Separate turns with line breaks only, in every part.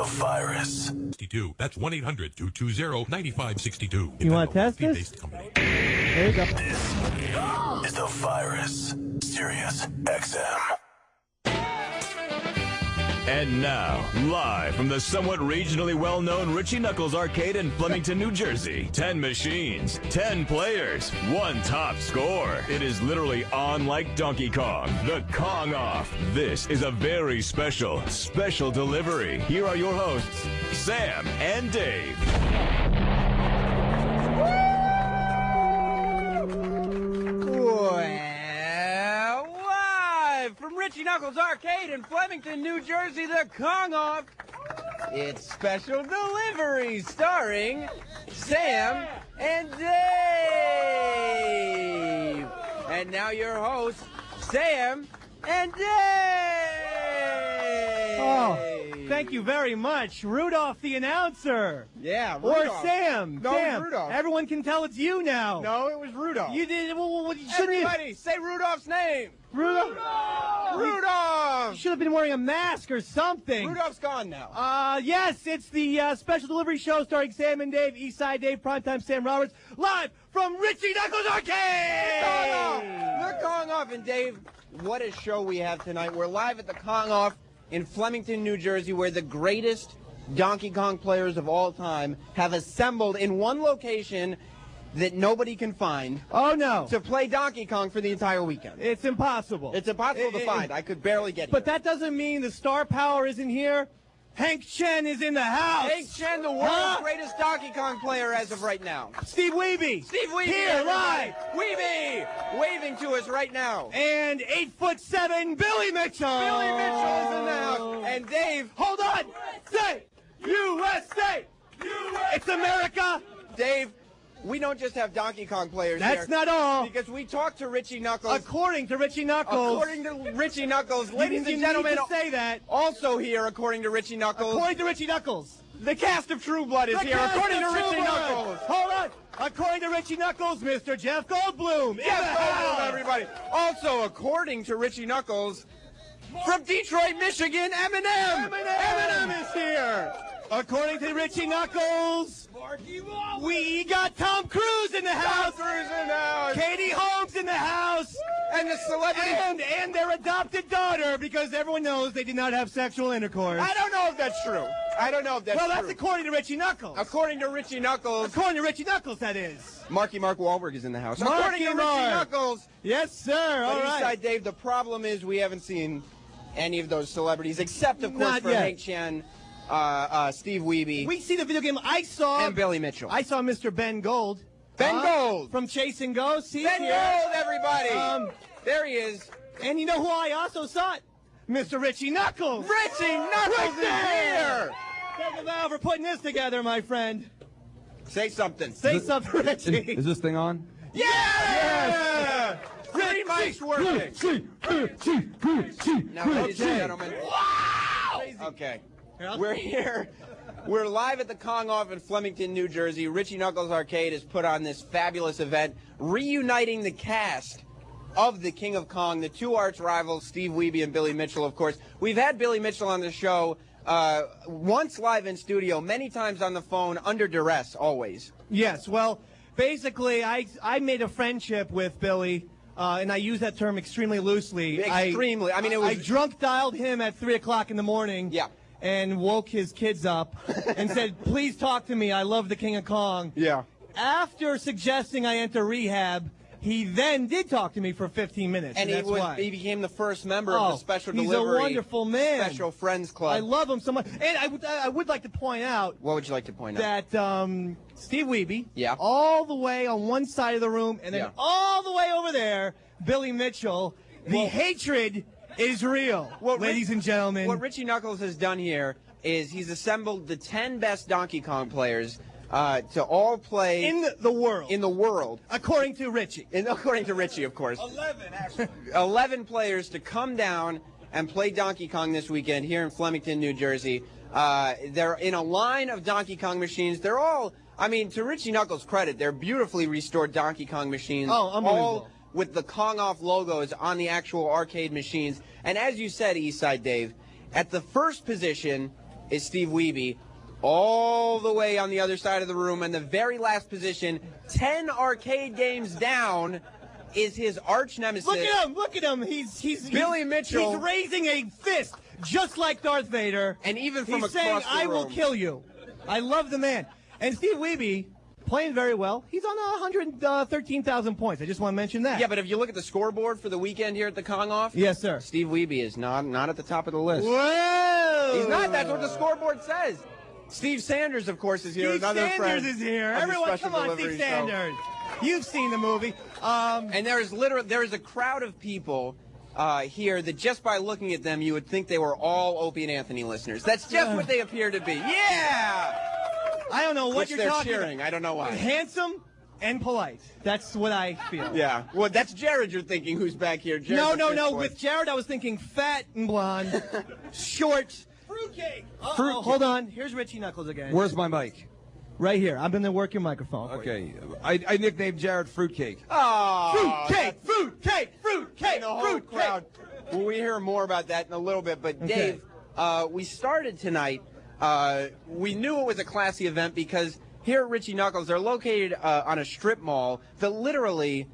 the virus.
62. That's 1-800-220-9562.
You want to test this?
Based company.
There you go.
This is the virus. Sirius XM.
And now, live from the somewhat regionally well-known Richie Knuckles Arcade in Flemington, New Jersey. 10 machines, 10 players, 1 top score. It is literally on like Donkey Kong. The Kong Off. This is a very special delivery. Here are your hosts, Sam and Dave.
From Richie Knuckles Arcade in Flemington, New Jersey, the Kong Off. It's special delivery starring Sam and Dave. And now your hosts, Sam and Dave.
Oh, thank you very much. Rudolph the announcer.
Yeah,
Or
Rudolph.
Sam.
No,
Sam.
Rudolph.
Everyone can tell it's you now.
No, it was Rudolph.
You did. Well, shouldn't you?
Everybody, say Rudolph's name.
Rudolph. You
Rudolph.
should have been wearing a mask or something.
Rudolph's gone now.
Yes, it's the special delivery show starring Sam and Dave, Eastside Dave, Primetime Sam Roberts, live from Richie Knuckles Arcade!
The Kong Off. And Dave, what a show we have tonight. We're live at the Kong Off in Flemington, New Jersey, where the greatest Donkey Kong players of all time have assembled in one location that nobody can find
Oh, no.
to play Donkey Kong for the entire weekend.
It's impossible.
It's impossible to find. I could barely get here.
But that doesn't mean the star power isn't here. Hank Chen is in the house.
Hank Chen, the world's greatest Donkey Kong player as of right now.
Steve Wiebe.
Steve Wiebe,
Here,
everybody.
live.
Wiebe, waving to us right now.
And 8'7" Billy Mitchell.
Billy Mitchell is in the house. And Dave,
Hold on. Say, USA. It's America.
Dave, we don't just have Donkey Kong players
That's
here.
not all.
Because we talked to Richie Knuckles.
According to Richie Knuckles.
According to Richie Knuckles, ladies
you
and gentlemen,
need to say that.
also here, according to Richie Knuckles,
According to Richie Knuckles.
the cast of True Blood is
The
here,
cast
according to
of True
Richie
Blood.
Knuckles.
Hold on. According to Richie Knuckles, Mr. Jeff Goldblum.
Yes, welcome, everybody. Also, according to Richie Knuckles, from Detroit, Michigan, Eminem. Eminem is here.
According to Richie Knuckles, we got Tom Cruise in the house. Katie Holmes in the house.
And the celebrity.
And their adopted daughter, because everyone knows they did not have sexual intercourse.
I don't know if that's true. I don't know if that's
Well,
true.
that's according to Richie Knuckles.
According to Richie Knuckles,
According to Richie Knuckles, that is.
Mark Wahlberg is in the house.
Marky
According to Richie
Mark.
Knuckles,
Yes, sir. All
but
right.
Eastside Dave, the problem is we haven't seen any of those celebrities, except, of course,
Not
for
yet.
Hank Chen, Steve Wiebe,
We see the video game I saw.
and Billy Mitchell.
I saw Mr. Ben Gold.
Ben Gold.
From Chase and Ghost. He's
Ben
here.
Gold, everybody. There he is.
And you know who I also saw? Mr. Richie Knuckles.
Richie Knuckles is here.
Thank you, Val, for putting this together, my friend.
Say something.
Say something, Richie.
Is this thing on?
Yeah! Three mics working. Now, ladies and gentlemen. Okay. We're here. We're live at the Kong Off in Flemington, New Jersey. Richie Knuckles Arcade has put on this fabulous event, reuniting the cast of the King of Kong, the two arch rivals, Steve Wiebe and Billy Mitchell, of course. We've had Billy Mitchell on the show once live in studio, many times on the phone, under duress, always.
Yes, well, basically, I made a friendship with Billy, and I use that term extremely loosely.
Extremely. I mean, it was...
I drunk dialed him at 3 o'clock in the morning.
Yeah.
And woke his kids up and said, please talk to me. I love the King of Kong.
Yeah.
After suggesting I enter rehab, he then did talk to me for 15 minutes.
And
that's why.
he became the first member of the Special
he's
Delivery
a wonderful man.
Special Friends Club.
I love him so much. And I would like to point out
What would you like to point out?
that Steve Wiebe,
Yeah.
all the way on one side of the room, and then
Yeah.
all the way over there, Billy Mitchell. The hatred is real, ladies and gentlemen.
What Richie Knuckles has done here is he's assembled the 10 best Donkey Kong players to all play
in the world.
In the world.
According to Richie.
According to Richie, of course.
11, actually.
11 players to come down and play Donkey Kong this weekend here in Flemington, New Jersey. They're in a line of Donkey Kong machines. They're all, I mean, to Richie Knuckles' credit, they're beautifully restored Donkey Kong machines.
Oh, unbelievable.
All with the Kong Off logos on the actual arcade machines. And as you said, Eastside Dave, at the first position is Steve Wiebe. All the way on the other side of the room, in the very last position, 10 arcade games down, is his arch nemesis.
Look at him! Look at him! He's
Billy Mitchell.
He's raising a fist, just like Darth Vader.
And even from
he's
across
saying,
the
"I will
room.
kill you." I love the man. And Steve Wiebe playing very well. He's on 113,000 points. I just want to mention that.
Yeah, but if you look at the scoreboard for the weekend here at the Kong Off,
yes, sir.
Steve Wiebe is not at the top of the list.
Whoa!
He's not. That's what the scoreboard says. Steve Sanders, of course, is here.
Steve
Another
Sanders
friend
is here.
of the
Everyone,
Special
come on,
Delivery
Steve
Show.
Sanders. You've seen the movie.
And there is a crowd of people here that just by looking at them, you would think they were all Opie and Anthony listeners. That's just what they appear to be. Yeah!
I don't know what
Which
you're
they're
talking
cheering.
about.
I don't know why.
Handsome and polite. That's what I feel.
Yeah. Well, that's Jared you're thinking who's back here. Jared's
No.
the
With Jared, I was thinking fat and blonde, short. Fruitcake.
Fruitcake.
Hold on. Here's Richie Knuckles again.
Where's my mic?
Right here. I'm going to work your microphone. for you.
Okay, I nicknamed Jared Fruitcake.
Oh,
Fruitcake, fruitcake,
and the whole crowd. Well, we hear more about that in a little bit. But
Okay.
Dave, we started tonight. We knew it was a classy event because here at Richie Knuckles, they're located on a strip mall that literally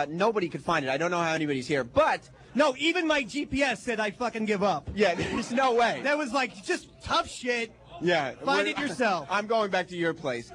nobody could find it. I don't know how anybody's here, but
No, even my GPS said I fucking give up.
yeah, there's no way.
That was like just tough shit.
Yeah,
Find it yourself.
I'm going back to your place.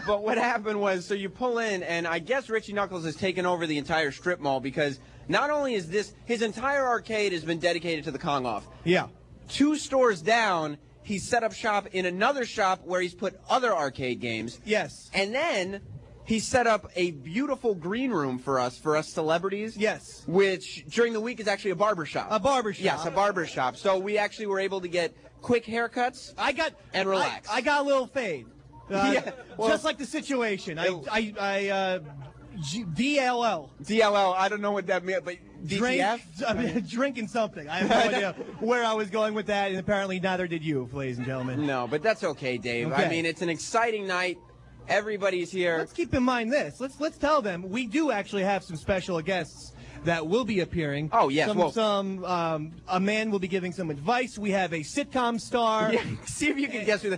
But what happened was, so you pull in, and I guess Richie Knuckles has taken over the entire strip mall because not only is this, his entire arcade has been dedicated to the Kong Off.
Yeah.
2 stores down, he's set up shop in another shop where he's put other arcade games.
Yes.
And then he set up a beautiful green room for us celebrities.
Yes.
Which during the week is actually a barber shop.
A barber shop.
Yes, a barber shop. So we actually were able to get quick haircuts.
I got
And relax.
I got a little fade.
Yeah, well-
just like the situation. DLL.
DLL, I don't know what that means, but DTF?
Drinking something. I have no idea where I was going with that, and apparently neither did you, ladies and gentlemen.
No, but that's okay, Dave.
Okay.
I mean, it's an exciting night. Everybody's here.
Let's keep in mind this. Let's tell them we do actually have some special guests that will be appearing.
Oh, yes,
A man will be giving some advice. We have a sitcom star.
Yeah, see if you can guess who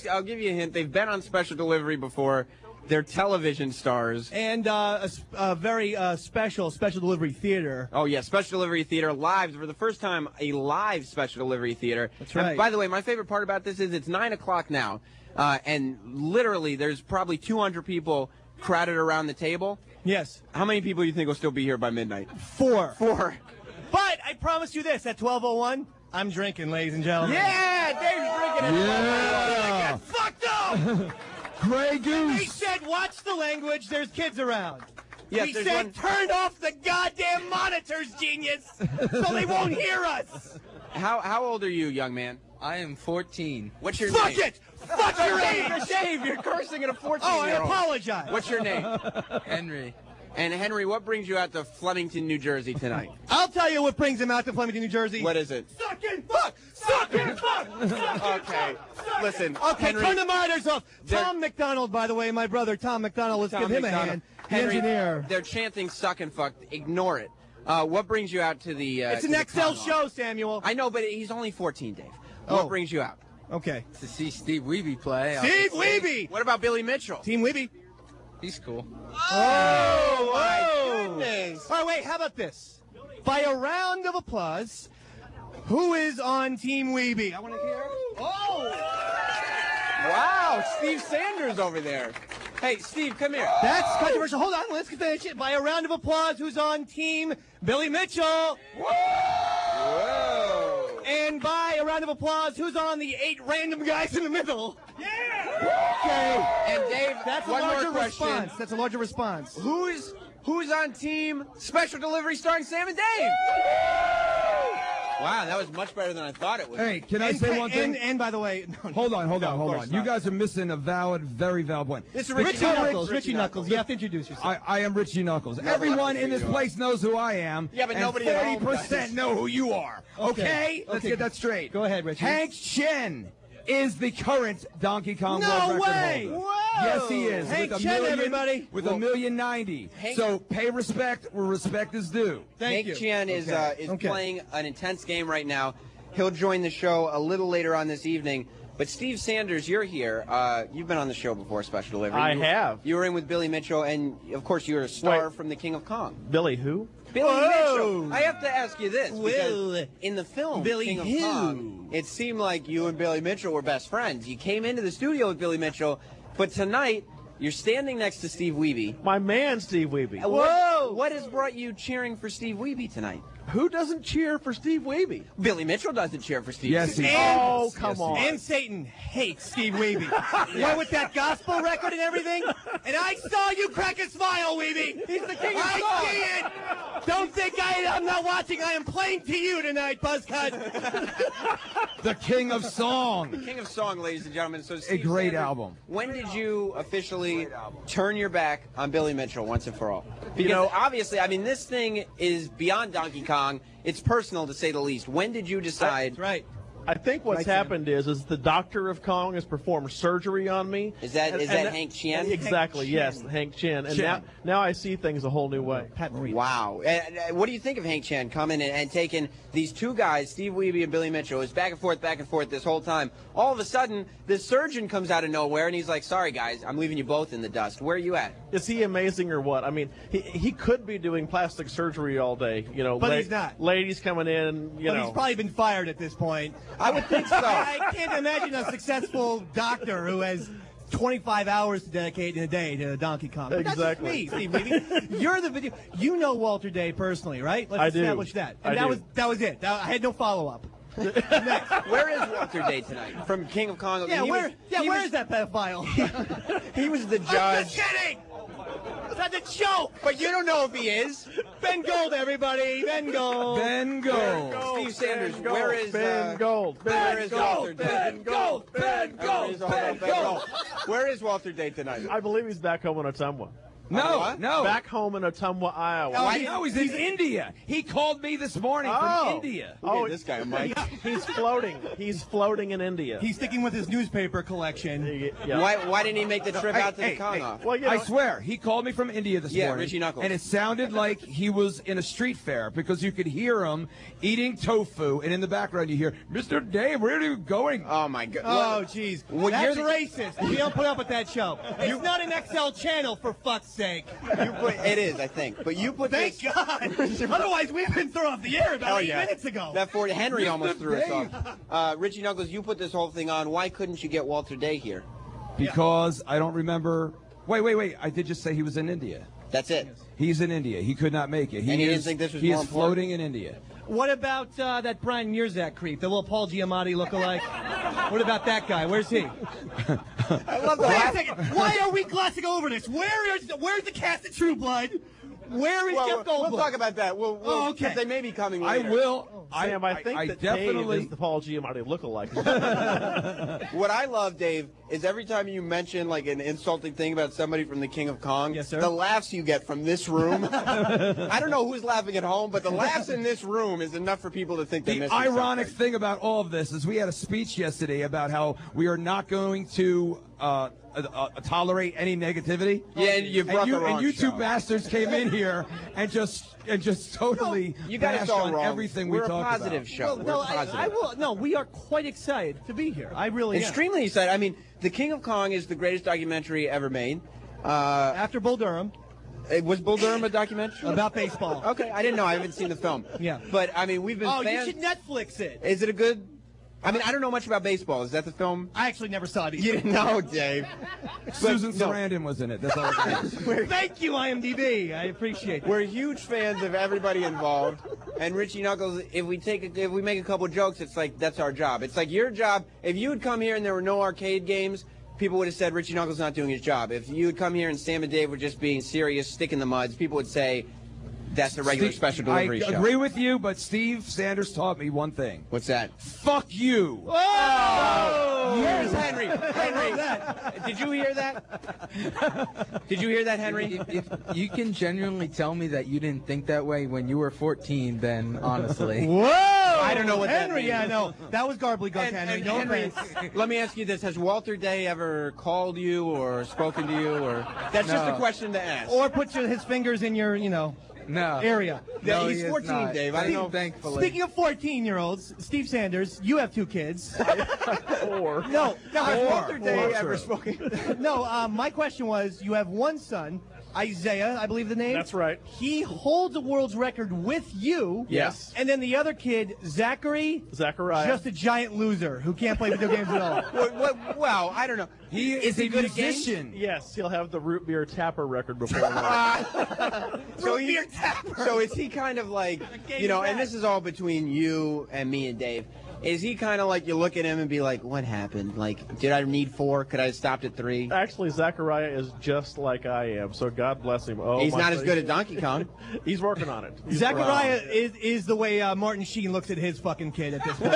I'll give you a hint. They've been on Special Delivery before. They're television stars.
And a very special delivery theater.
Oh, yeah, Special Delivery Theater live. For the first time, a live Special Delivery Theater.
That's right.
And by the way, my favorite part about this is it's 9 o'clock now. And literally, there's probably 200 people crowded around the table.
Yes.
How many people do you think will still be here by midnight?
4.
4.
But I promise you this, at 12:01, I'm drinking, ladies and gentlemen.
Yeah, Dave's drinking it.
Yeah.
Fucked up!
Grey
He
Goose.
said, watch the language, there's kids around.
Yes,
he
there's
said,
one-
turn off the goddamn monitors, genius, so they won't hear us.
How old are you, young man?
I am 14.
What's your
Fuck
name?
it! Fuck your age!
Dave, you're cursing at a 14-year-old.
Oh, I apologize.
What's your name?
Henry.
And Henry, what brings you out to Flemington, New Jersey tonight?
I'll tell you what brings him out to Flemington, New Jersey.
What is it?
Suck and fuck! Suck and fuck!
Okay, listen.
Okay,
Henry,
turn the monitors off.
They're-
Tom McDonald, by the way, my brother, Tom McDonald. Let's
Tom
give him
McDonald.
a hand. The
Henry,
engineer.
They're chanting "suck and fuck." Ignore it. What brings you out to the?
It's
to
an
the
XL
Kong Off?
show, Samuel.
I know, but he's only 14, Dave.
Oh.
What brings you out?
Okay.
To see Steve Wiebe play.
Steve
obviously.
Wiebe!
What about Billy Mitchell?
Team Wiebe.
He's cool.
Oh my goodness!
All right, wait, how about this? By a round of applause, who is on Team Wiebe? I want to hear. Oh!
Wow, Steve Sanders over there. Hey, Steve, come here.
That's controversial. Hold on, let's finish it. By a round of applause, who's on Team Billy Mitchell?
Whoa!
And by a round of applause, who's on the 8 random guys in the middle?
Yeah!
Okay.
And Dave,
That's a
one more
larger
question.
response. That's a larger response.
Who's on Team Special Delivery starring Sam and Dave? Wow, that was much better than I thought it would.
Hey, can I say one thing?
And by the way,
Hold on.
of
You
course not.
guys are missing a very valid point.
This is
Richie Knuckles.
Richie
Richie Knuckles. You have to introduce yourself.
I am Richie Knuckles. Everyone in this place knows who I am.
Yeah, but
and
nobody at home
30%
does.
know who you are. Okay? Let's
Okay.
get that straight.
Go ahead, Richie.
Hank Chen is the current Donkey Kong
No
World Record
way!
holder.
Whoa!
Yes, he is.
Hank
with a
Chen,
million,
everybody.
With 1,090,000.
Hank-
So pay respect where respect is due.
Thank
Hank
you.
Chan is
Okay.
playing an intense game right now. He'll join the show a little later on this evening. But Steve Sanders, you're here. You've been on the show before, Special Delivery.
I have.
You were in with Billy Mitchell, and of course you're a star from The King of Kong.
Billy who?
Billy Mitchell. I have to ask you this.
Will.
Because in the film
Billy
King of
who?
Kong, it seemed like you and Billy Mitchell were best friends. You came into the studio with Billy Mitchell, but tonight you're standing next to Steve Wiebe.
My man, Steve Wiebe.
What has brought you cheering for Steve Wiebe tonight?
Who doesn't cheer for Steve Wiebe?
Billy Mitchell doesn't cheer for Steve
Yes,
Wiebe.
he
Oh,
does.
come
Yes, he
on.
And Satan hates Steve Wiebe. What with that gospel record and everything? And I saw you crack a smile, Wiebe. He's the king of song. I see it. Don't think I'm not watching. I am playing to you tonight, Buzzcut.
The King of Song.
King of Song, ladies and gentlemen. So
A
Steve
great
Sanders,
album.
When did you officially turn your back on Billy Mitchell once and for all? Because obviously, I mean, this thing is beyond Donkey Kong. It's personal, to say the least. When did you decide?
That's right.
I think what's happened is the Doctor of Kong has performed surgery on me.
Is that Hank Chien?
Exactly, yes, Hank Chien. And now I see things a whole new way.
Pat Marie.
Wow. What do you think of Hank Chien coming and taking these two guys, Steve Wiebe and Billy Mitchell? It was back and forth this whole time. All of a sudden, this surgeon comes out of nowhere, and he's like, sorry, guys, I'm leaving you both in the dust. Where are you at?
Is he amazing or what? I mean, he could be doing plastic surgery all day. You know,
But he's not.
Ladies coming in, you
But
know.
he's probably been fired at this point.
I would think so.
I can't imagine a successful doctor who has 25 hours to dedicate in a day to Donkey Kong. But
Exactly.
That's just me, Steve Wiebe. You're the video. You know Walter Day personally, right? Let's
I do.
establish that. And
I
that
do.
was it. I had no follow-up.
Where is Walter Day tonight? From King of Kong.
Yeah,
He
where
was-
is that pedophile?
He was the
I'm
judge.
just kidding. That's a joke.
But you don't know if he is.
Ben Gold, everybody. Ben Gold.
Ben Gold.
Steve Sanders, where is
Ben Gold?
where is Walter Day?
Ben Gold. Ben Gold. Ben Gold.
Where is Walter Day tonight?
I believe he's back home in Ottumwa.
No,
What?
no.
Back home in Ottumwa, Iowa.
No, he's in India. He called me this morning from India.
Oh, this guy, Mike.
He's floating. He's floating in India.
He's sticking with his newspaper collection.
Yeah.
Why didn't he make the trip out to the
Hey,
Kong
hey.
off?
Well, you know,
I swear, he called me from India this morning.
Richie Knuckles.
And it sounded like he was in a street fair because you could hear him eating tofu, and in the background you hear, Mr. Dave, where are you going?
Oh my God!
Oh, jeez.
What
That's
year
racist. We don't put up with that show. It's not an XL channel, for fuck's sake.
It is, I think. But you put
Thank
this.
God. Otherwise, we've been thrown off the air about
Hell
8
yeah.
minutes ago.
That Ford Henry almost threw us
Dave.
off. Richie Knuckles, you put this whole thing on. Why couldn't you get Walter Day here?
Because I don't remember. Wait. I did just say he was in India.
That's it.
He's in India. He could not make it.
And you didn't think this was
He
more
is
important?
floating in India.
What about that Brian Murzak creep, the little Paul Giamatti lookalike? What about that guy? Where's he?
I love the
Wait a
laugh.
second. Why are we glossing over this? Where's the cast of True Blood? Where is Jeff Goldblum?
We'll talk about that. We'll,
okay.
'cause they may be coming
I
later.
will.
Sam, I think that Dave
definitely.
is the Paul Giamatti lookalike.
What I love, Dave, is every time you mention like an insulting thing about somebody from the King of Kong,
Yes, sir.
the laughs you get from this room. I don't know who's laughing at home, but the laughs in this room is enough for people to think they're
The
missing
ironic
something.
thing about all of this is we had a speech yesterday about how we are not going to tolerate any negativity.
Yeah, and you brought the wrong
and you two
show.
bastards came in here and just totally
You got us
bashed
all
on
wrong.
everything
We're
we
a
talked
positive
about.
show.
Well,
We're
no,
positive.
I will. No, we are quite excited to be here. I really am.
Extremely excited. I mean, The King of Kong is the greatest documentary ever made.
After Bull Durham,
Was Bull Durham a documentary?
about baseball.
Okay, I didn't know. I haven't seen the film.
Yeah.
But, I mean, we've been
Oh,
fans.
you should Netflix it.
Is it a good... I mean, I don't know much about baseball. Is that the film?
I actually never saw it
You
either.
didn't know, Dave.
Susan
no.
Sarandon was in it. That's all it is.
Thank you, IMDb. I appreciate that.
We're huge fans of everybody involved. And Richie Knuckles, if we make a couple jokes, it's like that's our job. It's like your job. If you had come here and there were no arcade games, people would have said Richie Knuckles not doing his job. If you had come here and Sam and Dave were just being serious, stick in the muds, people would say that's a regular
Steve,
special delivery
I
show.
agree with you, but Steve Sanders taught me one thing.
What's that?
Fuck you.
Oh!
Where's Henry? Henry, did you hear that? Did you hear that, Henry?
If you can genuinely tell me that you didn't think that way when you were 14, then honestly.
Whoa!
I don't know what that
Henry,
means.
yeah, no. That was garbly guts,
And
Henry. No
Henry,
offense.
let me ask you this: has Walter Day ever called you or spoken to you, or that's just a
No.
question to ask?
Or put his fingers in your,
No.
area.
No,
he's
he is
14,
not.
Dave. I don't know.
Thankfully.
Speaking of 14-year-olds, Steve Sanders, you have 2 kids.
Or
No,
Has Walter Day
Four.
ever spoken?
no. My question was, you have one son, Isaiah, I believe the name.
That's right.
He holds a world's record with you.
Yes.
And then the other kid, Zachary,
Zachariah.
just a giant loser who can't play video games at all.
Well, I don't know.
He is
he
a
good at games?
musician.
Yes, he'll have the root beer tapper record before long.
So is he kind of like, you know, and this is all between you and me and Dave. Is he kind of like you look at him and be like, what happened? Like, did I need 4? Could I have stopped at 3?
Actually, Zachariah is just like I am, so God bless him. Oh,
He's
my
not as
God.
good at Donkey Kong.
He's working on it.
Zachariah is the way Martin Sheen looks at his fucking kid at this point.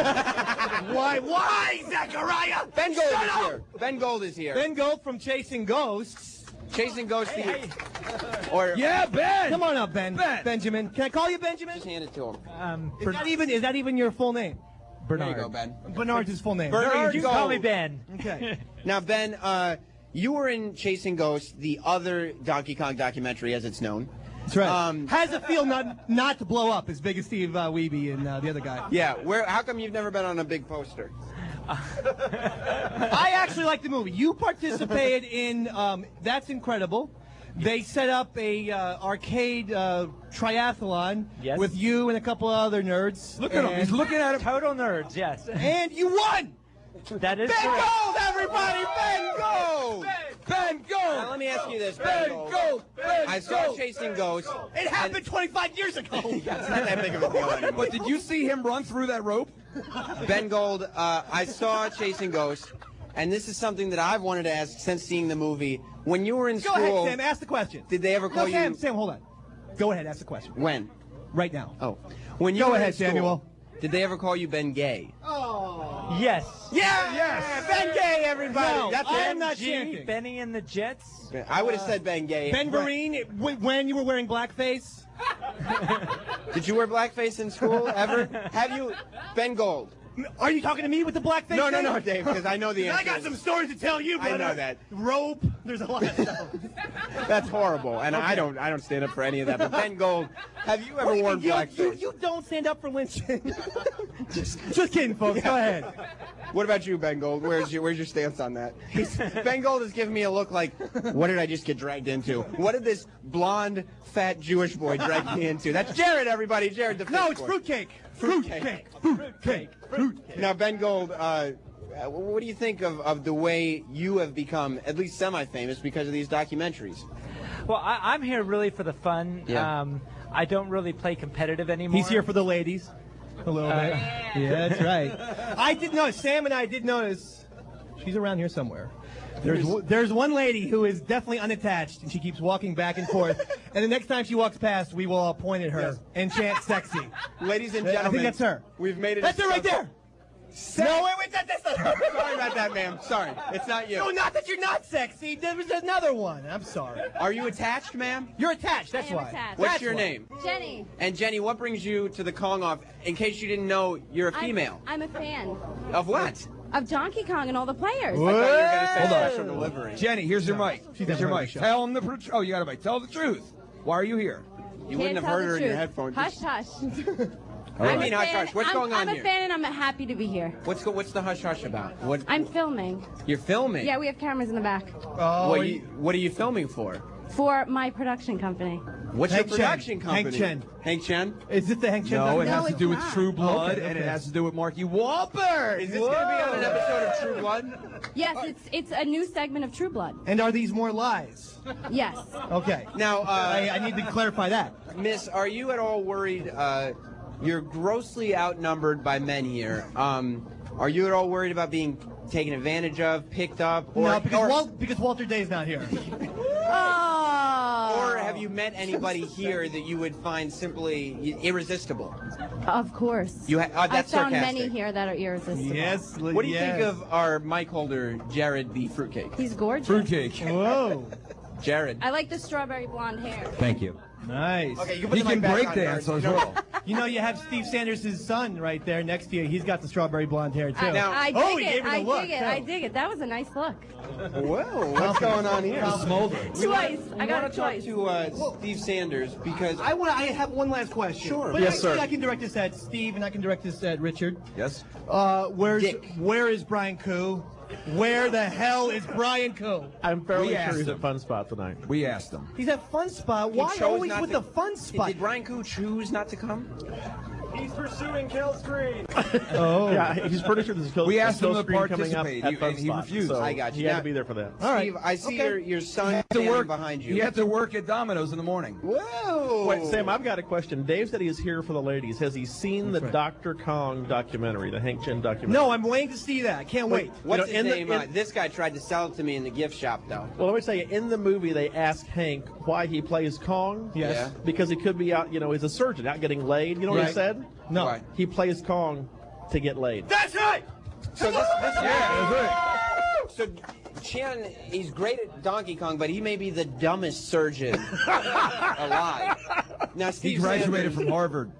Why, Zachariah?
Ben Gold is here. Ben Gold is here.
Ben Gold from Chasing Ghosts.
Chasing Ghosts. Or
Yeah, Ben.
Come on up, Ben.
Ben.
Benjamin. Can I call you Benjamin?
just hand it to him.
Is that even your full name?
There you go, Ben.
Bernard's his full name.
Bernard
You
Gold.
call me Ben.
Okay.
Now, Ben, you were in Chasing Ghosts, the other Donkey Kong documentary, as it's known.
That's right. How does it feel not to blow up as big as Steve Wiebe and the other guy?
Yeah. How come you've never been on a big poster?
I actually like the movie. You participated in That's Incredible. They set up a arcade triathlon
Yes.
with you and a couple of other nerds.
Look at him. He's looking at him.
Total nerds, yes.
And you won!
That is
Ben
correct.
Gold, everybody! Ben Gold!
Ben, go.
Now, let me ask you this, Ben Gold. I saw Chasing Ghosts.
It happened 25 years ago!
It's not that big of a deal anymore.
But did you see him run through that rope?
Ben Gold, I saw Chasing Ghosts, and this is something that I've wanted to ask since seeing the movie. When you were in
Go
school,
ahead, Sam. Ask the question.
did they ever call
Sam,
you?
Sam, hold on. Go ahead. Ask the question.
When?
Right now.
Oh, when you
Go
were
ahead,
in school,
Samuel.
Did they ever call you Ben Gay?
Yes.
Yeah, Ben Gay, everybody.
No,
That's
I
it.
am not
G,
chanting.
Benny and the Jets.
I would have said Ben Gay.
Ben Vereen, when you were wearing blackface?
Did you wear blackface in school ever? Have you? Ben Gold.
Are you talking to me with the blackface?
No,
thing?
Dave, because I know the answer.
I got some stories to tell you,
I
brother.
know that.
Rope. There's a lot of stuff.
That's horrible, and I don't stand up for any of that. But Ben Gold, have you ever worn blackface?
You don't stand up for lynching. just kidding, folks. Go ahead.
What about you, Ben Gold? Where's your stance on that? Ben Gold is giving me a look like, what did I just get dragged into? What did this blonde, fat Jewish boy drag me into? That's Jared, everybody. Jared, the
No,
fifth
it's
boy.
fruitcake.
Fruitcake.
Fruitcake.
Now, Ben Gold, what do you think of the way you have become at least semi-famous because of these documentaries?
Well, I'm here really for the fun.
Yeah.
I don't really play competitive anymore.
He's here for the ladies. A little bit. Yeah, that's right. I did notice, Sam and I did notice, she's around here somewhere. There's one lady who is definitely unattached, and she keeps walking back and forth. And the next time she walks past, we will all point at her and chant sexy.
Ladies and
I
gentlemen,
think that's her.
We've made it.
That's her right there. No, wait, that's not her.
Sorry about that, ma'am. Sorry, it's not you.
No, not that you're not sexy. There was another one. I'm sorry.
Are you attached, ma'am?
You're attached. That's
I am
why.
attached.
What's
That's
your
why.
name?
Jenny.
And Jenny, what brings you to the Kong off? In case you didn't know, you're a female.
I'm a fan
Of what?
of Donkey Kong and all the players.
I thought you were going to say
Hold on.
special delivery.
Jenny, here's your mic.
She
Here's
doesn't
your
run
mic.
the show.
Tell him the. Oh, you got a mic. Tell the truth. Why are you here?
You wouldn't have
Can't tell
heard
the
her in your
truth.
headphones.
Hush, hush.
What do you
I'm
mean,
a
hush,
fan-
hush? What's going on
I'm a
here?
fan and I'm happy to be here.
What's the hush hush about? What?
I'm filming.
You're filming?
Yeah, we have cameras in the back
Oh,
What are you filming for?
for my production company.
What's
Hank
your production
Chen. Hank
company?
Chen.
Hank Chen?
is this the Hank Chen?
No, it
documentary?
has to
it's
do with
not.
True Blood,
Okay,
and it
okay.
has to do with Marky Wahlberg.
Is this going to be on an episode of True Blood?
Yes, it's a new segment of True Blood.
And are these more lies?
Yes.
Okay.
Now,
I need to clarify that.
Miss, are you at all worried? You're grossly outnumbered by men here. Are you at all worried about being taken advantage of, picked up, or
No, because Walter Day's not here.
Oh.
or have you met anybody here that you would find simply irresistible?
Of course.
You that's
I've found
sarcastic.
many here that are irresistible.
Yes.
What do you think of our mic holder, Jared the Fruitcake?
He's gorgeous.
Fruitcake.
Whoa.
Jared.
I like the strawberry blonde hair.
Thank you.
Nice.
Okay, you can put
He
the mic
can
back
break
on,
dance
Jared.
as well.
You know, you have Steve Sanders' son right there next to you. He's got the strawberry blonde hair, too.
Now-
I dig
Oh, he
it.
gave her the
I
look,
dig it.
too.
I dig it. That was a nice look.
Whoa, what's going on here?
Twice. I got
want
it
to talk
twice.
to Steve Sanders because
I have one last question.
Sure.
But
Yes,
actually,
sir.
I can direct this at Steve, and I can direct this at Richard.
Yes.
Dick.
Where is Brian Koo? Where the hell is Brian Koo?
I'm fairly
We
sure
asked
he's
him.
at Fun Spot tonight.
We asked him.
He's at Fun Spot.
he
Why
chose
always
not
with
to-
the Fun Spot?
Did Brian Koo choose not to come?
He's pursuing Kill Screen.
Oh.
Yeah, he's pretty sure there's a
We asked him to
screen coming up
participate,
at Fun
and he
Spot,
refused.
so
I got you.
He had
Now-
to be there for that.
All right.
Steve, I see
Okay.
your son
To
standing
work
behind you.
He had to work at Domino's in the morning.
Whoa!
Wait, Sam, I've got a question. Dave said he is here for the ladies. Has he seen the
right.
Dr. Kong documentary, the Hank Chin documentary?
No, I'm waiting to see that. I can't wait.
What's
You know,
his
in
name?
the- in-
This guy tried to sell it to me in the gift shop, though.
Well, let me tell you, in the movie, they ask Hank why he plays Kong.
Yes.
Yeah.
Because he could be out, he's a surgeon, out getting laid. You know what he
Right.
said?
No.
Why?
He plays Kong to get laid.
That's right.
So this
Yeah, that's
So Chan, he's great at Donkey Kong, but he may be the dumbest surgeon alive. Now,
He
Steve
graduated
Sanders,
from Harvard.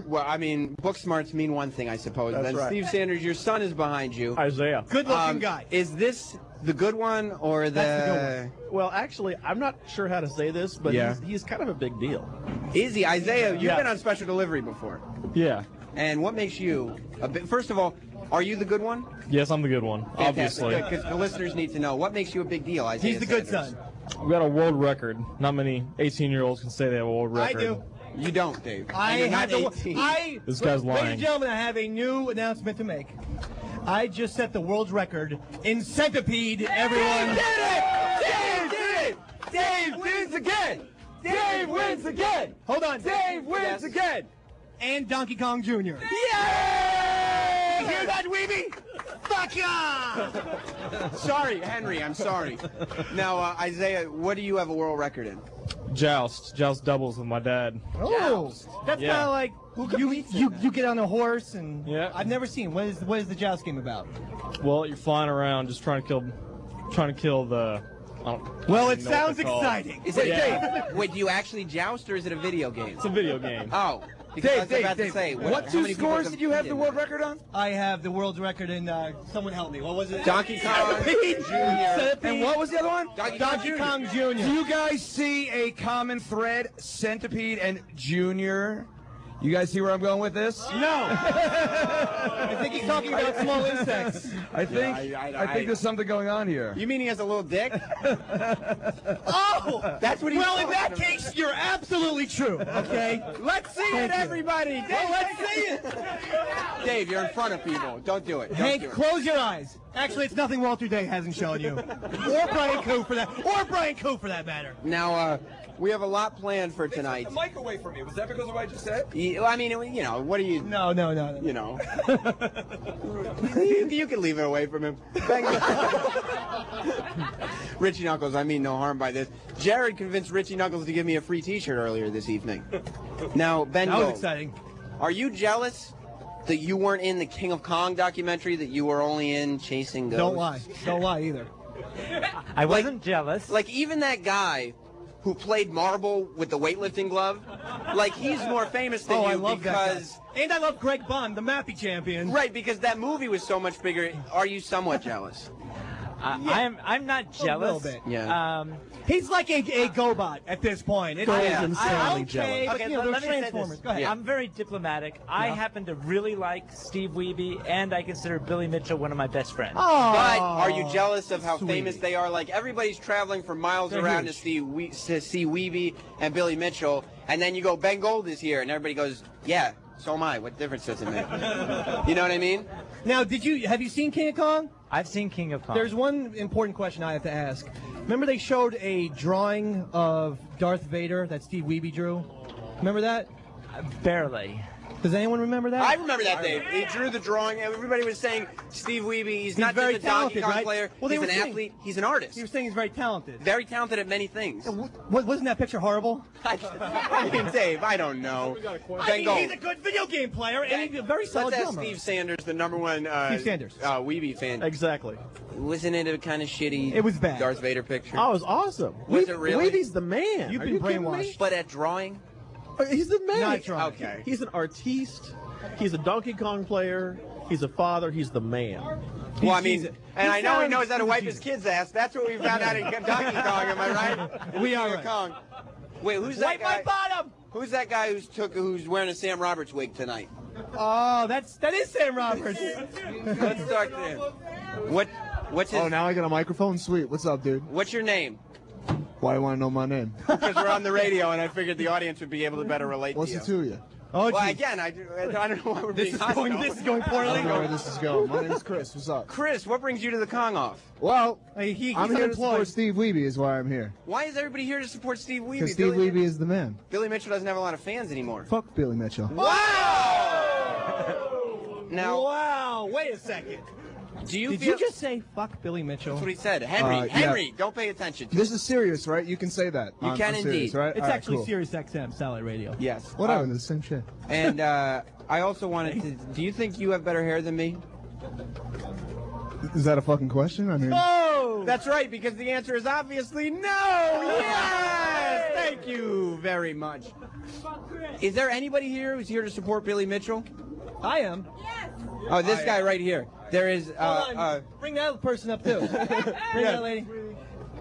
well, I mean, book smarts mean one thing, I suppose.
That's
Then
right.
Steve Sanders, your son is behind you.
Isaiah.
Good-looking guy.
Is this the good one or the?
That's the
Well, actually, I'm not sure how to say this, but
Yeah.
he's kind of a big deal.
Is he? Isaiah, you've
Yeah.
been on special delivery before.
Yeah.
And what makes you a bit? First of all, are you the good one?
Yes, I'm the good one, obviously.
Because the listeners need to know what makes you a big deal. Isaiah
He's the good
Sanders?
son.
We got a world record. Not many 18-year-olds can say they have a world
I
record.
do.
You don't, Dave.
I
And you're
have
not
the.
18.
This guy's
Ladies
lying.
and gentlemen, I have a new announcement to make. I just set the world's record in centipede. Everyone.
Dave wins again! Dave wins again!
Hold on.
Dave wins
Yes.
again!
And Donkey Kong Jr.
Yay!
You hear that, Weeby? Fuck ya!
Sorry, Henry. I'm sorry. Now, Isaiah, what do you have a world record in?
Joust doubles with my dad.
Oh, that's
Yeah.
kind of like you get on a horse and
Yeah.
I've never seen. What is the joust game about?
Well, you're flying around just trying to kill the. I don't
Well, it
even know what
sounds
they're called.
exciting.
Is it
Yeah.
Dave? Wait, do you actually joust or is it a video game?
It's a video game.
Oh, because I was about to
Dave,
say,
what
how
two
many people
scores did you have the
competed?
world record on?
I have the world's record in. Someone help me. What was it?
Donkey Kong Jr.
And what was the other one?
Donkey Kong Jr.
Do you guys see a common thread? Centipede and Junior. You guys see where I'm going with this?
No. I think he's talking about small insects.
I think
I-
I think there's something going on here.
You mean he has a little dick?
Oh,
That's what he's
well, in
talking
that
about.
case, you're absolutely true. Okay.
Let's see
Thank
it,
you.
everybody. Dave, let's see it. Dave, you're in front of people. Don't do it. Don't
Hank,
do it.
close your eyes. Actually, it's nothing Walter Day hasn't shown you, or Brian Koo for that, matter.
Now, we have a lot planned for tonight.
the mic away from me. Was that because of what I just said?
I mean, you know, what do you?
No.
You know, you can leave it away from him. Richie Knuckles, I mean no harm by this. Jared convinced Richie Knuckles to give me a free T-shirt earlier this evening. Now, Ben
That was
Gold,
exciting.
are you jealous that you weren't in the King of Kong documentary, that you were only in Chasing Ghosts?
Don't lie either.
I wasn't jealous.
Like, even that guy who played marble with the weightlifting glove, like, he's more famous than
Oh,
you
I love that
because...
guy. And I love Greg Bond, the Mappy champion.
Right, because that movie was so much bigger. Are you somewhat jealous?
I'm not jealous.
little bit.
Yeah.
He's like a GoBot at this point. It's
insanely
okay,
jealous.
but,
Okay,
you know, they're
let me say
Transformers.
this.
Go ahead.
I'm very diplomatic. I happen to really like Steve Wiebe, and I consider Billy Mitchell one of my best friends.
Oh,
But are you jealous of how
sweetie.
famous they are? Like, everybody's traveling for miles
They're
around
huge.
to see Wiebe and Billy Mitchell, and then you go, Ben Gold is here, and everybody goes, yeah, so am I. What difference does it make? You know what I mean?
Now, have you seen King of Kong?
I've seen King of Kong.
There's one important question I have to ask. Remember they showed a drawing of Darth Vader that Steve Wiebe drew? Remember that?
Barely.
Does anyone remember that?
I remember that, Dave. He drew the drawing. Everybody was saying Steve Wiebe, he's not
very
just a Donkey
talented,
Kong
right?
player.
Well, they
he's
were
an
saying-
athlete. He's an artist.
You were saying he's very talented.
Very talented at many things.
Wasn't that picture horrible?
I mean, Dave, I don't know. Then go.
He's a good video game player and he's a very solid
Let's ask
drummer.
Steve Sanders, the #1
Steve Sanders.
Wiebe fan.
Exactly.
Wasn't it a kind of shitty
It was bad.
Darth Vader picture?
Oh, it was awesome.
Was it really?
Weeby's the man.
You've
Are
been
you kidding me?
brainwashed.
But at drawing?
He's the man.
Not drawing.
Okay.
He's an artiste. He's a Donkey Kong player. He's a father. He's the man.
Well, I mean,
Jesus.
and I know he
sounds-
knows how to wipe his
Jesus.
kid's ass. That's what we found out in Donkey Kong, am I right?
We are
Donkey
right.
Kong. Wait, who's that
Wipe my
guy?
bottom!
Who's that guy who's wearing a Sam Roberts wig tonight?
Oh, that is Sam Roberts.
Let's talk to him. What's his?
Oh, now I got a microphone? Sweet. What's up, dude?
What's your name?
Why do you want to know my name?
Because we're on the radio, and I figured the audience would be able to better relate
What's
to
it
you.
to you?
Oh,
Well,
geez.
again, I don't know why we're being
This is going
hostile.
I
poorly.
don't know where this is going. My name's Chris. What's up?
Chris, what brings you to the Kong Off?
Well,
He's
I'm here to
unemployed.
support Steve Wiebe is why I'm here.
Why is everybody here to support Steve Wiebe?
Because Steve Wiebe is the man.
Billy Mitchell doesn't have a lot of fans anymore.
Fuck Billy Mitchell.
Wow! Now,
Wow, wait a second.
do you
Did
feel?
you just say fuck Billy Mitchell?
That's what he said. Henry,
yeah.
Henry, don't pay attention to
This is serious, right? You can say that.
You can
I'm serious,
indeed.
right?
It's
All right,
actually
cool.
Sirius XM satellite radio.
Yes.
Whatever, it's the same shit.
And I also wanted to. Do you think you have better hair than me?
Is that a fucking question? I mean,
Oh!
That's right, because the answer is obviously no. Yes. Thank you very much. Is there anybody here who's here to support Billy Mitchell?
I am.
Oh, this guy right here. There is.
Hold on. Bring that person up too. Bring that lady.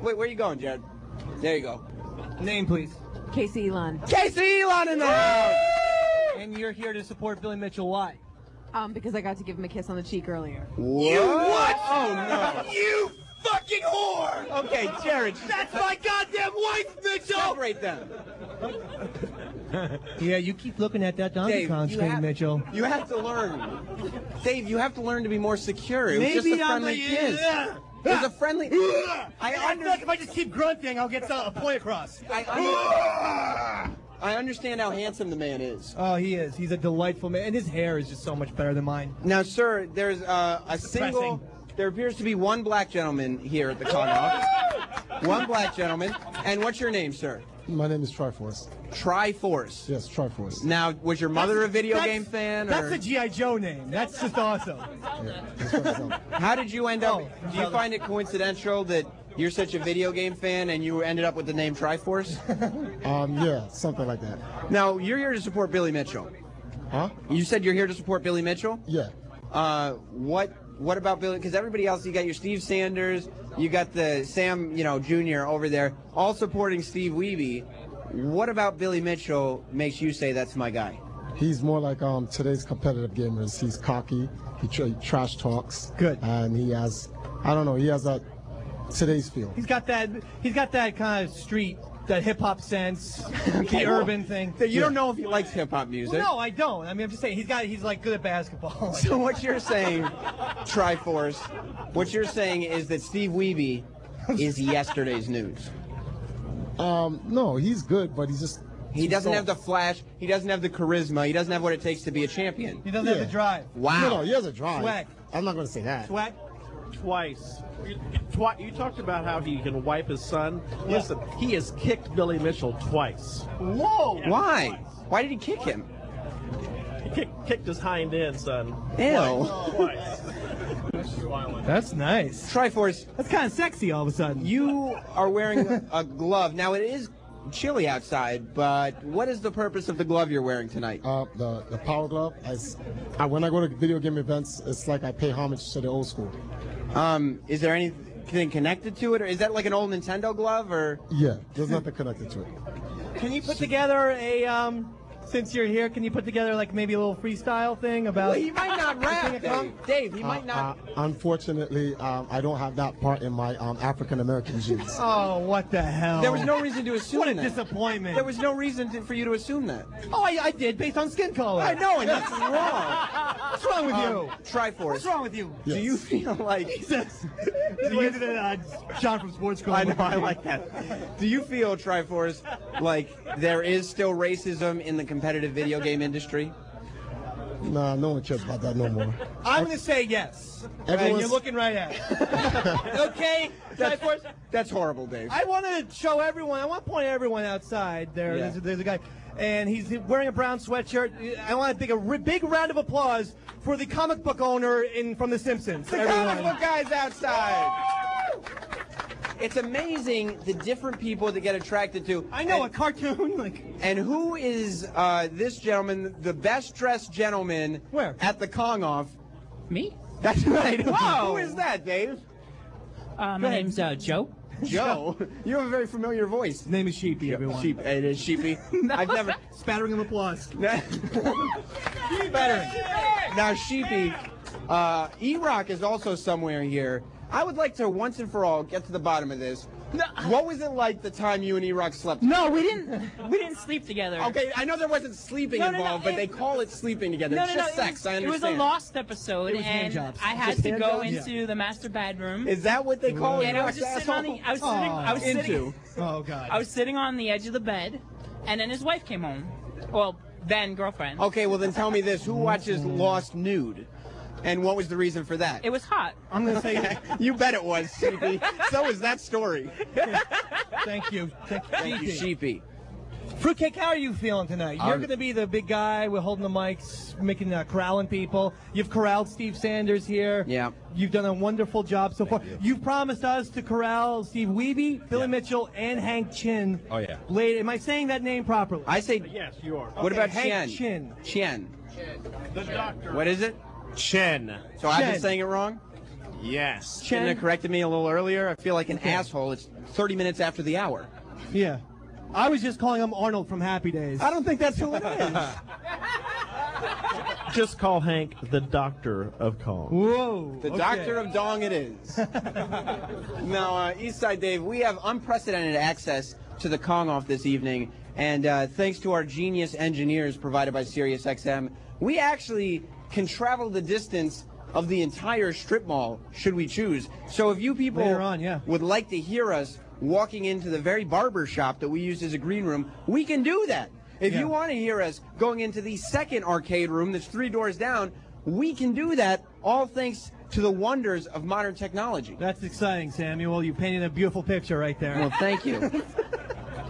Wait, where are you going, Jared? There you go.
Name, please.
Casey Elon.
Casey Elon in the house.
And you're here to support Billy Mitchell. Why?
Because I got to give him a kiss on the cheek earlier.
You what? Oh no! You fucking whore! Okay, Jared.
That's my goddamn wife, Mitchell.
Separate them.
Yeah, you keep looking at that Donkey
Dave,
Kong
you
screen,
have-
Mitchell.
You have to learn. Dave, you have to learn to be more secure. It was
Maybe
just a
I'm
friendly
the-
kiss. It was a friendly.
I feel like if I just keep grunting, I'll get a point across.
I understand how handsome the man is.
Oh, he is. He's a delightful man, and his hair is just so much better than mine.
Now, sir, there's a single.
Depressing.
There appears to be one black gentleman here at the Kong office. One black gentleman. And what's your name, sir?
My name is Triforce.
Triforce.
Yes, Triforce.
Now, was your mother a video game fan?
That's
or?
a G.I. Joe name. That's just awesome.
How did you end up? Do you find it coincidental that you're such a video game fan and you ended up with the name Triforce?
Yeah, something like that.
Now, you're here to support Billy Mitchell.
Huh?
You said you're here to support Billy Mitchell?
Yeah.
What about Billy? Because everybody else, you got your Steve Sanders, you got the Sam, Jr. over there, all supporting Steve Wiebe. What about Billy Mitchell makes you say that's my guy?
He's more like today's competitive gamers. He's cocky. He trash talks.
Good.
And he has, I don't know, he has a today's feel.
He's got that kind of street, that hip hop sense, the urban thing.
You don't know if he likes hip hop music.
Well, no, I don't. I mean, I'm just saying he's like good at basketball.
So what you're saying, Triforce, what you're saying is that Steve Wiebe is yesterday's news.
No, he's good, but he's just.
He doesn't have the flash. He doesn't have the charisma. He doesn't have what it takes to be a champion.
He doesn't have the drive.
Wow.
No, he has a drive.
Swag.
I'm not going to say that.
Swag.
Twice. You talked about how he can wipe his son. Listen, he has kicked Billy Mitchell twice.
Whoa.
Why? Why did he kick him?
He kicked his hind end, son.
Ew.
Twice.
That's nice.
Triforce,
That's kind of sexy all of a sudden.
you are wearing a glove. Now, it is chilly outside, but what is the purpose of the glove you're wearing tonight?
The Power Glove. When I go to video game events, it's like I pay homage to the old school.
Is there anything connected to it, or is that like an old Nintendo glove, or?
Yeah, there's nothing connected to it.
Can you put together a since you're here, can you put together like maybe a little freestyle thing about?
Well, he might not rap, Dave. He might not.
Unfortunately, I don't have that part in my African American genes.
Oh, what the hell?
There was no reason to assume
What a
that.
disappointment.
There was no reason for you to assume that.
Oh, I did based on skin color.
I know, and that's wrong.
What's wrong with you?
Triforce.
What's wrong with you?
Do you feel like?
Jesus. Do you John from Sports Club?
I know, I like that. Do you feel, Triforce, like there is still racism in the competitive video game industry?
Nah, no one cares about that no more.
I'm going to say yes. And
Everyone's-
you're looking right at it. Okay?
That's horrible, Dave.
I want to show everyone, I want to point everyone outside there.
Yeah.
There's a guy, and he's wearing a brown sweatshirt. I want to take a big round of applause for the comic book owner from The Simpsons.
The comic book guy's outside. It's amazing the different people that get attracted to.
I know, a cartoon.
And who is this gentleman, the best dressed gentleman at the Kong Off?
Me?
That's right.
Whoa.
Who is that, Dave?
My name's Joe.
Joe? You have a very familiar voice.
His name is Sheepy, everyone.
Sheep. It is Sheepy. I've never.
Spattering of applause.
Spattering. Now, Sheepy, E-Rock is also somewhere here. I would like to once and for all get to the bottom of this.
No.
What was it like the time you and E-Rock slept?
No, we didn't sleep together.
Okay, I know there wasn't sleeping involved, but they call it sleeping together. It's just sex, I
It was
understand.
a lost episode,
It was hand
and
jobs.
I had
Just
to
hand
go
jobs?
into the master bedroom.
Is that what they call it?
And I was just sitting on the. I was sitting.
Oh God.
I was sitting on the edge of the bed, and then his wife came home. Well, then girlfriend.
Okay, well then tell me this: who watches Lost nude? And what was the reason for that?
It was hot.
I'm going to say
You bet it was, Sheepy. So is that story.
thank you.
Thank you, Sheepy.
Fruitcake, how are you feeling tonight? You're
I'm-
going to be the big guy. We're holding the mics, making corralling people. You've corralled Steve Sanders here.
Yeah.
You've done a wonderful job so far. You've promised us to corral Steve Wiebe, Billy Mitchell, and Hank Chin.
Oh, yeah.
Later. Am I saying that name properly?
I say.
Yes, you are.
What about
Hank
Chien?
Chin.
Chien.
The doctor.
What is it?
Chen.
So I've been
Chien.
saying it wrong?
Yes.
Shouldn't have corrected me a little earlier? I feel like an asshole. It's 30 minutes after the hour.
Yeah. I was just calling him Arnold from Happy Days.
I don't think that's who it is.
Just call Hank the doctor of Kong.
Whoa.
The
okay.
doctor of dong it is. Now, Eastside Dave, we have unprecedented access to the Kong Off this evening, and thanks to our genius engineers provided by SiriusXM, we actually can travel the distance of the entire strip mall, should we choose. So if you people
Later on, yeah.
would like to hear us walking into the very barber shop that we used as a green room, we can do that. If
Yeah.
you want to hear us going into the second arcade room that's 3 doors down, we can do that, all thanks to the wonders of modern technology.
That's exciting, Samuel. You painted a beautiful picture right there.
Well, thank you.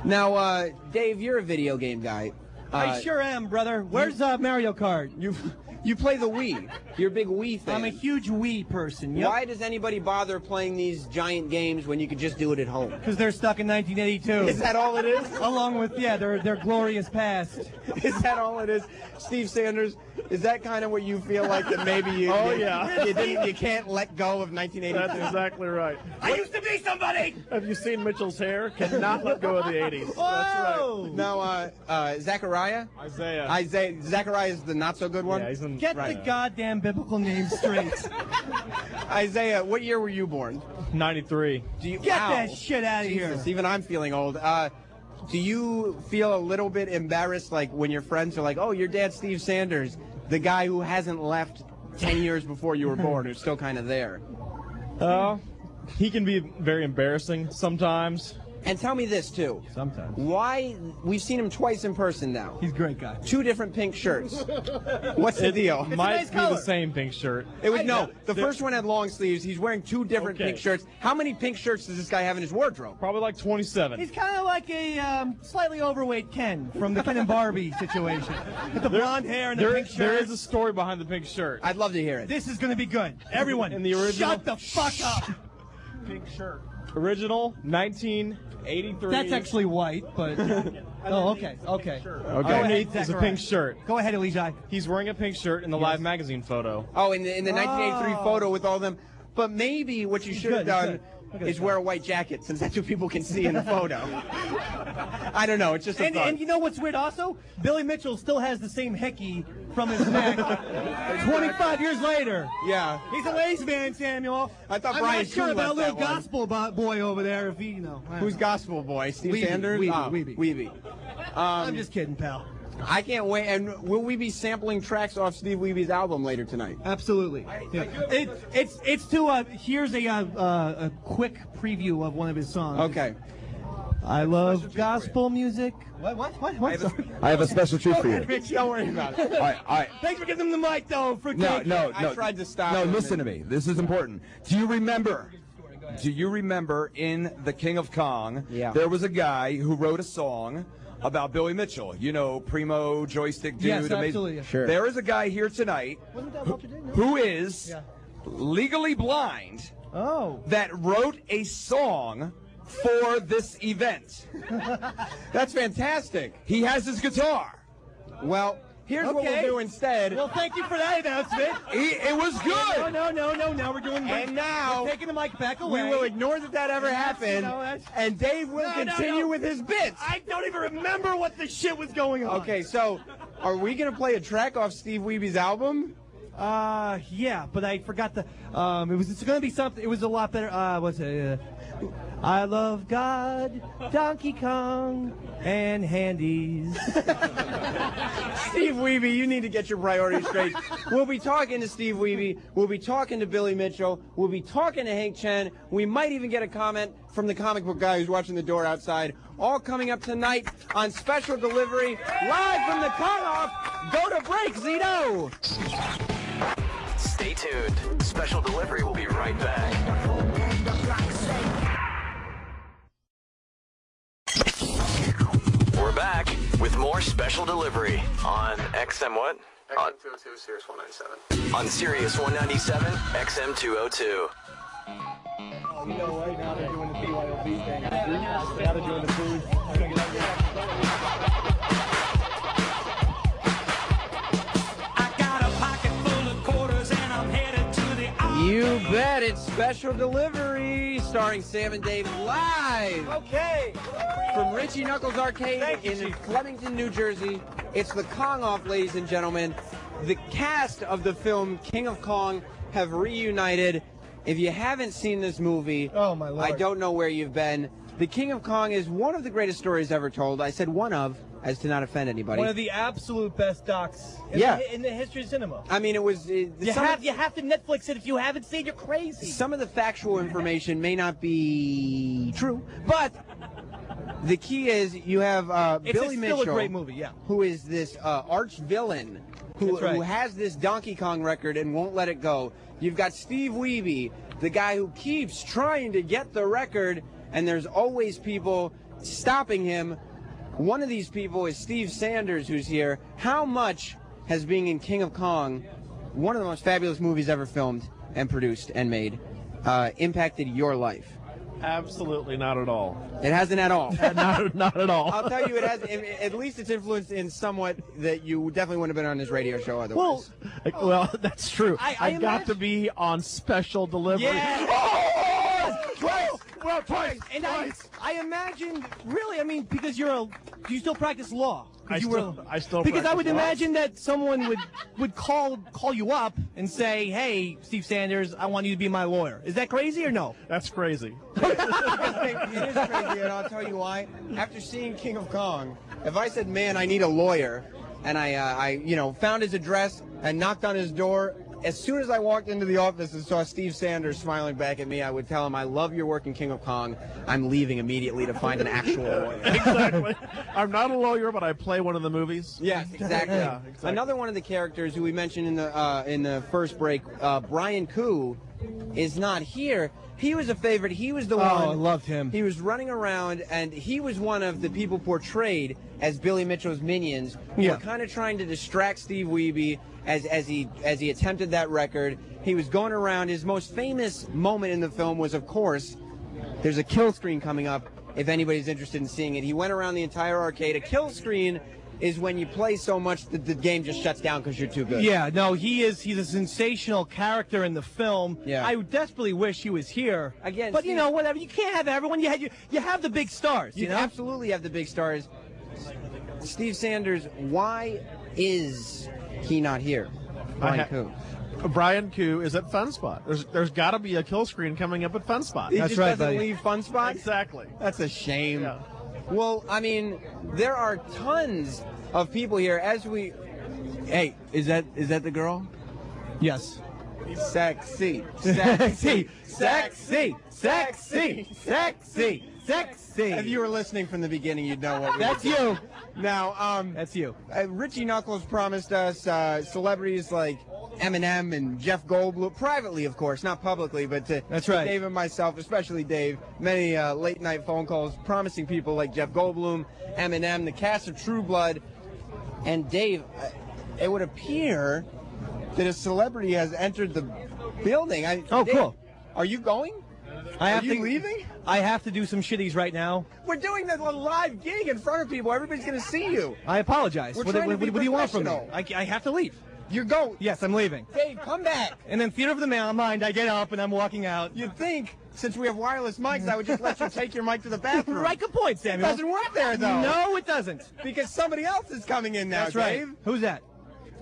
Now, Dave, you're a video game guy.
I sure am, brother. Where's Mario Kart?
You play the Wii. You're a big Wii fan.
I'm a huge Wii person. Yep.
Why does anybody bother playing these giant games when you could just do it at home?
Because they're stuck in 1982.
Is that all it is?
Along with, their glorious past.
Is that all it is? Steve Sanders, is that kind of what you feel like that maybe you
Oh, yeah.
you can't let go of 1982?
That's exactly right.
I used to be somebody!
Have you seen Mitchell's hair? Cannot let go of the 80s. That's right.
Now, Zachariah?
Isaiah.
Zachariah is the not so good one?
Yeah, he's in,
Get the goddamn biblical name straight.
Isaiah, what year were you born?
93.
Get that shit out of here.
Jesus, even I'm feeling old. Do you feel a little bit embarrassed, like when your friends are like, "Oh, your dad's Steve Sanders, the guy who hasn't left 10 years before you were born, who's still kind of there"?
He can be very embarrassing sometimes.
And tell me this too.
Sometimes.
Why? We've seen him twice in person now.
He's a great guy.
2 different pink shirts. What's the deal?
Might
nice
be
color.
the same pink shirt.
It was no. The first one had long sleeves. He's wearing 2 different
Okay.
pink shirts. How many pink shirts does this guy have in his wardrobe?
Probably like 27.
He's kind of like a slightly overweight Ken from the Ken and Barbie situation. With the blonde hair and the pink shirt.
There is a story behind the pink shirt.
I'd love to hear it.
This is going to be good. Everyone,
In the original-
shut the fuck up.
Pink shirt.
Original 1983.
That's actually white, but... oh, okay.
Okay.
ahead,
Underneath is a
Zachariah.
pink shirt.
Go ahead, Elijah.
He's wearing a pink shirt in the Live magazine photo.
Oh, in the 1983
Oh.
photo with all them. But maybe what you should have
good, he's
done
good. Look at
is
this
wear
guy.
a white jacket, since that's what people can see in the photo. I don't know. It's just a
And,
thought.
and you know what's weird also? Billy Mitchell still has the same hickey from his neck 25 years later.
Yeah.
He's a lazy man, Samuel.
I thought
I'm
Brian
not sure
Kuhn
about
left
little
that one.
gospel boy over there if he, you know. I don't
Who's
know.
gospel boy? Steve
Weeby,
Sanders?
Weeby,
Oh,
Weeby.
Weeby.
I'm just kidding, pal.
I can't wait. And will we be sampling tracks off Steve Weeby's album later tonight?
Absolutely. Yeah. It's to here's a quick preview of one of his songs.
Okay.
I love gospel music. What?
I have a special treat for you.
Rich, don't worry about it.
All right.
Thanks for giving them the mic, though, fruitcake.
No.
I tried to stop
No,
him.
listen to me. This is important. Do you remember in The King of Kong, there was a guy who wrote a song about Billy Mitchell, you know, primo joystick dude.
Yes,
amazing.
absolutely.
Sure. There is a guy here tonight who is legally blind that wrote a song for this event.
That's fantastic.
He has his guitar.
Well, here's what we'll do instead.
Well, thank you for that announcement.
It was good.
No. Now we're doing.
And now
we're taking the mic back away.
We will ignore that ever happened, and Dave will continue with his bits.
I don't even remember what the shit was going on.
Okay, so are we gonna play a track off Steve Weeby's album?
Yeah, but I forgot the. It's gonna be something. It was a lot better. What's it? I love God, Donkey Kong, and handies.
Steve Weeby, you need to get your priorities straight. We'll be talking to Steve Weeby. We'll be talking to Billy Mitchell. We'll be talking to Hank Chen. We might even get a comment from the comic book guy who's watching the door outside. All coming up tonight on Special Delivery, live from the Kong Off. Go to break, Zito.
Stay tuned. Special Delivery will be right back. We're back with more Special Delivery on XM what? On
XM202, Sirius 197.
On Sirius 197, XM202.
Oh, you know what? Now they're doing the BYOB thing. Now they're doing the food.
You bet, it's Special Delivery, starring Sam and Dave live.
Okay.
From Richie Knuckles Arcade in Flemington, New Jersey. It's the Kong Off, ladies and gentlemen. The cast of the film King of Kong have reunited. If you haven't seen this movie,
oh my Lord,
I don't know where you've been. The King of Kong is one of the greatest stories ever told. I said one of, as to not offend anybody.
One of the absolute best docs in the history of cinema.
I mean, it was...
You have to Netflix it if you haven't seen it. You're crazy.
Some of the factual information may not be true, but the key is you have Billy Mitchell,
still a great movie, yeah,
who is this arch villain who has this Donkey Kong record and won't let it go. You've got Steve Weeby, the guy who keeps trying to get the record, and there's always people stopping him. One of these people is Steve Sanders, who's here. How much has being in King of Kong, one of the most fabulous movies ever filmed and produced and made, impacted your life?
Absolutely not at all.
It hasn't at all.
not at all.
I'll tell you, it has. At least it's influenced in somewhat that you definitely wouldn't have been on this radio show otherwise.
Well, that's true. I got to be on Special Delivery.
Yeah.
Twice.
And I imagine, really, I mean, because do you still practice law?
I still
because I would
practice law.
imagine that someone would call you up and say, "Hey, Steve Sanders, I want you to be my lawyer." Is that crazy or no?
That's crazy.
It is crazy, and I'll tell you why. After seeing King of Kong, if I said, "Man, I need a lawyer," and I found his address and knocked on his door, as soon as I walked into the office and saw Steve Sanders smiling back at me, I would tell him, "I love your work in King of Kong. I'm leaving immediately to find an actual lawyer."
Exactly. I'm not a lawyer, but I play one of the movies.
Yes, exactly.
Yeah, exactly.
Another one of the characters who we mentioned in the first break, Brian Koo, is not here. He was a favorite. He was the one.
Oh, I loved him.
He was running around, and he was one of the people portrayed as Billy Mitchell's minions, who were kind of trying to distract Steve Weeby as he attempted that record. He was going around. His most famous moment in the film was, of course, there's a kill screen coming up. If anybody's interested in seeing it, he went around the entire arcade. A kill screen is when you play so much that the game just shuts down because you're too good.
Yeah, no, he's a sensational character in the film.
Yeah.
I desperately wish he was here.
Again,
but whatever. You can't have everyone. You have the big stars.
You absolutely have the big stars. Steve Sanders, why is he not here? Brian Koo.
Brian Koo is at Fun Spot. There's got to be a kill screen coming up at Fun Spot.
He just doesn't leave Fun Spot?
Exactly.
That's a shame.
Yeah.
Well, I mean, there are tons of people here. Hey, is that the girl?
Yes.
Sexy.
Sexy. Sexy. Sexy. Sexy. Sexy.
If you were listening from the beginning, you'd know what we
That's
were doing.
you.
Now,
That's you.
Richie Knuckles promised us celebrities like Eminem and Jeff Goldblum, privately, of course, not publicly, but to
That's right.
Dave and myself, especially Dave, many late-night phone calls promising people like Jeff Goldblum, Eminem, the cast of True Blood, and Dave, it would appear that a celebrity has entered the building. Dave,
cool.
Are you going? Are you leaving?
I have to do some shitties right now.
We're doing this live gig in front of people. Everybody's going to see you.
I apologize.
We're
What
trying to be
do you want from me?
professional.
I have to leave.
You're going.
Yes, I'm leaving.
Dave, come back.
And then theater of the mind, I get up and I'm walking out.
You'd think, since we have wireless mics, I would just let you take your mic to the bathroom.
Right, good point,
It
Samuel.
doesn't work there, though.
No, it doesn't.
Because somebody else is coming in now,
That's right.
Dave.
Who's that?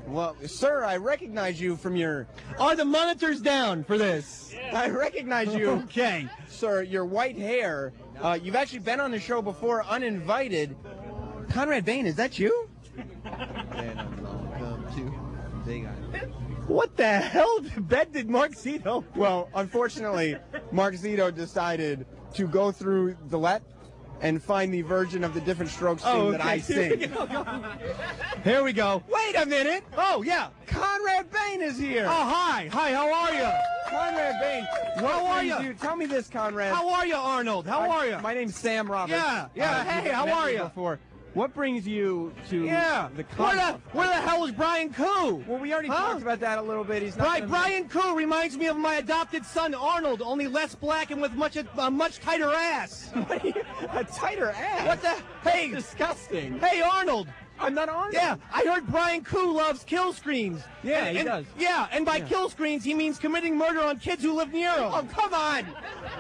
Well, sir, I recognize you from your...
Are the monitors down for this?
I recognize you.
Okay.
Sir, your white hair. You've actually been on the show before, uninvited. Conrad Bain, is that you?
What the hell bed did Mark Zito?
Well, unfortunately, Mark Zito decided to go through the let and find the version of the Different Strokes theme that I sing.
Here we go.
Wait a minute!
Oh, yeah.
Conrad Bain is here!
Oh, hi. Hi, how are you?
Conrad Bain,
How are
brings
you?
Tell me this, Conrad.
How are you, Arnold? How are you?
My name's Sam Roberts.
Yeah. Hey,
you've
how
met
are
me
you?
Before. What brings you to the
Where the hell is Brian Koo?
Well, we already talked about that a little bit. He's not
Brian Koo reminds me of my adopted son Arnold, only less black and with much tighter ass.
A tighter ass?
What the? Hey,
disgusting.
Hey, Arnold.
I'm not Arnold.
Yeah, I heard Brian Koo loves kill screens.
Yeah, he does.
Yeah, and by kill screens, he means committing murder on kids who live near him.
Oh, come on.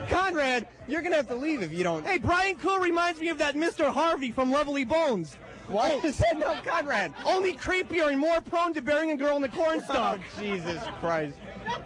Conrad, you're going to have to leave if you don't.
Hey, Brian Koo reminds me of that Mr. Harvey from Lovely Bones.
Why is that no Conrad?
Only creepier and more prone to burying a girl in the cornstalk.
Oh, Jesus Christ.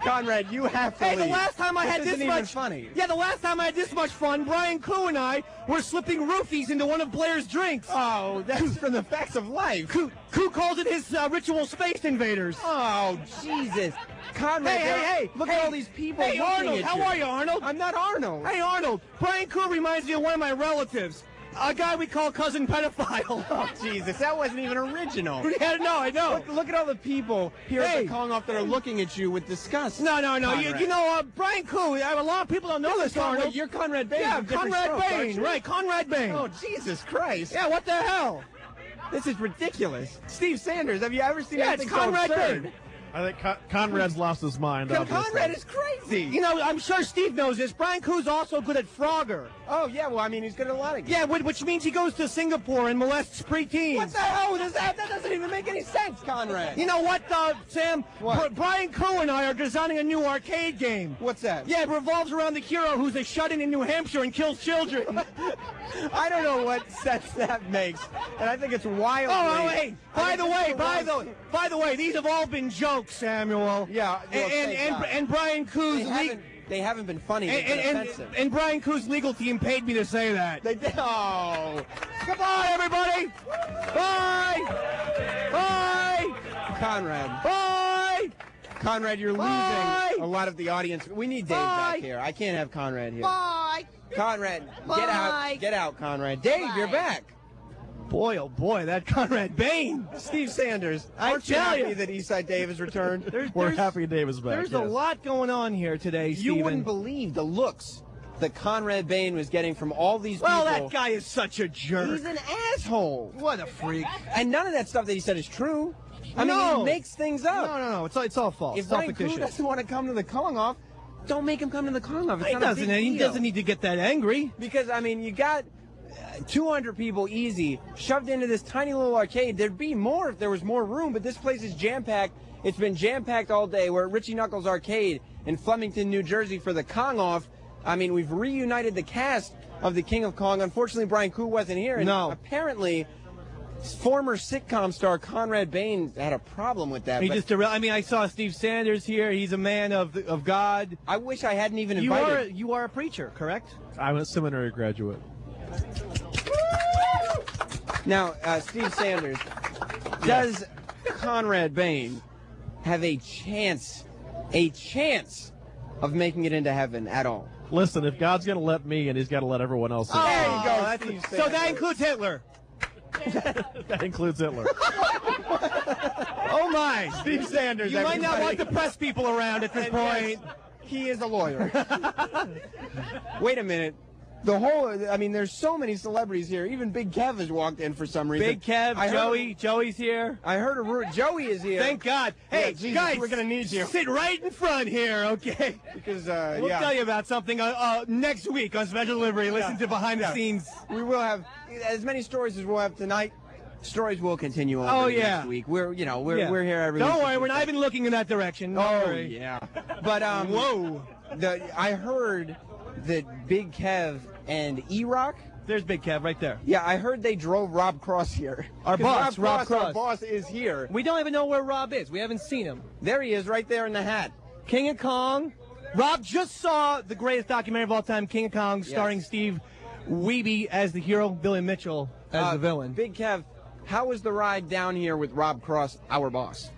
Conrad, you have to
Hey,
leave.
the last time I had this
isn't
much
even funny.
Yeah, the last time I had this much fun, Brian Koo and I were slipping roofies into one of Blair's drinks.
Oh, that's from the facts of life.
Koo calls it his ritual space invaders.
Oh, Jesus. Conrad,
Hey,
look at all these people
Hey,
looking
Arnold,
at
how
you.
are you, Arnold?
I'm not Arnold.
Hey, Arnold, Brian Koo reminds me of one of my relatives. A guy we call cousin pedophile.
Oh, Jesus, that wasn't even original.
Yeah, no, I know.
Look at all the people here at the Kong Off that are looking at you with disgust.
No.
Conrad.
You know, Brian Koo, a lot of people don't know this, Arnold.
You're Conrad Bain.
Yeah,
from Different
Conrad
Strokes,
Bain.
aren't you?
Right, Conrad Bain.
Oh, Jesus Christ.
Yeah, what the hell?
This is ridiculous. Steve Sanders, have you ever seen
Yeah,
anything
it's Conrad
so absurd?
Bain.
I think Conrad's lost his mind.
No,
obviously.
Conrad is crazy.
You know, I'm sure Steve knows this. Brian Koo's also good at Frogger.
Oh, yeah, well, I mean, he's good at a lot of games.
Yeah, which means he goes to Singapore and molests preteens.
What the hell is that? That doesn't even make any sense, Conrad.
You know what, Sam?
What?
Brian Koo and I are designing a new arcade game.
What's that?
Yeah, it revolves around the hero who's a shut-in in New Hampshire and kills children.
I don't know what sense that makes, and I think it's wildly.
Oh, hey! By the way, these have all been jokes, Samuel.
Yeah, well, thank God.
and Brian Koo's
They haven't been funny. They've been offensive.
and Brian Koo's legal team paid me to say that.
They did. Oh.
Goodbye, everybody. Bye. Bye.
Conrad.
Bye.
Conrad, you're losing a lot of the audience. We need Dave back here. I can't have Conrad here.
Bye.
Conrad, get out. Get out, Conrad. Dave, you're back.
Boy, oh boy, that Conrad Bain.
Steve Sanders,
I
aren't you
tell
happy
you.
that Eastside Dave has returned?
We're happy Dave is back.
There's a lot going on here today,
You
Steven.
wouldn't believe the looks that Conrad Bain was getting from all these people.
Well, that guy is such a jerk.
He's an asshole.
What a freak.
And none of that stuff that he said is true. I
No.
mean, he makes things up.
No. It's all false.
If
it's all
Brian Koo
fictitious.
doesn't want to come to the Kong Off, don't make him come to the Kong Off. It's
He
not a
doesn't.
big
He
deal.
doesn't need to get that angry.
Because, I mean, you got 200 people easy shoved into this tiny little arcade. There'd be more if there was more room, but this place is jam-packed. It's been jam-packed all day. We're at Richie Knuckles Arcade in Flemington, New Jersey for the Kong Off. I mean, we've reunited the cast of the King of Kong. Unfortunately, Brian Koo wasn't here. And
No.
apparently, former sitcom star Conrad Bain had a problem with that. but
I saw Steve Sanders here. He's a man of God.
I wish I hadn't even invited.
You are a preacher, correct?
I'm a seminary graduate.
Now, Steve Sanders, does Conrad Bain have a chance a chance of making it into heaven at all.
Listen, if God's going to let me in, he's got to let everyone else in.
There you go. So that includes Hitler.
That includes Hitler.
Oh, my.
Steve Sanders,
You might not
everybody.
want the press people around at this point.
He is a lawyer. Wait a minute. The whole, I mean, there's so many celebrities here. Even Big Kev has walked in for some reason.
Big Kev, Joey's here.
I heard Joey is here.
Thank God. Hey,
Yeah, Jesus,
guys,
we're going to need you.
Sit right in front here, okay?
Because,
We'll tell you about something next week on Special Delivery. Listen to behind the scenes.
We will have as many stories as we'll have tonight. Stories will continue on next week. We're here every week.
Don't worry, we're not even looking in that direction. Don't worry.
Yeah. But
whoa.
I heard that Big Kev and E-Rock.
There's Big Kev right there.
Yeah, I heard they drove Rob Cross here.
Our boss, Rob Cross.
Our boss is here.
We don't even know where Rob is. We haven't seen him.
There he is, right there in the hat.
King of Kong. Rob just saw the greatest documentary of all time, King of Kong, starring Steve Wiebe as the hero, Billy Mitchell as the villain.
Big Kev, how was the ride down here with Rob Cross, our boss?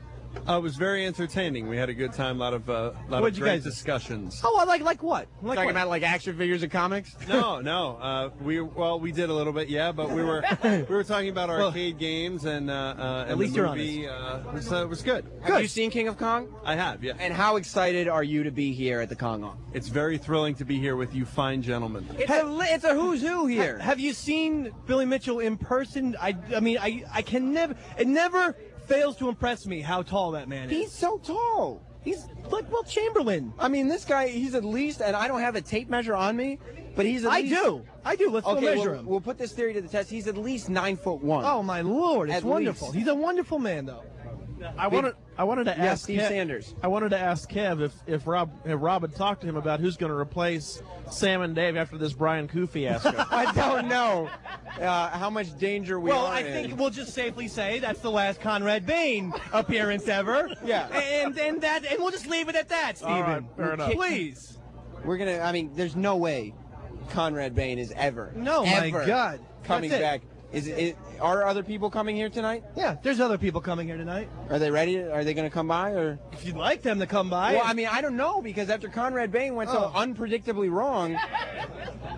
It was very entertaining. We had a good time, a lot of
What'd you
great
guys-
discussions.
Oh, like what? Like
Talking
what?
about like action figures and comics?
No. We did a little bit, yeah, but we were talking about arcade games and at
least
the
you're
movie. It was good.
Have you seen King of Kong?
I have, yeah.
And how excited are you to be here at the Kong Off?
It's very thrilling to be here with you fine gentlemen.
It's a who's who here.
Have you seen Billy Mitchell in person? I mean, I can never. It never fails to impress me how tall that man is.
He's so tall.
He's like Will Chamberlain.
I mean, this guy, he's at least, and I don't have a tape measure on me, but he's at least.
I do. Let's go measure him.
We'll put this theory to the test. He's at least 9'1".
Oh my Lord, it's
At
wonderful.
least.
He's a wonderful man, though.
I wanted to ask
Steve
Kev,
Sanders.
I wanted to ask Kev if Rob had talked to him about who's going to replace Sam and Dave after this Brian Koo fiasco.
I don't know how much danger we
Well,
are
I
in.
think we'll just safely say that's the last Conrad Bain appearance ever.
Yeah.
And we'll just leave it at that, Stephen.
All right, fair enough.
Please.
We're gonna. I mean, there's no way Conrad Bain is ever.
No, my
ever
God.
coming
That's it.
back. Are other people coming here tonight?
Yeah, there's other people coming here tonight.
Are they ready? Are they going to come by? Or
if you'd like them to come by.
Well, I mean, I don't know, because after Conrad Bain went so unpredictably wrong,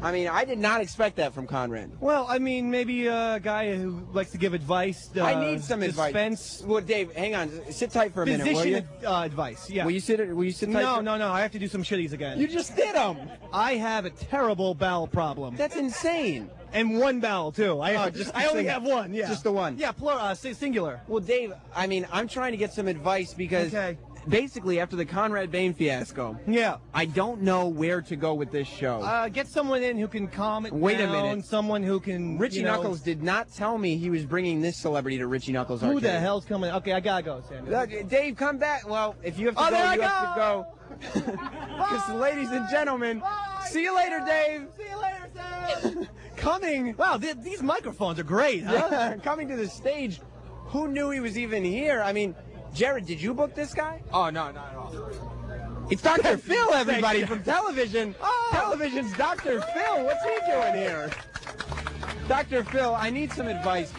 I mean, I did not expect that from Conrad.
Well, I mean, maybe a guy who likes to give advice.
I need some advice.
Dispense
Well, Dave, hang on. Sit tight for a minute, will you?
physician advice. Yeah.
Will you sit tight?
No. I have to do some shitties again.
You just did them.
I have a terrible bowel problem.
That's insane.
And one bowel too. I only have one. Yeah.
Just the one.
Yeah, singular.
Well, Dave, I mean, I'm trying to get some advice because basically after the Conrad Bain fiasco, I don't know where to go with this show.
Get someone in who can calm it
Wait
down.
a minute.
Someone who can.
Richie Knuckles did not tell me he was bringing this celebrity to Richie Knuckles Arcade.
Who the hell's coming? Okay, I gotta go, Sammy.
Dave, come back. Well, if you have to go,
there
you
I
have to go. Because, ladies and gentlemen, see you later, Dave.
See you later, Sam.
Coming.
Wow, these microphones are great, huh?
Yeah, coming to the stage. Who knew he was even here? I mean, Jared, did you book this guy?
Oh, no, not at all.
It's Dr. Phil, everybody, from television. Television's Dr. Phil. What's he doing here? Dr. Phil, I need some advice.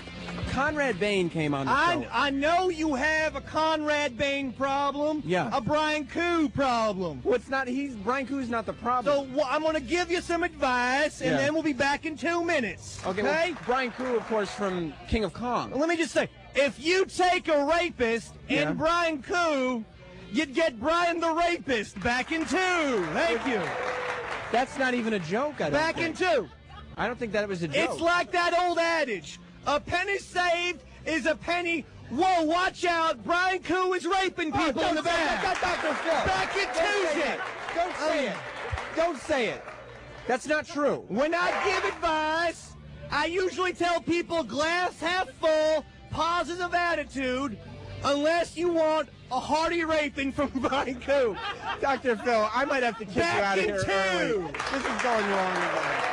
Conrad Bain came on the show.
I know you have a Conrad Bain problem.
Yeah.
A Brian Koo problem.
Well, it's not. Brian Koo's not the problem.
So I'm going to give you some advice, and then we'll be back in 2 minutes.
Okay. Well, Brian Koo, of course, from King of Kong.
Let me just say, if you take a rapist and Brian Koo, you'd get Brian the rapist back in 2. Thank you.
That's not even a joke. I don't
Back
think.
in 2.
I don't think that was a joke.
It's like that old adage. A penny saved is a penny. Whoa, watch out. Brian Koo is raping people in the back.
That's Dr. Phil.
Back in Tuesday.
Don't say it. Don't say it. That's not true.
When I give advice, I usually tell people glass half full, positive attitude, unless you want a hearty raping from Brian Koo.
Dr. Phil, I might have to kick you out of here early.
Back
This is going wrong again.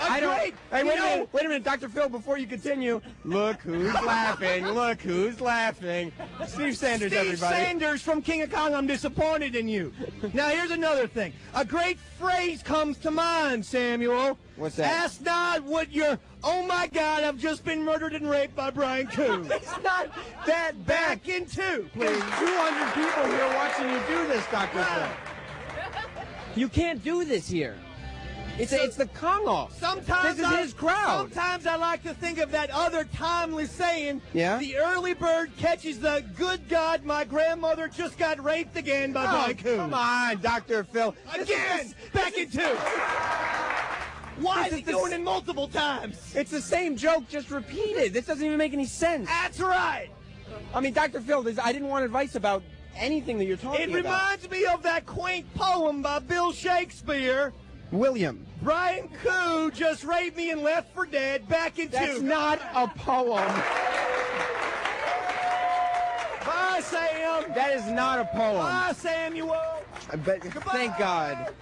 I don't. Hey, wait a minute, Dr. Phil. Before you continue, look who's laughing. Look who's laughing. Steve Sanders, everybody.
Steve Sanders from King of Kong. I'm disappointed in you. Now here's another thing. A great phrase comes to mind, Samuel.
What's that?
Ask not what you're. Oh my God! I've just been murdered and raped by Brian Coon.
It's not that bad.
Back in 2, please.
There's 200 people here watching you do this, Dr. Phil. You can't do this here. It's the Kong off.
Sometimes
this is his crowd.
Sometimes I like to think of that other timeless saying.
Yeah?
The early bird catches the good God. My grandmother just got raped again by Brian Coon.
Come on, Dr. Phil.
Again, back in 2. Why is he doing it multiple times?
It's the same joke, just repeated. This doesn't even make any sense.
That's right.
I mean, Dr. Phil, I didn't want advice about anything that you're talking about.
It reminds me of that quaint poem by Bill Shakespeare.
William.
Brian Coon just raped me and left for dead. Back in 2.
That's not a poem.
Bye, Sam.
That is not a poem.
Bye, Samuel.
Thank God.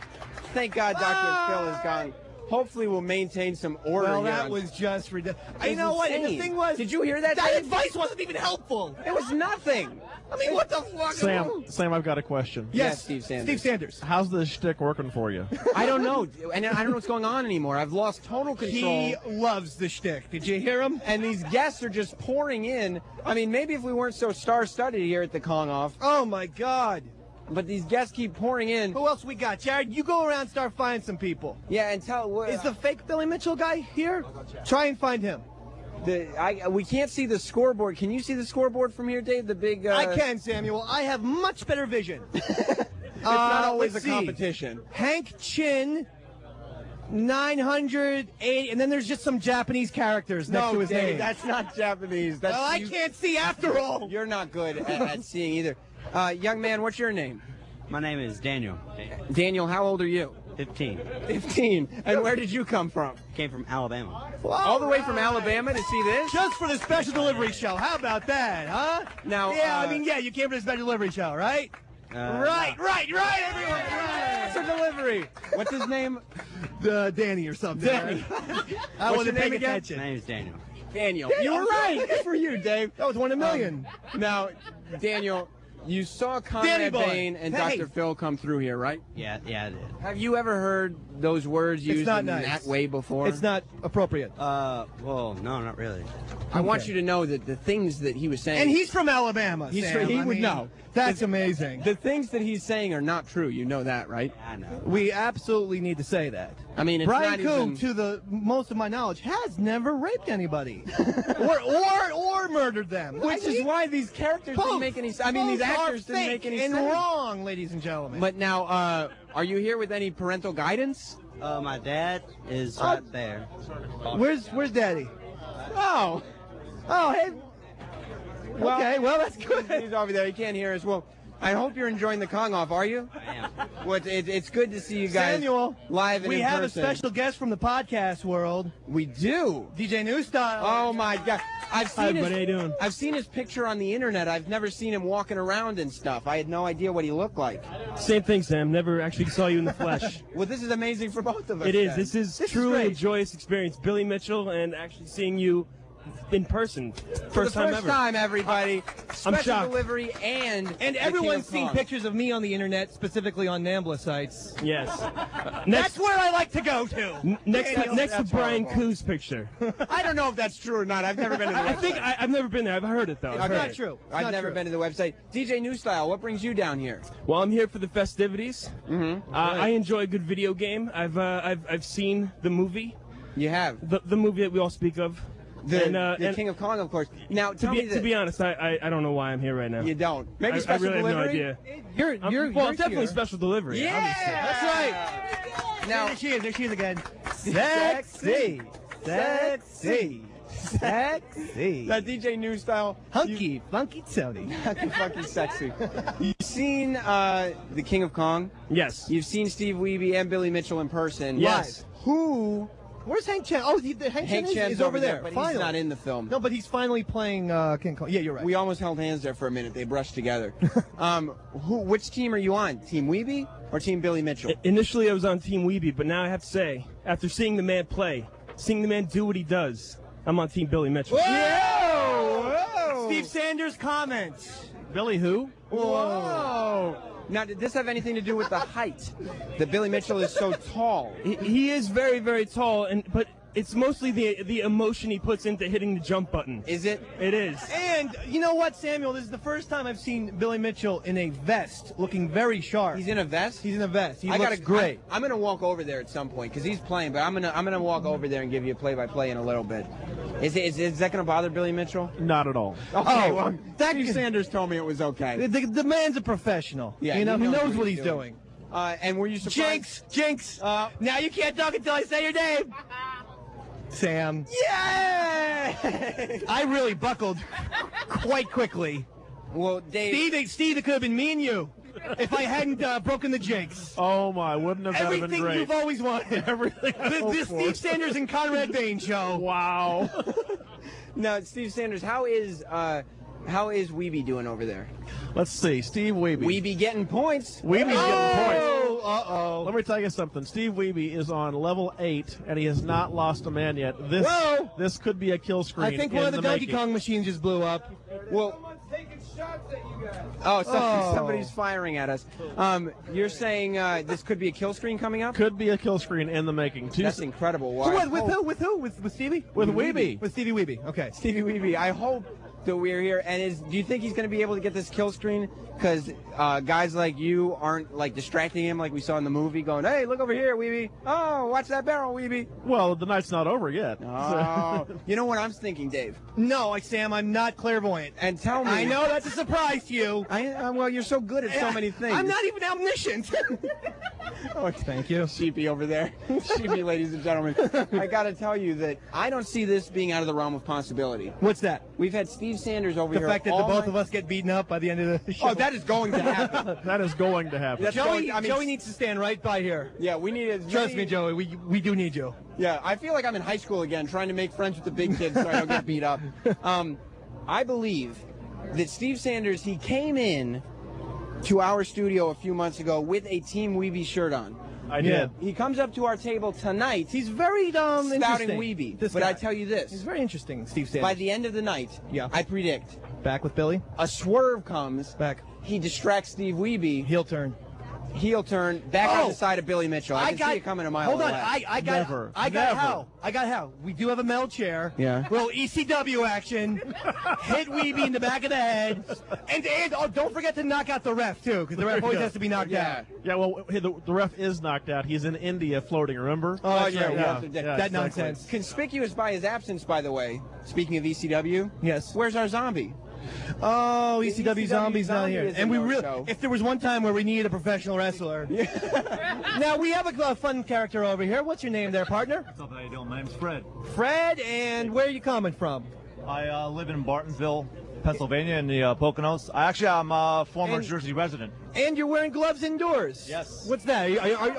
Thank God Dr. Phil is gone. Hopefully we'll maintain some order.
Well,
here
that
on-
was just ridiculous.
It
You know
was
what? And the
insane.
thing was,
Did you hear that?
That
Dave?
advice wasn't even helpful.
It was nothing.
I mean, what the fuck?
Sam, I've got a question.
Yes, Steve Sanders.
Steve Sanders.
How's this shtick working for you?
I don't know, and I don't know what's going on anymore. I've lost total control.
He loves the shtick. Did you hear him?
And these guests are just pouring in. I mean, maybe if we weren't so star-studded here at the Kong Off.
Oh my God.
But these guests keep pouring in.
Who else we got? Jared, you go around and start finding some people.
Yeah, and tell.
Is the fake Billy Mitchell guy here? Try and find him.
We can't see the scoreboard. Can you see the scoreboard from here, Dave? The big.
I can, Samuel. I have much better vision.
It's not always a
let's see.
competition.
Hank Chin, 980, and then there's just some Japanese characters next to his
Dave,
name.
that's not Japanese. That's,
Well, I can't see after all.
You're not good at seeing either. Young man, what's your name?
My name is Daniel.
Daniel, how old are you?
15.
15. And where did you come from?
Came from Alabama.
All the way from Alabama to see this?
Just for the special delivery show. How about that, huh?
Now,
yeah, I mean, yeah, you came for the special delivery show, right? Right, everyone. Right.
Special delivery. What's his name?
Danny or something.
Danny.
I
What's
wasn't
your name
paying
again?
attention.
My name is Daniel.
Daniel. You were right. Good for you, Dave.
That was 1 in a million.
Now, Daniel, you saw
Danny
Conrad
boy.
Bain and
Hey.
Dr. Phil come through here, right?
Yeah, I did.
Have you ever heard those words used
not
in
nice.
that way before?
It's not appropriate.
Well, no, not really.
I want you to know that the things that he was saying.
And he's from Alabama,
He's
Sam.
he
I
would
mean,
know.
That's amazing.
The things that he's saying are not true. You know that, right?
I know.
We absolutely need to say that.
I mean, it's
Brian
not
Coon,
even...
to the most of my knowledge, has never raped anybody or murdered them.
Which is why these characters didn't make any sense. I mean, these
Both are
actors didn't
fake
make any
and
sense.
wrong, ladies and gentlemen.
But now, are you here with any parental guidance?
My dad is right there.
Where's Daddy?
Oh,
hey.
well,
Okay, well that's good.
He's over there. He can't hear us. Well, I hope you're enjoying the Kong Off. Are you?
I am.
Well, it's good to see you guys
Samuel,
live and
we
in
have
person.
a special guest from the podcast world.
We do.
DJ New Style.
Oh my God! I've
Hi,
seen
everybody. How you
his.
doing?
I've seen his picture on the internet. I've never seen him walking around and stuff. I had no idea what he looked like.
Same thing, Sam. Never actually saw you in the flesh.
Well, this is amazing for both of us.
It is.
then.
This is
is
truly a
great.
joyous experience. Billy Mitchell and actually seeing you in person.
For the
First time
first
ever.
time, everybody. Special
shocked.
delivery and
And
the
everyone's
King
seen
of Kong.
pictures of me on the internet, specifically on NAMBLA sites.
Yes.
That's
Next,
where I like to go to.
next to
that's
Brian
horrible.
Koo's picture.
I don't know if that's true or not. I've never been to the
I
website.
think I've never been there. I've heard it though. I've
It's
heard
not
it.
true. It's
I've
not
never
true.
been to the website. DJ New Style, what brings you down here?
Well, I'm here for the festivities.
Mm-hmm.
I enjoy a good video game. I've seen the movie,
You have
the movie that we all speak of.
the,
and
King of Kong, of course. Now,
To
tell me
be honest, I don't know why I'm here right now.
you don't. Maybe
I
special
really
delivery.
have no idea.
You're
definitely
here.
special delivery.
Yeah,
obviously.
That's right.
Now,
There she is. There she is again. Sexy. Sexy. Sexy.
that DJ New Style,
Hunky, funky, Tony.
fucking sexy. You've seen the King of Kong.
Yes.
You've seen Steve Wiebe and Billy Mitchell in person.
Yes.
Who?
Where's Hank Chen? Oh, Hank Chen
Chan's
is over there.
but
finally.
he's not in the film.
No, but he's finally playing King Kong. Yeah, you're right.
We almost held hands there for a minute. They brushed together. Which team are you on? Team Wiebe or Team Billy Mitchell?
Initially, I was on Team Wiebe, but now I have to say, after seeing the man play, seeing the man do what he does, I'm on Team Billy Mitchell.
Whoa! Steve Sanders comments. Billy who?
Whoa! Now, did this have anything to do with the height? That Billy Mitchell is so tall.
He is very, very tall, but it's mostly the emotion he puts into hitting the jump button.
Is it?
It is.
And you know what, Samuel? This is the first time I've seen Billy Mitchell in a vest, looking very sharp.
He's in a vest?
He's in a vest. He looks great.
I'm going to walk over there at some point because he's playing, but I'm gonna walk over there and give you a play-by-play in a little bit. Is that going to bother Billy Mitchell?
Not at all.
Okay, well, Steve Sanders told me it was okay.
The man's a professional.
Yeah,
he knows
what
what he's doing.
And were you surprised?
Jinx! Now you can't talk until I say your name. Sam.
Yeah!
I really buckled quite quickly.
Well, Dave.
Steve, it could have been me and you if I hadn't broken the jinx.
Oh my! Wouldn't have that been
Everything
great?
you've always wanted.
Everything.
This Steve Sanders and Conrad Bain show.
Wow.
Now, Steve Sanders, how is Weeby doing over there?
Let's see, Steve Wiebe.
Weeby getting points.
Weeby's getting points.
Uh-oh.
Let me tell you something. Steve Wiebe is on level 8, and he has not lost a man yet. This could be a kill screen.
I think one of the Donkey Kong machines just blew up.
Well, somebody's firing at us. You're saying this could be a kill screen coming up?
Could be a kill screen in the making.
That's incredible.
With who? With Stevie?
With Wiebe.
With Stevie Wiebe. Okay.
Stevie Wiebe. I hope that we're here. And do you think he's going to be able to get this kill screen? Because guys like you aren't like distracting him like we saw in the movie, going, "Hey, look over here, Wiebe. Oh, watch that barrel, Wiebe."
Well, the night's not over yet.
Oh, you know what I'm thinking, Dave?
No, Sam, I'm not clairvoyant.
And tell me.
I know that's a surprise to you.
Well, you're so good at so many things.
I'm not even omniscient.
Oh,
thank you.
Sheepy over there. Sheepy, ladies and gentlemen. I got to tell you that I don't see this being out of the realm of possibility.
What's that?
We've had Steve Sanders over
The
here.
fact that the both of us get beaten up by the end of the show.
Oh, that is going to happen.
That is going to happen.
Joey needs to stand right by here.
Yeah, we need to.
Trust me, Joey. We do need you.
Yeah, I feel like I'm in high school again, trying to make friends with the big kids so I don't get beat up. I believe that Steve Sanders, he came in to our studio a few months ago with a Team Weeby shirt on.
I did.
He comes up to our table tonight.
He's very
spouting
interesting.
Weeby.
This
but
guy.
I tell you this.
He's very interesting, Steve Sanders.
By the end of the night, I predict
back with Billy.
A swerve comes.
Back.
He distracts Steve Wiebe.
Heel turn
back on the side of Billy Mitchell. I can see it coming a mile
Hold on,
away.
I got how. I got how. We do have a Mel chair.
Yeah.
Little ECW action. Hit Weeby in the back of the head. And don't forget to knock out the ref, too, because the ref always has to be knocked out.
Yeah, well, the ref is knocked out. He's in India floating, remember?
Oh,
That's right.
that
Exactly.
nonsense.
Conspicuous by his absence, by the way, speaking of ECW.
Yes.
Where's our zombie?
Oh, ECW Zombie's not here.
is
And
a
we really,
no-show.
if there was one time where we needed a professional wrestler. Now, we have a fun character over here. What's your name there, partner?
What's up, how you doing? My name's Fred.
Fred, and where are you coming from?
I live in Bartonville, Pennsylvania, in the Poconos. I'm a former
And-
Jersey resident.
And you're wearing gloves indoors.
Yes.
What's that?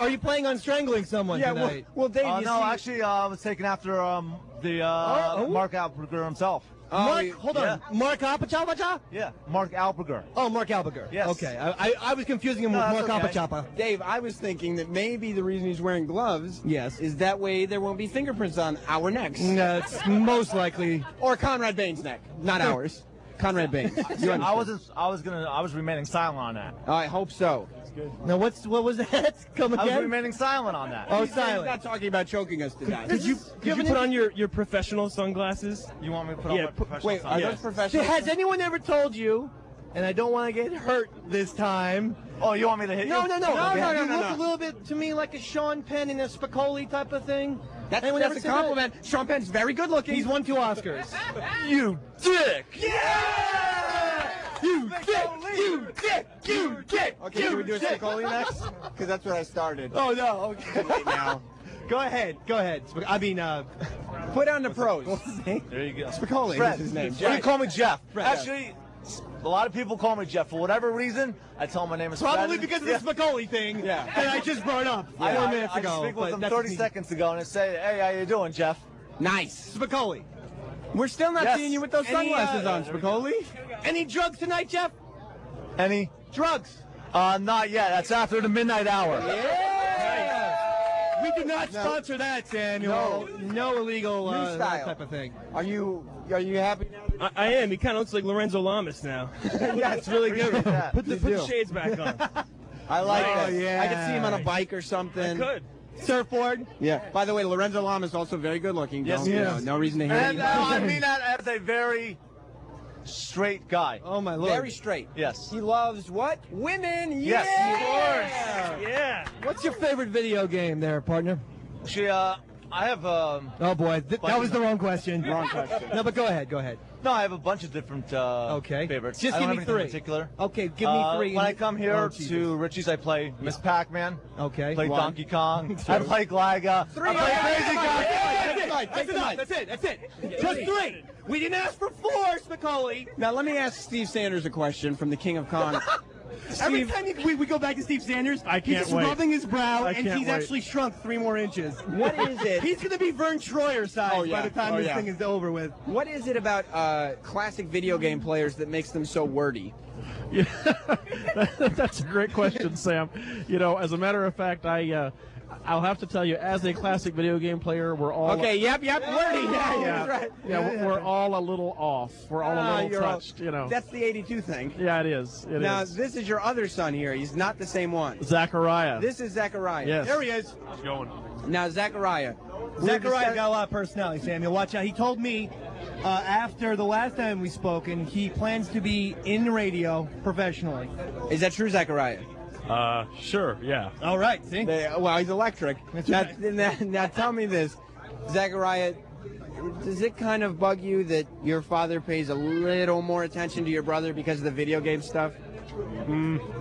Are you planning on strangling someone tonight?
Well, Dave,
No, actually, I was taken after Mark Alperger himself.
Hold on. Mark Apachapa?
Yeah, Mark Alperger.
Oh, Mark Alberger.
Yes.
Okay. I was confusing him with
that's
Mark
okay.
Apachapa.
Dave, I was thinking that maybe the reason he's wearing gloves
Yes.
is that way there won't be fingerprints on our necks.
That's most likely.
Or Conrad Bain's neck. Not ours. Conrad Bain. You
I
understand.
was remaining silent on that.
I hope so.
Now, what was that? Come
I was
again?
remaining silent on that.
Oh,
He's
silent.
not talking about choking us to death.
Did you put on your professional sunglasses?
You want me to put on my professional
Wait, are
sunglasses?
those professional?
Has anyone ever told you, and I don't want to get hurt this time.
Oh, you want me to hit you?
No.
No.
You look a little bit to me like a Sean Penn and a Spicoli type of thing.
That's
Anyone ever
a
say
compliment. Sean Penn's very good looking.
He's won 2 Oscars.
You dick!
You dick!
Okay, can we do a Spicoli next? Because that's what I started.
Oh, no. Okay.
Wait now.
Go ahead. I mean,
Put on the pros.
There you go.
Spicoli
Fred.
is his name.
You call me Jeff.
Fred.
Actually, a lot of people call me Jeff. For whatever reason, I tell them my name is
probably
Fred.
because of the Spicoli thing that I just brought up 4 minutes ago.
I speak with
but
them
that's
30
me.
seconds ago and I say, hey, how you doing, Jeff?
Nice.
Spicoli.
We're still not
Yes.
seeing you with those
Any,
sunglasses on, Spicoli.
Any drugs tonight, Jeff?
Any?
Drugs.
Not yet. That's after the midnight hour.
We do not sponsor that, Samuel. No illegal
New
that
style.
type of thing.
Are you happy now?
I am. He kind of looks like Lorenzo Lamas now.
Yeah, it's really good.
Appreciate that.
Put the shades back on.
I like
Oh,
this.
yeah.
I could see him on a bike or something.
Good.
Surfboard.
Yeah. By the way, Lorenzo Lama is also very good looking.
Yes,
Don't,
he
you know,
is.
no reason to hate
And
him.
I mean that as a very straight guy.
Oh my lord.
Very straight.
Yes.
He loves what? Women.
Yes,
Yeah.
of course. Yeah.
What's your favorite video game there, partner?
Actually, I have
Oh boy, that was the wrong question.
Wrong question.
No, but go ahead. Go ahead.
No, I have a bunch of different favorites.
Just
I
give
don't
me
have anything
three.
in particular.
Okay, give me three.
When I come here
Oh, Jesus.
to Richie's, I play Miss Pac-Man.
Okay.
Play
One.
Donkey Kong. I play Galaga.
Three.
I play Crazy Guy.
That's enough. That's it. Just three. We didn't ask for four, Spicoli.
Now let me ask Steve Sanders a question from the King of Kong.
Every
Steve,
time we go back to Steve Sanders,
I
he's
can't
just
wait.
rubbing his brow,
I
and
can't
he's
wait.
actually shrunk 3 more inches.
What is it?
He's going to be Vern Troyer size
Oh, yeah.
by the time
Oh,
this
yeah.
thing is over with.
what is it about classic video game players that makes them so wordy?
Yeah, that's a great question, Sam. You know, as a matter of fact, I'll have to tell you, as a classic video game player, we're all
Okay, yep, wordy. Yeah, that's right.
we're all a little off. We're all a little
you're all-
touched. You know.
That's the 82 thing.
Yeah, it is. It
Now,
is.
this is your other son here. He's not the same one.
Zachariah.
This is Zachariah.
Yes.
There he is.
How's it going?
Now, Zachariah.
Zachariah's got a lot of personality, Samuel. Watch out. He told me after the last time we spoken, he plans to be in radio professionally.
Is that true, Zachariah?
Sure, yeah.
All right, see?
Well, he's electric. Now, tell me this, Zachariah. Does it kind of bug you that your father pays a little more attention to your brother because of the video game stuff?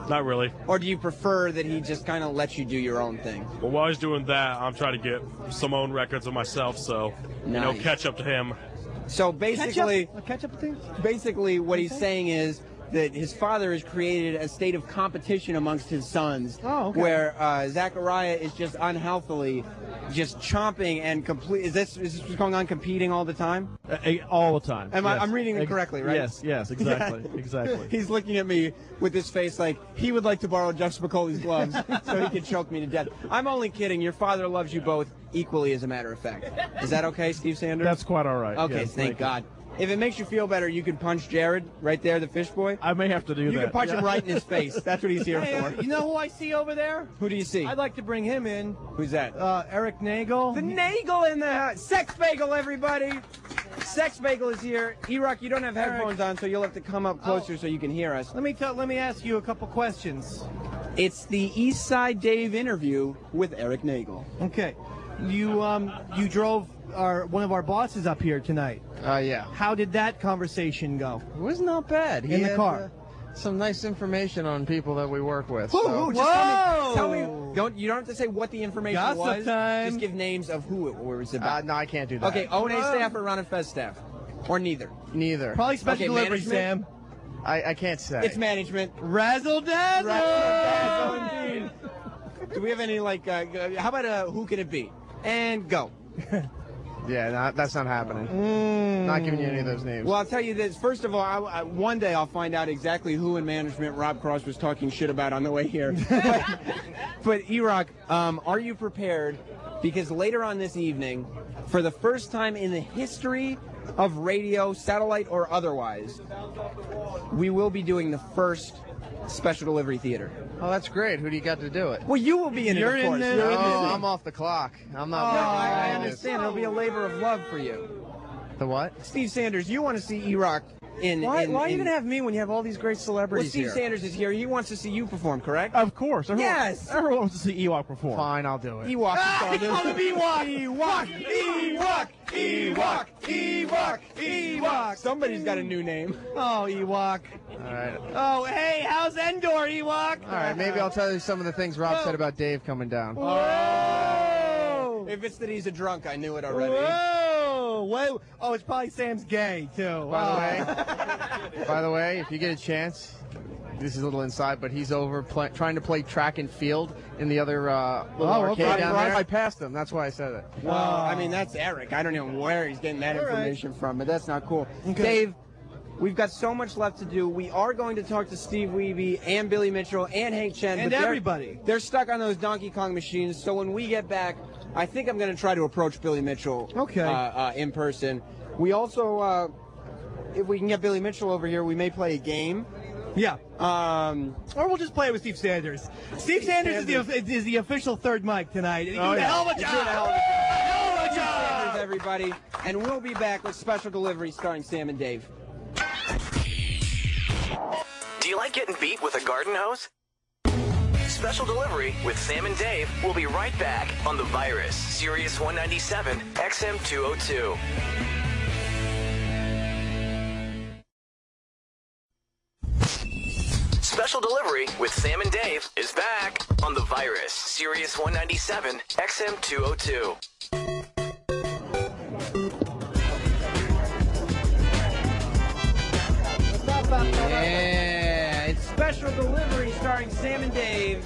Not really.
Or do you prefer that he just kind of lets you do your own thing?
Well, while he's doing that, I'm trying to get some own records of myself, so,
Nice.
catch up to him.
So basically,
Catch up with things?
basically what he's saying is that his father has created a state of competition amongst his sons, where Zachariah is just unhealthily just chomping and complete. Is this what's going on? Competing all the time?
All the time.
I'm reading it correctly, right?
Yes, exactly, exactly.
He's looking at me with this face like he would like to borrow Jeff Spicoli's gloves so he could choke me to death. I'm only kidding. Your father loves you both equally, as a matter of fact. Is that okay, Steve Sanders?
That's quite all right.
Okay,
yes,
thank God. If it makes you feel better, you could punch Jared right there, the fish boy.
I may have to do that.
You can punch him
yeah.
right in his face. That's what he's here
Hey,
for.
you know who I see over there?
Who do you see?
I'd like to bring him in.
Who's that?
Eric Nagel.
The Nagel in the house. Sex Bagel, everybody. Sex Bagel is here. E-Rock, you don't have headphones on, so you'll have to come up closer so you can hear us.
Let me ask you a couple questions.
It's the East Side Dave interview with Eric Nagel.
Okay. You drove one of our bosses up here tonight.
Yeah.
How did that conversation go?
It was not bad. He
In the
had,
car.
Some nice information on people that we work with.
Who?
so-
Who? Just tell me. You don't have to say what the information
Gossip
was.
time.
Just give names of who it was about.
No, I can't do that.
Okay, O&A staff or Ron and Fez staff? Or neither?
Neither.
Probably special
Okay,
delivery,
management?
Sam.
I can't say.
It's management.
Razzle dazzle.
Razzle-dazzle indeed. Do we have any, how about who can it be? And go.
Yeah, that's not happening. Not giving you any of those names.
Well, I'll tell you this. First of all, one day I'll find out exactly who in management Rob Cross was talking shit about on the way here. But E-Rock, are you prepared? Because later on this evening, for the first time in the history of radio, satellite or otherwise, we will be doing the first special delivery theater.
Oh, that's great. Who do you got to do it?
Well, you will be in
You're
it, of
in
course.
there.
You're in
Oh,
this.
I'm off the clock. I'm not.
No,
working
I
on this.
understand. It'll be a labor of love for you.
The what?
Steve Sanders, you want to see E-Rock in...
Why are you
in-
going to have me when you have all these great
Well,
celebrities
Steve
here?
Sanders is here. He wants to see you perform, correct?
Of course. Everyone,
Yes.
Everyone wants to see Ewok perform.
Fine, I'll do it.
Ewok.
He called him Ewok.
Ewok. Ewok. Ewok. Ewok. Somebody's got a new name.
Oh, Ewok.
All right.
Oh, hey, how's Endor, Ewok?
All right, maybe I'll tell you some of the things Rob said about Dave coming down.
Whoa.
If it's that he's a drunk, I knew it already.
Whoa. Whoa. Oh, it's probably Sam's gay, too.
By the way, if you get a chance, this is a little inside, but he's over trying to play track and field in the other little arcade down there. I passed him. That's why I said it.
Well, I mean, that's Eric. I don't know where he's getting that information from, but that's not cool.
Okay.
Dave, we've got so much left to do. We are going to talk to Steve Wiebe and Billy Mitchell and Hank Chen.
And
but
everybody.
They're stuck on those Donkey Kong machines, so when we get back, I think I'm going to try to approach Billy Mitchell in person. We also, if we can get Billy Mitchell over here, we may play a game.
Yeah. Or we'll just play it with Steve Sanders. Steve Sanders is the official third mic tonight. He's doing a hell of a job.
Doing a hell of a job. Sanders, everybody. And we'll be back with Special Delivery starring Sam and Dave.
Do you like getting beat with a garden hose? Special Delivery with Sam and Dave will be right back on The Virus, Sirius 197, XM 202. Special Delivery with Sam and Dave is back on The Virus, Sirius 197, XM 202.
Yeah, it's Special Delivery starring Sam and Dave,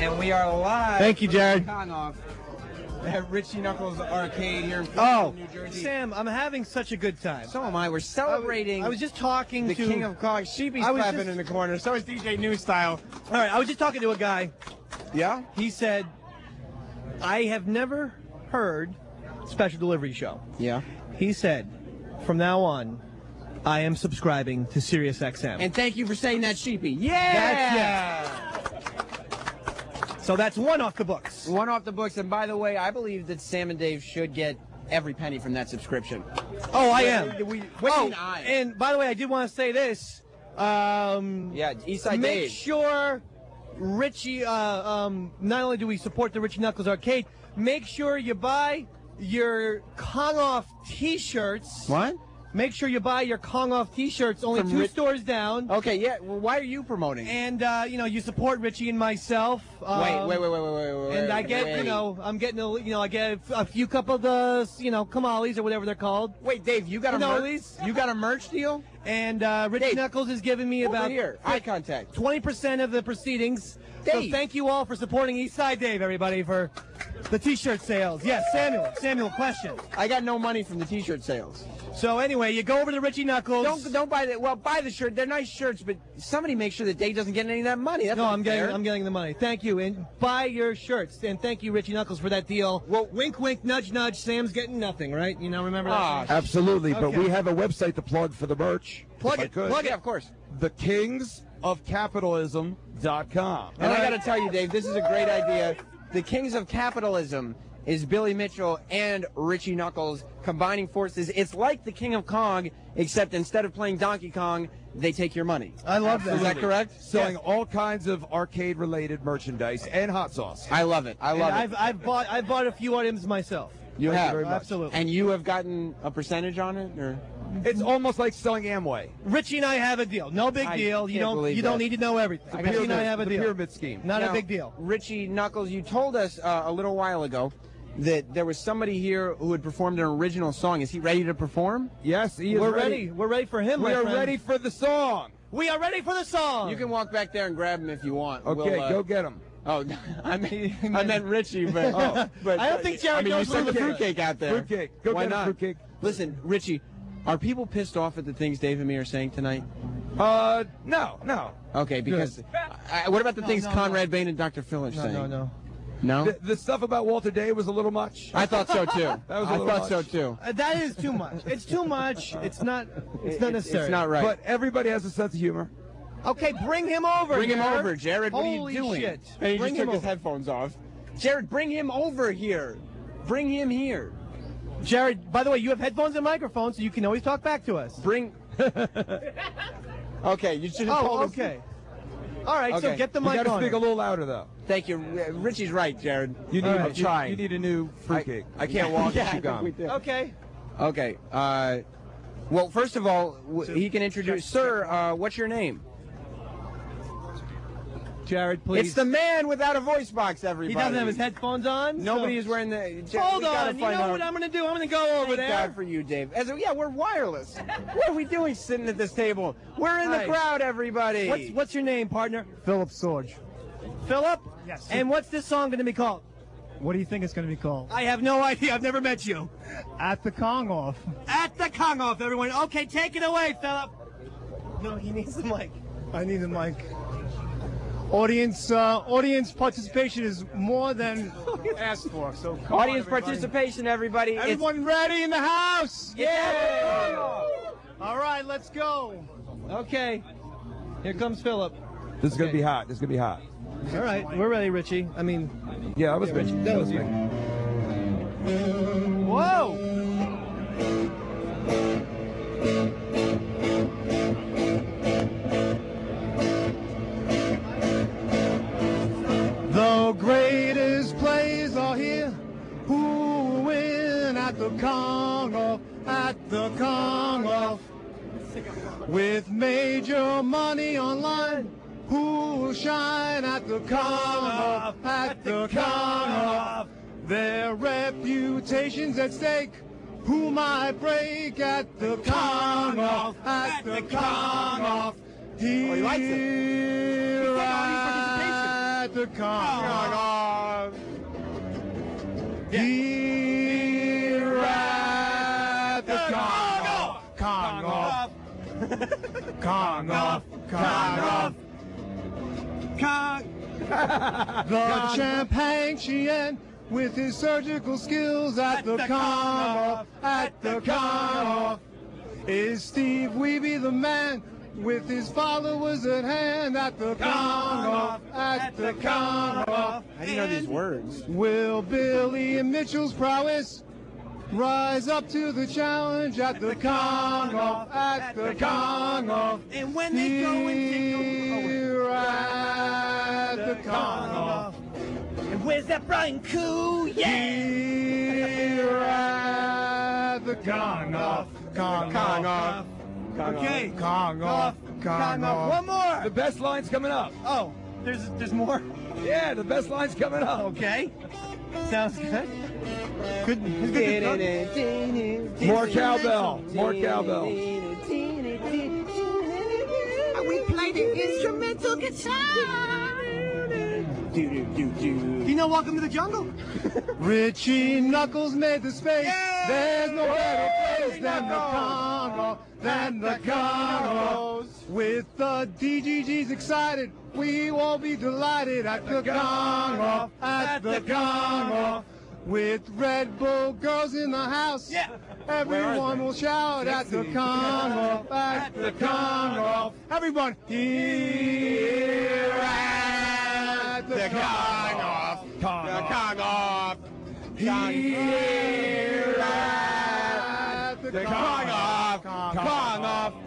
and we are live.
Thank you, Jared.
At Richie Knuckles Arcade here in New Jersey.
Sam, I'm having such a good time.
So am I. We're celebrating.
I was just talking
the
to
King of Kong. Sheepy's clapping in the corner. So is DJ New Style.
All right, I was just talking to a guy.
Yeah?
He said, I have never heard Special Delivery Show.
Yeah.
He said, from now on, I am subscribing to Sirius XM.
And thank you for saying that, Sheepy. Yeah!
So that's one off the books.
One off the books. And by the way, I believe that Sam and Dave should get every penny from that subscription.
Oh, I am.
And
by the way, I did want to say this.
Yeah, Eastside
Make
Dave.
sure Richie, not only do we support the Richie Knuckles Arcade, make sure you buy your Kong Off t-shirts.
What?
Make sure you buy your Kong Off t-shirts, only
From
2 stores down.
Okay, yeah. Well, why are you promoting?
And, you support Richie and myself.
Wait.
And I get, I'm getting, I get a few couple of the, Kamales or whatever they're called.
Wait, Dave, you got you got a merch deal?
And Richie Knuckles is giving me about
eye contact
20% of the proceedings.
Dave.
So thank you all for supporting Eastside Dave, everybody, for the t-shirt sales. Yes, Samuel, question.
I got no money from the t-shirt sales.
So anyway, you go over to Richie Knuckles.
Don't buy the buy the shirt. They're nice shirts, but somebody make sure that Dave doesn't get any of that money. That's
I'm getting the money. Thank you, and buy your shirts. And thank you, Richie Knuckles, for that deal. Well, wink, wink, nudge, nudge. Sam's getting nothing, right? Remember that?
Absolutely, but
Okay.
we have a website to plug for the merch.
Plug
if I
it.
could.
Plug it, of course.
TheKingsOfCapitalism.com.
And I got to tell you, Dave, this is a great idea. The Kings of Capitalism is Billy Mitchell and Richie Knuckles combining forces. It's like the King of Kong, except instead of playing Donkey Kong, they take your money.
I love that.
Is that correct?
Selling all kinds of arcade-related merchandise and hot sauce.
I love it. I love it.
I've bought a few items myself.
You
Thank you
have
very much.
Absolutely.
And you have gotten a percentage on it, or?
It's almost like selling Amway.
Richie and I have a deal. No big deal. You don't need to know everything. Richie and I have a
The
deal.
pyramid scheme.
Not
Now,
a big deal.
Richie Knuckles, you told us a little while ago that there was somebody here who had performed an original song. Is he ready to perform?
Yes, he is
We're ready. We're ready for him.
We
my
are
friend.
ready for the song.
We are ready for the song.
You can walk back there and grab him if you want.
Okay, go get him.
Oh, I meant Richie, but
I don't think Jared knows
you said
what
the
it is.
fruitcake out there.
Fruitcake. Go
Why
get him,
not?
fruitcake.
Listen, Richie, are people pissed off at the things Dave and me are saying tonight?
No.
Okay, because what about the things Conrad Bain and Dr. Phil are saying? No?
The stuff about Walter Day was a little much.
I thought so too.
That was a
I
little
thought
much.
so too.
That is too much. It's too much. It's not necessary.
It's not right.
But everybody has a sense of humor.
Okay, bring him over.
Bring him
Jared.
over, Jared. What
Holy
are you doing?
shit.
And he
Bring
just
him
took his
over.
headphones off. Jared, bring him over here. Bring him here.
Jared, by the way, you have headphones and microphones, so you can always talk back to us.
Bring. Okay, you should have told us.
okay. All right, so
Okay.
get the
You
mic
got to
on.
speak a little louder, though.
Thank you. Richie's right, Jared.
You need,
I'm trying.
you need a new fruitcake.
I can't walk
Yeah,
and chew gum.
Okay.
Okay. Well, first of all, he can introduce. Sir, what's your name?
Jared, please.
It's the man without a voice box, everybody.
He doesn't have his headphones on.
Nobody
so.
is wearing the.
Hold
we gotta
on. You
find
know
out.
what I'm going to do? I'm going to go over
Thank
there.
God for you, Dave. Yeah, we're wireless. What are we doing sitting at this table? We're in the
Hi.
crowd, everybody.
What's your name, partner?
Philip Sorge.
Philip?
Yes.
And what's this song going to be called?
What do you think it's going to be called?
I have no idea. I've never met you.
At the Kong Off.
At the Kong Off, everyone. Okay, take it away, Philip. No, he needs the mic.
I need the mic. Audience participation is more than asked for. So come on,
Audience
everybody.
participation, everybody. It's-
Everyone ready in the house?
Yeah!
All right, let's go.
Okay. Here comes Philip.
This is gonna be hot. This is gonna be hot.
All right, we're ready, Richie. I mean,
Yeah, I was
Richie.
ready.
That was you. Whoa! The greatest players are here who win at the Kong-Off, with major money online. Who will shine at the Kong-Off, Their reputation's at stake. Who might break at the Kong-Off, Here
he likes it.
at the Kong-Off. Here at the Kong-Off. Kong-Off. The champ Hank Chien with his surgical skills at the Kong-Off, Is Steve Wiebe the man with his followers at hand at the Kong-Off,
How do you know these words?
Will Billy and Mitchell's prowess rise up to the challenge at the Kong-Off,
And when they go
Here at the Kong-Off.
And where's that Brian Koo?
Here at the Kong-Off.
Okay.
Kong-Off.
One more. The best line's coming up.
Oh, there's more?
Yeah, the best line's coming up.
Okay. Sounds good. Good.
More cowbell. More cowbell.
We play the instrumental guitar.
You know Welcome to the Jungle? Richie Knuckles made the space. There's no better place than the Congo. With the DGGs excited, we will be delighted at the Congo. With Red Bull girls in the house, everyone will shout at the Congo. Everyone, here at the Kong-Off. Here at the Kong-Off.
All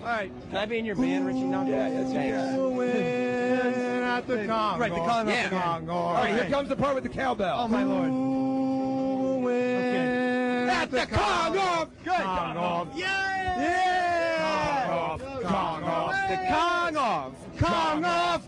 right. Can I be in your band, Richie? No.
Yeah, that's
Win at the Kong-Off.
Right, the Kong-Off.
Yeah.
All right, here comes the part with the cowbell.
Oh, my Lord. At the Kong-Off.
Good.
Kong-Off.
Yeah.
Kong-Off.
The Kong-Off.
Kong-Off.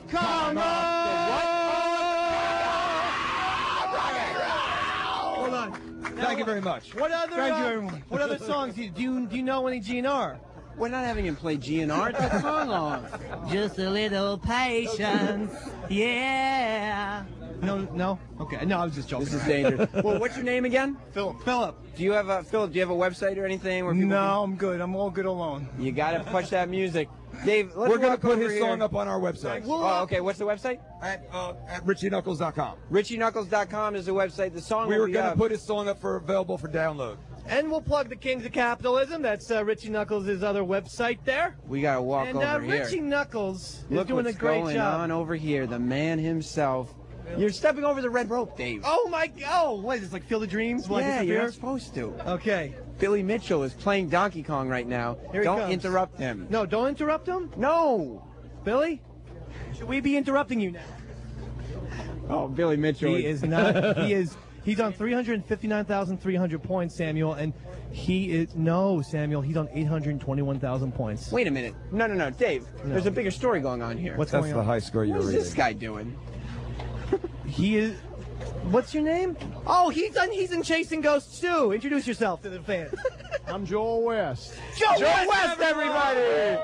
Hold on.
Thank you very much.
What other?
Thank you, everyone.
What other songs do you know any GNR?
We're not having him play GNR. It's the Kong-Off.
Just a little patience. Yeah. No. Okay. No, I was just joking.
This is dangerous. Well, what's your name again?
Philip.
Do you have a website or anything where people?
No, I'm good. I'm all good alone.
You gotta push that music, Dave.
We're gonna put his
here.
song up on our website.
Oh, okay. What's the website?
At RichieKnuckles.com.
RichieKnuckles.com is the website. The song
We
will
were
be
gonna
up.
put his song up for available for download.
And we'll plug the Kings of Capitalism. That's Richie Knuckles' other website there.
We gotta walk
and
over here.
Richie Knuckles is
Look
doing a
what's
great
going
job.
on over here. The man himself. You're stepping over the red rope, Dave.
Oh my God! Oh, what is this, like Field of Dreams? Will I
Yeah,
disappear?
you're not supposed to.
Okay.
Billy Mitchell is playing Donkey Kong right now.
Here he
Don't
comes.
interrupt him.
No, don't interrupt him.
No.
Billy, should we be interrupting you now?
Oh, Billy Mitchell.
He is not. He's on 359,300 points, Samuel, and Samuel. He's on 821,000 points.
Wait a minute. No, Dave.
No.
There's a bigger story going on here.
What's
That's
going
the
on?
high score you're
What is
reading.
this guy doing?
He is. What's your name? Oh, he's in Chasing Ghosts too. Introduce yourself to the fans.
I'm Joel West.
Joel West,
everybody!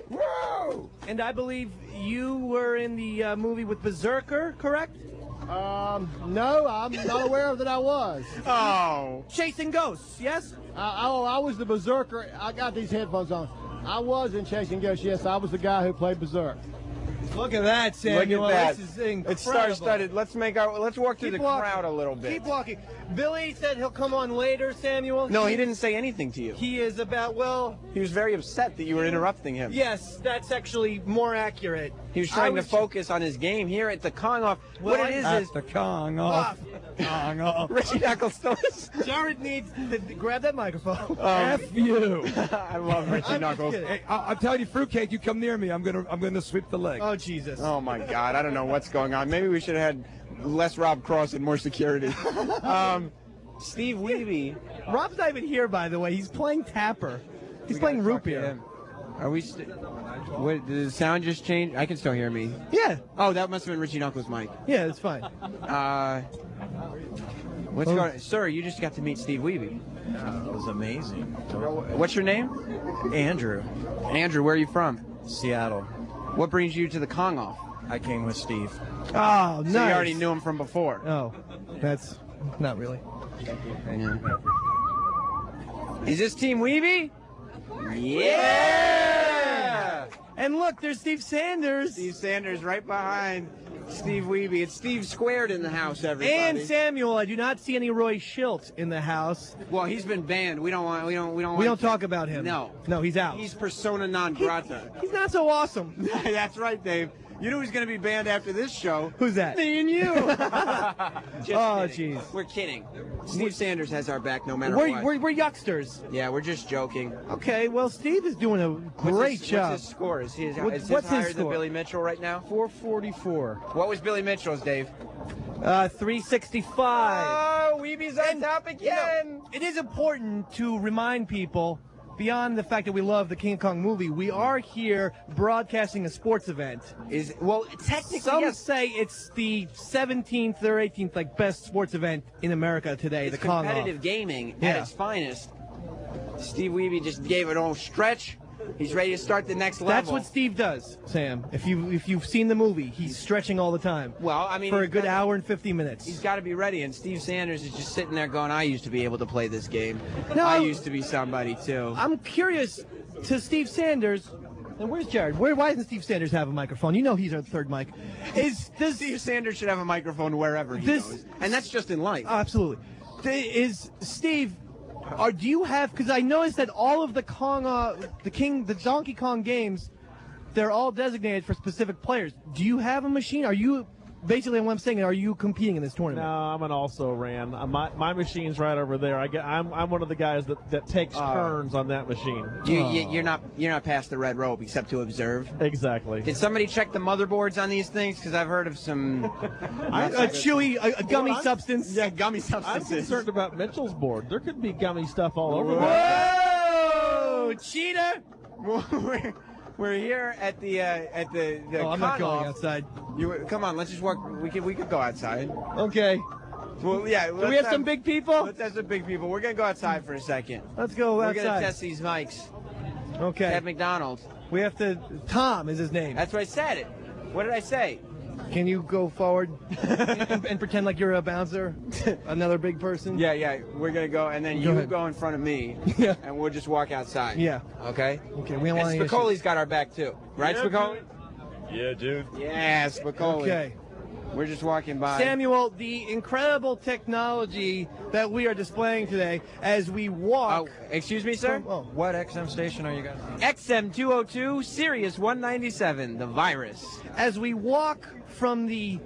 Whoa!
And I believe you were in the movie with Berserker, correct?
No, I'm not aware that I was.
Oh.
Chasing Ghosts, yes?
I was the Berserker. I got these headphones on. I was in Chasing Ghosts, yes. I was the guy who played Berserk.
Look at that, Samuel.
Look at that.
This is incredible.
It's star-studded. Let's walk through the crowd a little bit.
Keep walking. Billy said he'll come on later, Samuel.
No, he didn't say anything to you.
He is about, well...
He was very upset that you were interrupting him.
Yes, that's actually more accurate.
He was trying to focus on his game here at the Kong Off.
Well,
what it is
At the Kong Off. Kong Off.
Richie Knuckles still is.
Jared needs to grab that microphone.
F you.
I love Richie Knuckles.
Hey, I'm telling you, Fruitcake, you come near me, I'm gonna sweep the leg.
Oh, Jesus.
Oh, my God. I don't know what's going on. Maybe we should have had less Rob Cross and more security. Steve Wiebe.
Rob's not even here, by the way. He's playing Tapper. He's playing Root Beer.
Are we? What, did the sound just change? I can still hear me.
Yeah.
Oh, that must have been Richie Knuckles' mic.
Yeah, it's fine.
What's going on? Sir, you just got to meet Steve Wiebe.
It was amazing.
What's your name?
Andrew.
Andrew, where are you from?
Seattle.
What brings you to the Kong Off?
I came with Steve.
Oh, nice.
So you already knew him from before.
Oh, that's not really.
Yeah. Is this Team Wiebe? Yeah!
And look, there's Steve Sanders.
Steve Sanders right behind Steve Wiebe. It's Steve Squared in the house, everybody.
And Samuel, I do not see any Roy Schilt in the house.
Well, he's been banned. We don't
talk about him.
No.
No, he's out.
He's persona non grata.
He's not so awesome.
That's right, Dave. You know who's going to be banned after this show?
Who's that?
Me and you.
Oh, jeez.
We're kidding. Steve Sanders has our back no matter what.
We're youngsters.
Yeah, we're just joking.
Okay, well, Steve is doing a great job.
What's his score? Is his
What's
higher
his
than
score?
Billy Mitchell right now?
444.
What was Billy Mitchell's, Dave?
365.
Oh, Weeby's on top again.
You know, it is important to remind people, beyond the fact that we love the King Kong movie, we are here broadcasting a sports event.
Technically,
some say it's the 17th or 18th best sports event in America today.
It's
the Kong Off.
competitive gaming at its finest. Steve Wiebe just gave it all stretch. He's ready to start the next level.
That's what Steve does, Sam. If you've seen the movie, he's stretching all the time.
Well, I mean,
for a good hour and 50 minutes.
He's got to be ready, and Steve Sanders is just sitting there going, I used to be able to play this game.
No,
I used to be somebody, too.
I'm curious to Steve Sanders. And where's Jared? Why doesn't Steve Sanders have a microphone? You know he's our third mic.
Steve Sanders should have a microphone wherever he goes. And that's just in life.
Oh, absolutely. Is Steve... do you have? Because I noticed that all of the Donkey Kong games, they're all designated for specific players. Do you have a machine? Are you basically what I'm saying? Are you competing in this tournament?
No, I'm an also-ran. My machine's right over there. I'm one of the guys that takes turns on that machine.
You're not past the red rope except to observe.
Exactly.
Did somebody check the motherboards on these things? Because I've heard of some
a gummy substance.
Yeah, gummy substances.
I'm concerned about Mitchell's board. There could be gummy stuff all over
Whoa!
Oh, cheater!
We're here at the
I'm not going outside.
Come on, let's just walk. We could go outside.
Okay.
Well, yeah.
Do we have some big people?
Let's have some big people. We're gonna go outside for a second.
Let's go outside.
We're gonna test these mics.
Okay.
At McDonald's.
We have to. Tom is his name.
That's what I said. What did I say?
Can you go forward and pretend like you're a bouncer? Another big person?
Yeah. We're going to go, and then go in front of me, and we'll just walk outside.
Yeah.
Okay?
Okay, we don't want any
Spicoli's got our back, too. Right, Spicoli?
Yeah, dude.
Yeah, Spicoli.
Okay.
We're just walking by.
Samuel, the incredible technology that we are displaying today as we walk.
Oh, excuse me, sir?
What XM station are you guys on?
XM 202, Sirius 197, the virus.
As we walk from the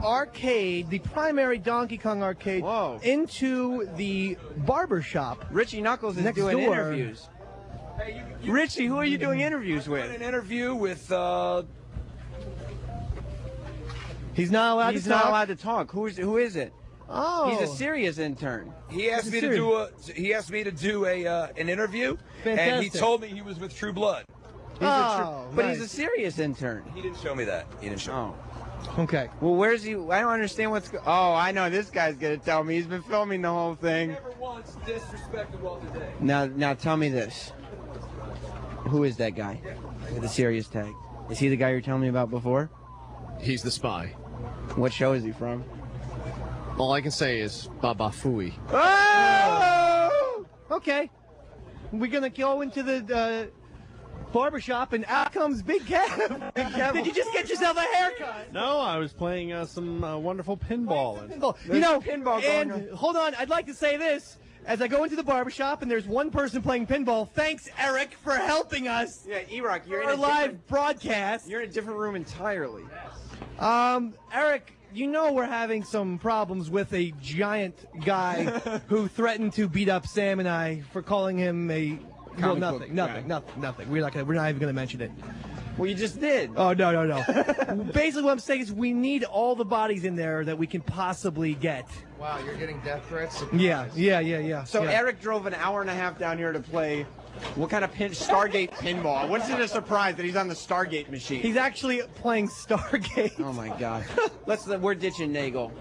arcade, the primary Donkey Kong arcade, into the barber shop.
Richie Knuckles is doing interviews. Hey, Richie, who are you doing interviews with?
An interview with.
He's not allowed to talk.
He's not allowed to talk. Who is it?
Oh,
he's a serious intern.
He asked me to do an interview,
Fantastic.
and he told me he was with True Blood.
But he's a serious intern.
He didn't show me that. He didn't show me.
Okay.
Well, where's he? I don't understand what's. I know this guy's gonna tell me. He's been filming the whole thing.
Never once disrespected Walt today.
Now tell me this. Who is that guy with the serious tag? Is he the guy you're telling me about before?
He's the spy.
What show is he from?
All I can say is Baba Fooey.
Oh!
Okay. We're gonna go into the barbershop, and out comes Big Kev. Did you just get yourself a haircut?
No, I was playing some wonderful pinball.
You know,
pinball going
and hold on, I'd like to say this. As I go into the barbershop and there's one person playing pinball, thanks, Eric, for helping us.
Yeah, E-Rock, you're in
our
a
live broadcast.
You're in a different room entirely.
Eric, you know we're having some problems with a giant guy who threatened to beat up Sam and I for calling him a... Well,
Comic
nothing. We're not even going to mention it.
Well, you just did.
Oh, no. Basically, what I'm saying is we need all the bodies in there that we can possibly get.
Wow, you're getting death threats?
Yeah.
So Eric drove an hour and a half down here to play what kind of Stargate pinball? What's it a surprise that he's on the Stargate machine?
He's actually playing Stargate.
Oh, my God. We're ditching Nagel.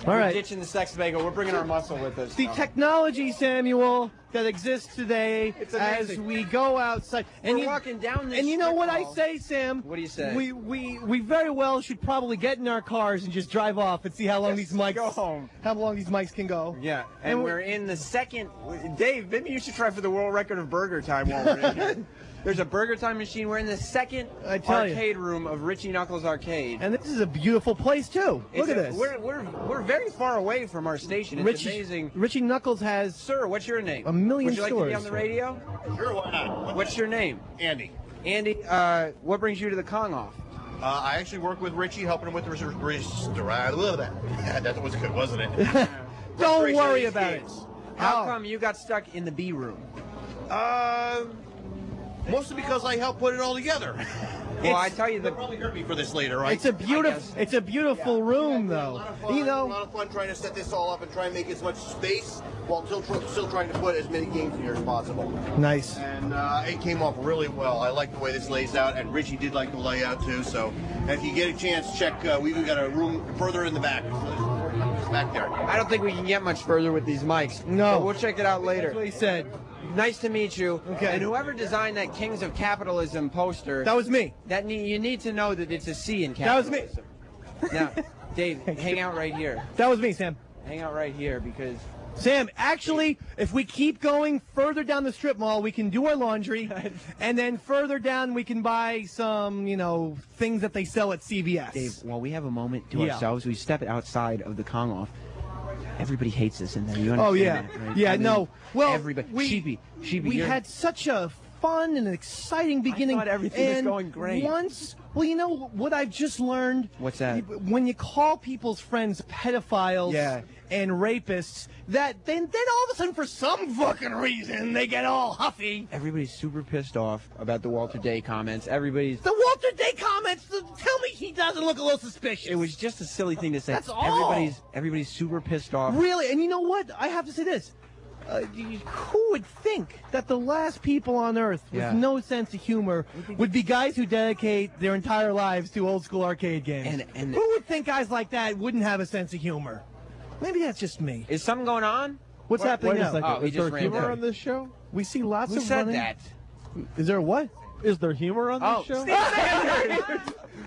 All right.
We're ditching the sex bagel. We're bringing our muscle with us.
The technology, Samuel, that exists today as we go outside. And
We're walking down this
And you know
strip
what I
mall.
say, Sam?
What do you say?
We very well should probably get in our cars and just drive off and see how long these mics
go home.
How long these mics can go.
Yeah, and we're in the second. Dave, maybe you should try for the world record of burger time while we're in here. There's a burger time machine. We're in the second arcade room of Richie Knuckles Arcade.
And this is a beautiful place too. Look at this.
We're very far away from our station. It's amazing.
Richie Knuckles has.
Sir, what's your name?
1 million
Would you like to be
stores.
on the radio?
Sure, why not?
What's your name?
Andy.
Andy, what brings you to the Kong off?
I actually work with Richie, helping him with the that was good, wasn't it?
Don't worry about it.
How come you got stuck in the B room?
Mostly because I helped put it all together.
Well, I tell you,
they'll probably hurt me for this later, right?
It's a beautiful room, though.
You know, a lot of fun trying to set this all up and try and make as much space while still trying to put as many games in here as possible.
Nice.
And it came off really well. I like the way this lays out, and Richie did like the layout too. So, if you get a chance, check. We've got a room further in the back. Back there.
I don't think we can get much further with these mics.
No.
But we'll check it out later.
That's what he said.
Nice to meet you.
Okay.
And whoever designed that Kings of Capitalism poster.
That was me.
You need to know that it's a C in
That was me.
capitalism. Now, Dave, hang out right here.
That was me, Sam.
Hang out right here because.
Sam, actually, if we keep going further down the strip mall, we can do our laundry, and then further down we can buy some, things that they sell at CVS.
Dave, while we have a moment to ourselves, we step outside of the Kong off. Everybody hates us in there. You understand?
Oh yeah,
that, right?
yeah.
I mean,
No, well,
everybody. Sheepy.
We had such a fun and exciting beginning.
I thought everything was
and
going great.
Well, you know what I've just learned?
What's that?
When you call people's friends pedophiles and rapists, then all of a sudden, for some fucking reason, they get all huffy.
Everybody's super pissed off about the Walter Day comments.
The Walter Day comments. Tell me he doesn't look a little suspicious.
It was just a silly thing to say.
That's all.
Everybody's super pissed off.
Really, and you know what? I have to say this. Who would think that the last people on Earth with no sense of humor would be guys who dedicate their entire lives to old school arcade games? And who would think guys like that wouldn't have a sense of humor? Maybe that's just me.
Is something going on?
What's happening now?
Oh, is there humor on this show?
We see lots
Who
of
said
running.
that?
Is there what?
Is there humor on this show?
Steve Sanders!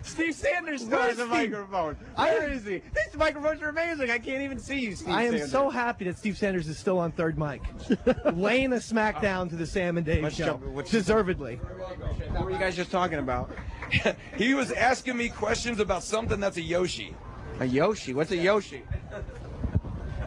Steve Sanders started the microphone. Where is he? These microphones are amazing. I can't even see you, Steve
I am
Sanders.
so happy that Steve Sanders is still on third mic, laying a smackdown to the Sam and Dave show, deservedly.
What were you guys just talking about?
He was asking me questions about something that's a Yoshi.
A Yoshi? What's a Yoshi?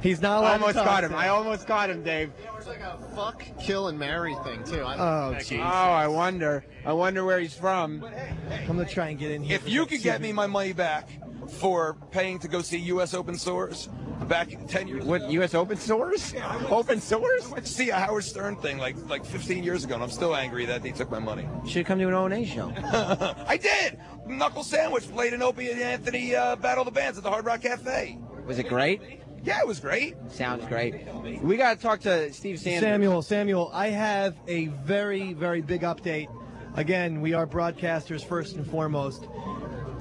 He's not allowed to talk,
got him.
Sam.
I almost got him, Dave.
It's like a fuck, kill, and marry thing, too.
Oh, jeez.
Oh, I wonder where he's from.
I'm going to try and get in here.
If you could get me my money back for paying to go see U.S. Open Source back 10 years ago.
What, U.S. Open Source? Open Source?
I went to see a Howard Stern thing like 15 years ago, and I'm still angry that they took my money.
You should come to an O&A show.
I did! Knuckle Sandwich played in Opie and Anthony Battle of the Bands at the Hard Rock Cafe.
Was it great?
Yeah, it was great.
Sounds great. We got to talk to Steve Sanders.
Samuel, I have a very, very big update. Again, we are broadcasters first and foremost.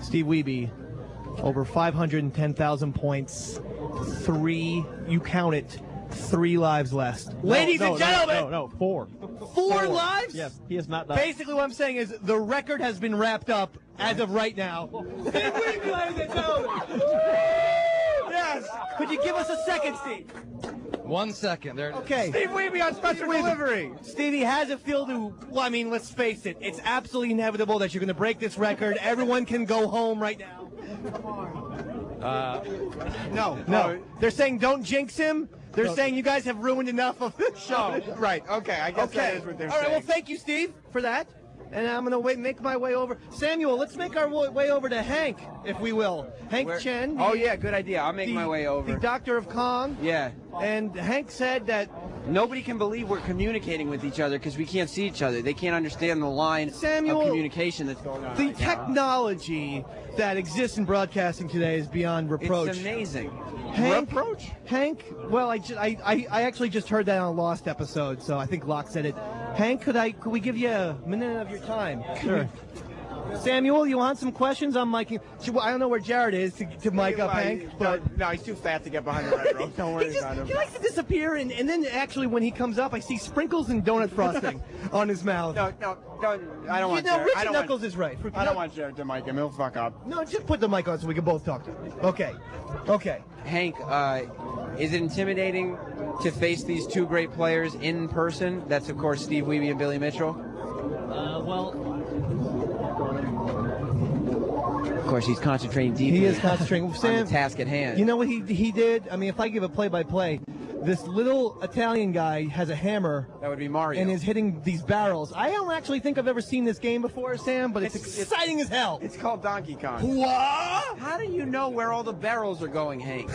Steve Wiebe, over 510,000 points. You count it, 3 lives left. Ladies and gentlemen!
No, 4.
4 lives?
Yes, he is not done.
Basically, what I'm saying is the record has been wrapped up as of right now. Steve Wiebe, ladies and gentlemen! Yes! Could you give us a second, Steve?
1 second. There it is.
Okay.
Steve Wiebe on special delivery.
Stevie, has it feel to, well, I mean, let's face it, it's absolutely inevitable that you're going to break this record. Everyone can go home right now. No. They're saying don't jinx him. They're saying you guys have ruined enough of the show.
Oh, right. Okay. I guess that is what they're
All right.
saying.
Well, thank you, Steve, for that. And I'm going to make my way over. Samuel, let's make our way over to Hank, if we will. Hank Chen.
Oh, yeah, good idea. I'll make my way over.
The Doctor of Kong.
Yeah.
And Hank said that
nobody can believe we're communicating with each other because we can't see each other. They can't understand the line of communication that's going on.
The technology that exists in broadcasting today is beyond reproach.
It's amazing.
Reproach? Hank, well, I actually just heard that on a Lost episode, so I think Locke said it. Hank, could we give you a minute of your time?
Sure.
Samuel, you want some questions on Mike? I don't know where Jared is to mic up Hank. But
no, he's too fat to get behind the red rope. Don't worry about him.
He likes to disappear, and then actually when he comes up, I see sprinkles and donut frosting on his mouth.
No, don't. I don't want Jared.
Richie Knuckles is right.
I don't want Jared to mic him. He'll fuck up.
No, just put the mic on so we can both talk to him. Okay.
Hank, is it intimidating to face these two great players in person? That's, of course, Steve Wiebe and Billy Mitchell. Of course, he's concentrating deeply.
He is concentrating.
on the task at hand.
You know what he did? I mean, if I give a play-by-play, this little Italian guy has a hammer.
That would be Mario.
And is hitting these barrels. I don't actually think I've ever seen this game before, Sam, but it's exciting as hell.
It's called Donkey Kong.
What?
How do you know where all the barrels are going, Hank?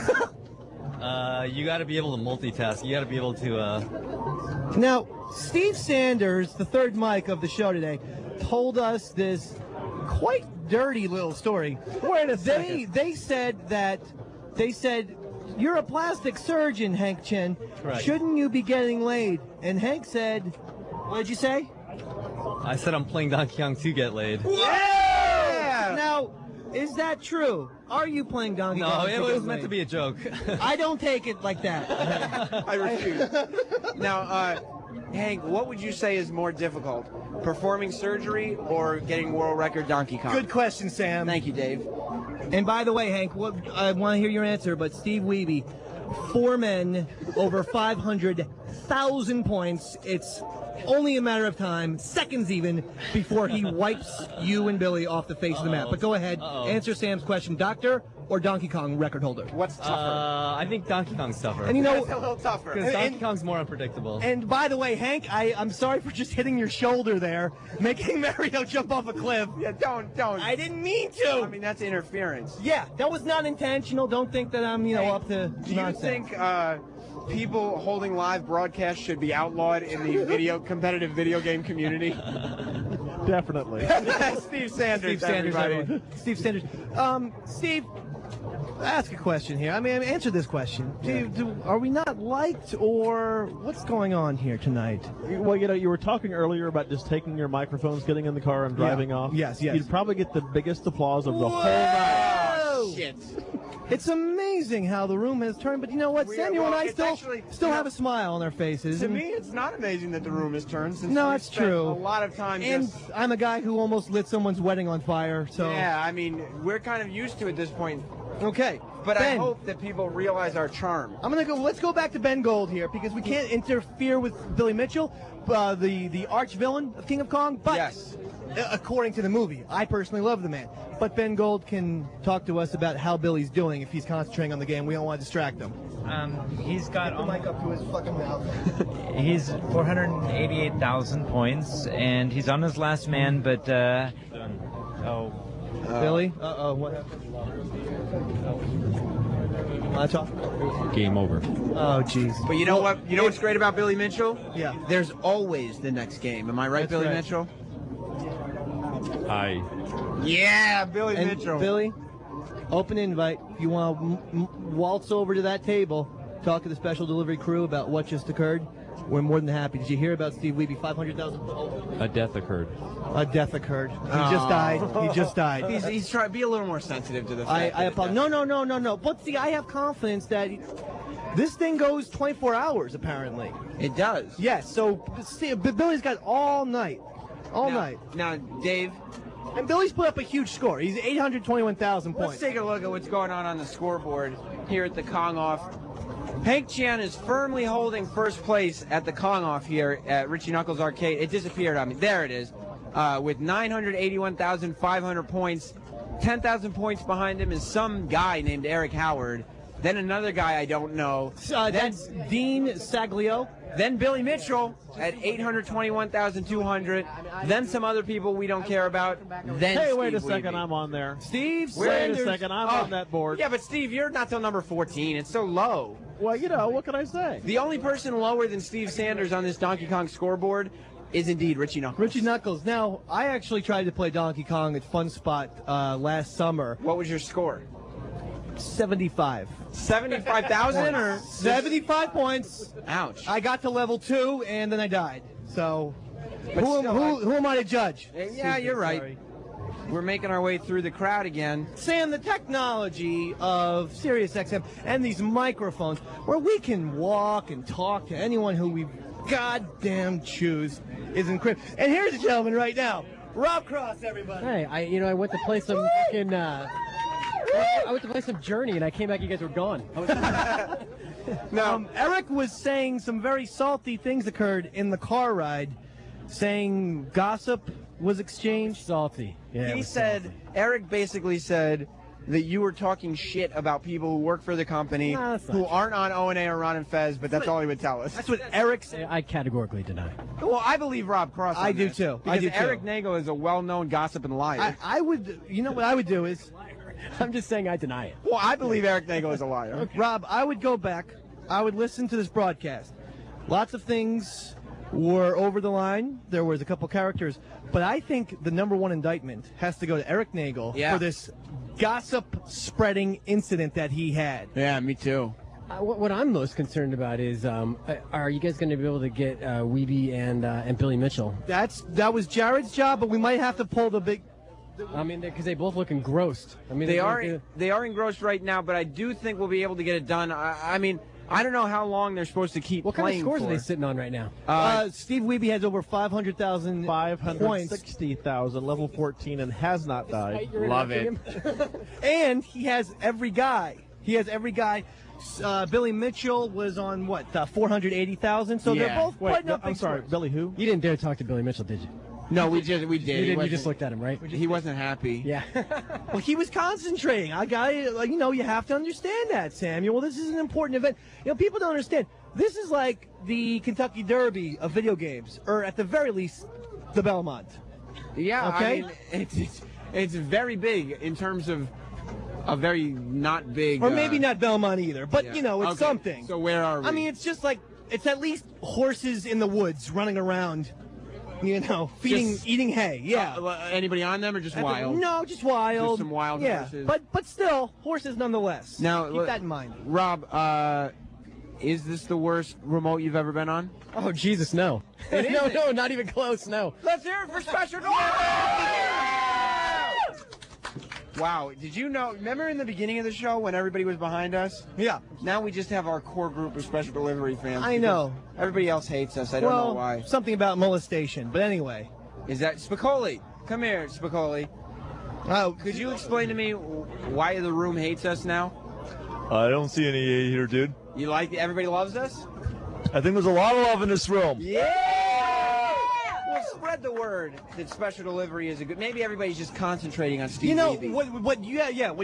You got to be able to multitask. You got to be able to.
Now, Steve Sanders, the third mic of the show today, told us this quite dirty little story.
Wait a second.
They said you're a plastic surgeon, Hank Chen.
Correct.
Shouldn't you be getting laid? And Hank said, what did you say?
I said I'm playing Donkey Kong to get laid.
Yeah! Now, is that true? Are you playing Donkey Kong?
No, it was meant to be a joke.
I don't take it like that.
I refuse. Now, Hank, what would you say is more difficult? Performing surgery or getting world record Donkey Kong?
Good question, Sam.
Thank you, Dave.
And by the way, Hank, I want to hear your answer, but Steve Wiebe, 4 men, over 500,000 points. It's only a matter of time, seconds even, before he wipes you and Billy off the face of the map. But go ahead, answer Sam's question. Doctor or Donkey Kong record holder?
What's tougher?
I think Donkey Kong's tougher.
And you know,
That's a little tougher.
Because Donkey Kong's more unpredictable.
And by the way, Hank, I'm sorry for just hitting your shoulder there, making Mario jump off a cliff.
Yeah, don't.
I didn't mean to.
I mean, that's interference.
Yeah, that was not intentional. Don't think that I'm, up to
Do
nonsense.
you think people holding live broadcasts should be outlawed in the competitive video game community?
Definitely.
Steve Sanders, everybody.
Steve Sanders. Steve, ask a question here. I mean, answer this question. Are we not liked, or what's going on here tonight?
Well, you were talking earlier about just taking your microphones, getting in the car, and driving off.
Yes.
You'd probably get the biggest applause of the whole night.
Shit.
It's amazing how the room has turned, but you know what? Samuel and I still have a smile on our faces.
To me, it's not amazing that the room has turned. Since
No,
we
it's
spent
true.
A lot of time.
And I'm a guy who almost lit someone's wedding on fire. So
yeah, I mean, we're kind of used to it at this point.
Okay,
But
Ben,
I hope that people realize our charm.
Let's go back to Ben Gold here because we can't interfere with Billy Mitchell, the arch villain of King of Kong. But
Yes.
According to the movie, I personally love the man. But Ben Gold can talk to us about how Billy's doing if he's concentrating on the game. We don't want to distract him.
He's got
the mic up to his fucking mouth.
He's 488,000 points, and he's on his last man. But
Billy, what happened?
Game over.
Oh, jeez.
But you know what? You know what's great about Billy Mitchell?
Yeah.
There's always the next game. Am I right, Billy
right.
Mitchell?
Aye.
Yeah, Billy
And
Mitchell.
Billy, open invite. If you want to waltz over to that table, talk to the special delivery crew about what just occurred, we're more than happy. Did you hear about Steve Wiebe? 500,000.
A death occurred.
A death occurred. He just died. He just died.
He's trying to be a little more sensitive to the fact.
I apologize. No. But see, I have confidence that this thing goes 24 hours, apparently.
It does.
Yes, so see, Billy's got all night. All night.
Now, Dave.
And Billy's put up a huge score. He's 821,000 points.
Let's take a look at what's going on the scoreboard here at the Kong Off Hank Chan is firmly holding first place at the Kong Off here at Richie Knuckles Arcade. It disappeared on me. There it is. With 981,500 points. 10,000 points behind him is some guy named Eric Howard. Then another guy I don't know.
That's Dean Saglio.
Then Billy Mitchell at 821,200. Then some other people we don't care about. Then
hey,
Steve
wait a second,
Wiebe.
I'm on there.
Steve
Wait
Sanders.
a second, I'm on that board.
Yeah, but Steve, you're not till number 14. It's so low.
Well, you know, what can I say?
The only person lower than Steve Sanders on this Donkey Kong scoreboard is indeed Richie Knuckles.
Richie Knuckles. Now, I actually tried to play Donkey Kong at Fun Spot last summer.
What was your score?
75.
75,000 or
75 points.
Ouch.
I got to level 2 and then I died. So, who am I to judge?
Yeah, you're right.
Sorry.
We're making our way through the crowd again.
Sam, the technology of SiriusXM and these microphones, where we can walk and talk to anyone who we goddamn choose, is incredible. And here's a gentleman right now, Rob Cross, everybody.
Hey, I went to play some fucking. I went to play some Journey, and I came back. You guys were gone.
Eric was saying some very salty things occurred in the car ride, saying gossip was exchanged.
Salty. Yeah.
He said, Eric basically said that you were talking shit about people who work for the company who aren't on O&A or Ron and Fez, but that's all he would tell us.
That's what Eric said.
I categorically deny.
Well, I believe Rob Cross.
I do too. I do too.
Eric Nagel is a well-known gossip and liar.
I would, you know what I would do is,
I'm just saying I deny it.
Well, I believe Eric Nagel is a liar.
Okay. Rob, I would go back. I would listen to this broadcast. Lots of things were over the line. There was a couple characters. But I think the number one indictment has to go to Eric Nagel for this gossip-spreading incident that he had.
Yeah, me too.
What I'm most concerned about is, are you guys going to be able to get Wiebe and Billy Mitchell?
That was Jared's job, but we might have to pull the big...
I mean, because they both look engrossed. I mean,
they are engrossed right now, but I do think we'll be able to get it done. I mean, I don't know how long they're supposed to keep
What
playing
kind of scores
for.
are they sitting on right now?
Steve Wiebe has over 500,000 points.
560,000, level 14, and has not died.
Love it.
And he has every guy. Billy Mitchell was on, 480,000? So they're both putting up
I'm sorry, Billy who?
You didn't dare talk to Billy Mitchell, did you?
No, we did.
You just looked at him, right?
He wasn't happy.
Yeah.
Well, he was concentrating. You have to understand that, Samuel. This is an important event. People don't understand. This is like the Kentucky Derby of video games, or at the very least, the Belmont.
Yeah,
okay?
I mean, it's very big in terms of a very not big...
Or maybe not Belmont either, but, it's something.
So where are we?
I mean, it's just like, it's at least horses in the woods running around, eating hay. Yeah.
Anybody on them or just wild?
No, just wild.
Just some wild horses.
But still, horses nonetheless.
Now,
keep that in mind.
Rob, is this the worst remote you've ever been on?
Oh, Jesus, no. No, not even close, no.
Let's hear it for Special Delivery! Wow, did you know, remember in the beginning of the show when everybody was behind us?
Yeah.
Now we just have our core group of Special Delivery fans.
I know.
Everybody else hates us. I don't know why.
Something about molestation, but anyway.
Is that Spicoli? Come here, Spicoli.
Oh,
could you explain to me why the room hates us now?
I don't see any hate here, dude.
You like everybody loves us?
I think there's a lot of love in this room.
Yeah! Well, spread the word that Special Delivery is a good... Maybe everybody's just concentrating on Steve Wiebe.
What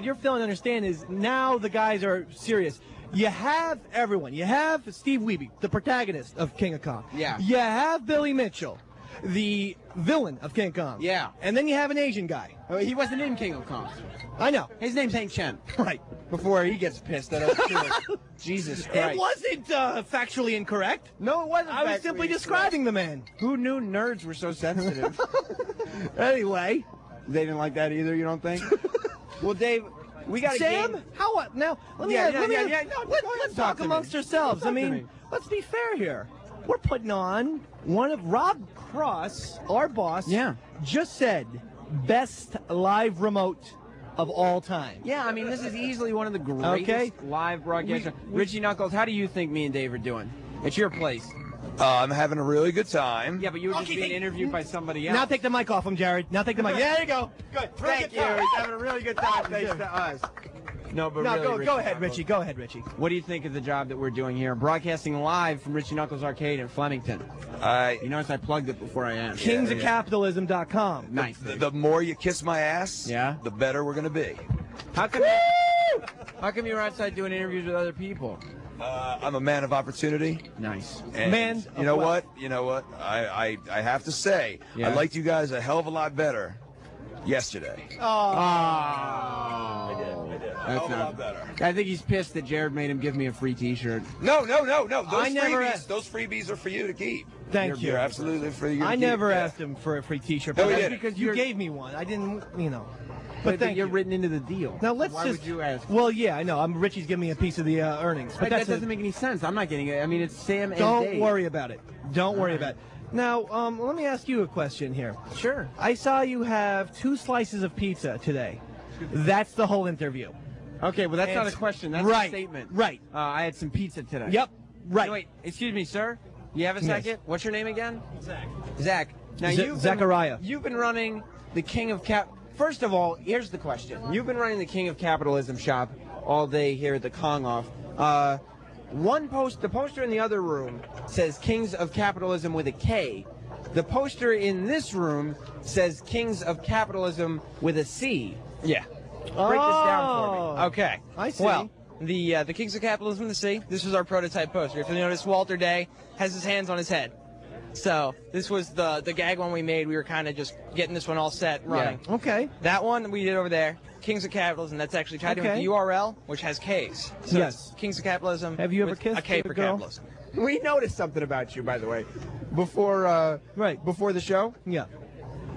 you're failing to understand is now the guys are serious. You have everyone. You have Steve Wiebe, the protagonist of King of Kong.
Yeah.
You have Billy Mitchell, the villain of King of Kong.
Yeah.
And then you have an Asian guy.
He wasn't in King of Kong.
I know.
His name's Hank Chen.
Right.
Before he gets pissed at us, too. Jesus Christ.
It wasn't factually incorrect.
No, it wasn't.
I was simply describing the man.
Who knew nerds were so sensitive?
Anyway.
They didn't like that either, you don't think? Well, Dave, we got a
Sam,
game.
Now, let's talk amongst ourselves. I mean, let's be fair here. We're putting on one of Rob Cross, our boss, just said best live remote of all time.
Yeah, I mean, this is easily one of the greatest live broadcasts. Richie Knuckles, how do you think me and Dave are doing? It's your place.
I'm having a really good time.
Yeah, but you were just being interviewed by somebody else.
Now take the mic off him, Jared. Now take the mic. Yeah, there you go. Good.
Thank you. He's having a really good time thanks to us. No, but
No,
really,
go ahead, Richie. Go ahead, Richie.
What do you think of the job that we're doing here, broadcasting live from Richie Knuckles Arcade in Flemington? You notice I plugged it before I asked.
Kingsofcapitalism.com.
Nice.
The more you kiss my ass, the better we're gonna be.
How come you're outside doing interviews with other people?
I'm a man of opportunity.
Nice.
And
Man
you know what? You know what? I have to say, I liked you guys a hell of a lot better yesterday.
That's not better. I think he's pissed that Jared made him give me a free T-shirt.
No. Those
I
freebies are for you to keep.
Thank you.
You're absolutely for you.
I never asked him for a free T-shirt.
No,
but
he
that's
didn't.
because you gave me one. I didn't, But
you're written into the deal.
Now let's
Why
just.
would you ask?
Well, yeah, I know. Richie's giving me a piece of the earnings, but
that doesn't make any sense. I'm not getting it. I mean, it's Sam and
Don't
Dave.
worry about it. Don't worry about it. Now, let me ask you a question here.
Sure.
I saw you have 2 slices of pizza today. That's the whole interview.
Okay, well, that's
And-
not a question. That's
right,
a statement.
Right.
I had some pizza today.
Yep. Right.
No, wait, excuse me, sir. You have a second?
Yes.
What's your name again? Zach. Now
Zachariah.
You've been running the King of Cap. First of all, here's the question. You've been running the King of Capitalism shop all day here at the Kong Off. The poster in the other room says Kings of Capitalism with a K. The poster in this room says Kings of Capitalism with a C.
Yeah.
Break this down for me.
Okay.
I see.
Well, the Kings of Capitalism, the C. This was our prototype poster. If you notice, Walter Day has his hands on his head. So this was the gag one we made. We were kind of just getting this one all set, running.
Yeah. Okay.
That one we did over there, Kings of Capitalism. That's actually tied in with the URL, which has Ks. So
Yes.
it's Kings of Capitalism.
Have you ever
with
kissed
a K
a
for
girl?
capitalism?
We noticed something about you, by the way, before the show.
Yeah.